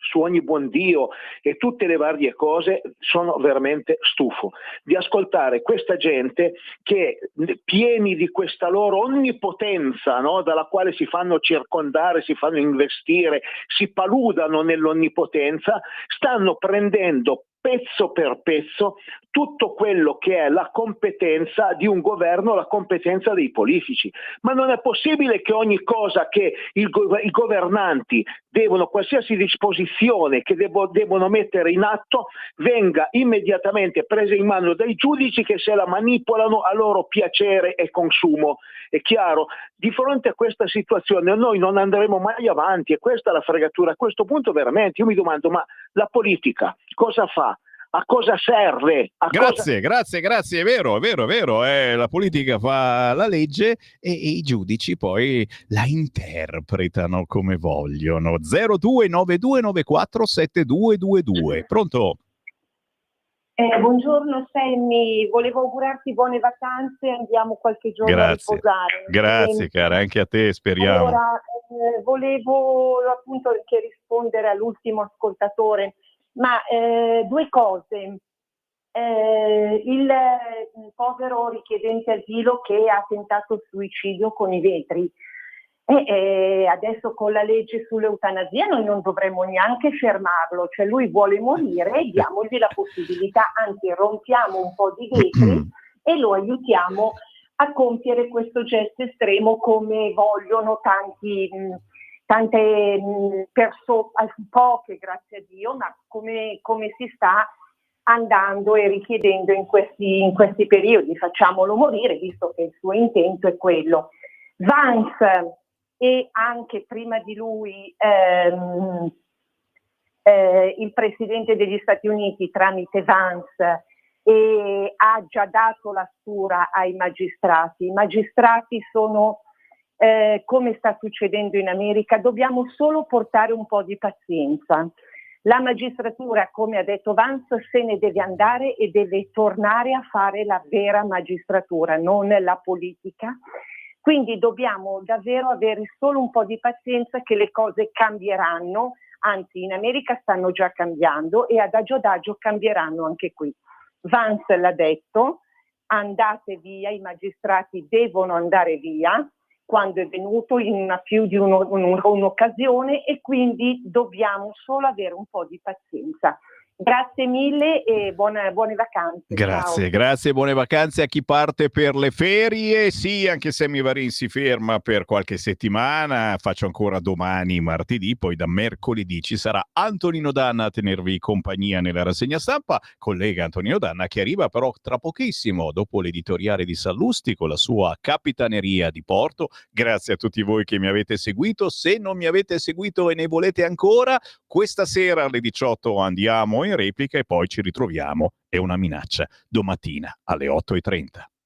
su ogni buon Dio e tutte le varie cose, sono veramente stufo di ascoltare questa gente che, pieni di questa loro onnipotenza, no? Dalla quale si fanno circondare, si fanno investire, si paludano nell'onnipotenza, stanno prendendo pezzo per pezzo tutto quello che è la competenza di un governo, la competenza dei politici. Ma non è possibile che ogni cosa che i governanti devono, qualsiasi disposizione che devono mettere in atto, venga immediatamente presa in mano dai giudici che se la manipolano a loro piacere e consumo. È chiaro, di fronte a questa situazione noi non andremo mai avanti, e questa è la fregatura. A questo punto veramente io mi domando, ma la politica cosa fa? A cosa serve? Grazie, è vero. La politica fa la legge e i giudici poi la interpretano come vogliono. 029294 7222. Pronto? Buongiorno Sammy, volevo augurarti buone vacanze, andiamo qualche giorno Grazie. a riposare. Grazie cara, anche a te, speriamo. Allora, volevo appunto anche rispondere all'ultimo ascoltatore, ma due cose. Il povero richiedente asilo che ha tentato suicidio con i vetri. Adesso con la legge sull'eutanasia noi non dovremmo neanche fermarlo, cioè lui vuole morire e diamogli la possibilità, anzi rompiamo un po' di vetri e lo aiutiamo a compiere questo gesto estremo come vogliono tante persone, poche grazie a Dio, ma come si sta andando e richiedendo in questi periodi. Facciamolo morire, visto che il suo intento è quello. Vance e anche prima di lui il Presidente degli Stati Uniti tramite Vance ha già dato la stura ai magistrati. I magistrati sono, come sta succedendo in America, dobbiamo solo portare un po' di pazienza. La magistratura, come ha detto Vance, se ne deve andare e deve tornare a fare la vera magistratura, non la politica. Quindi dobbiamo davvero avere solo un po' di pazienza che le cose cambieranno, anzi in America stanno già cambiando e adagio adagio cambieranno anche qui. Vance l'ha detto, andate via, i magistrati devono andare via quando è venuto in più di un'occasione e quindi dobbiamo solo avere un po' di pazienza. Grazie mille e buone vacanze. Grazie, Ciao. grazie, buone vacanze a chi parte per le ferie. Sì, anche Sammy Varin si ferma per qualche settimana, faccio ancora domani, martedì, poi da mercoledì ci sarà Antonino Danna a tenervi compagnia nella rassegna stampa, collega Antonino Danna che arriva però tra pochissimo dopo l'editoriale di Sallusti con la sua Capitaneria di Porto. Grazie a tutti voi che mi avete seguito, se non mi avete seguito e ne volete ancora, questa sera alle 18 andiamo in replica e poi ci ritroviamo. È una minaccia domattina alle 8:30.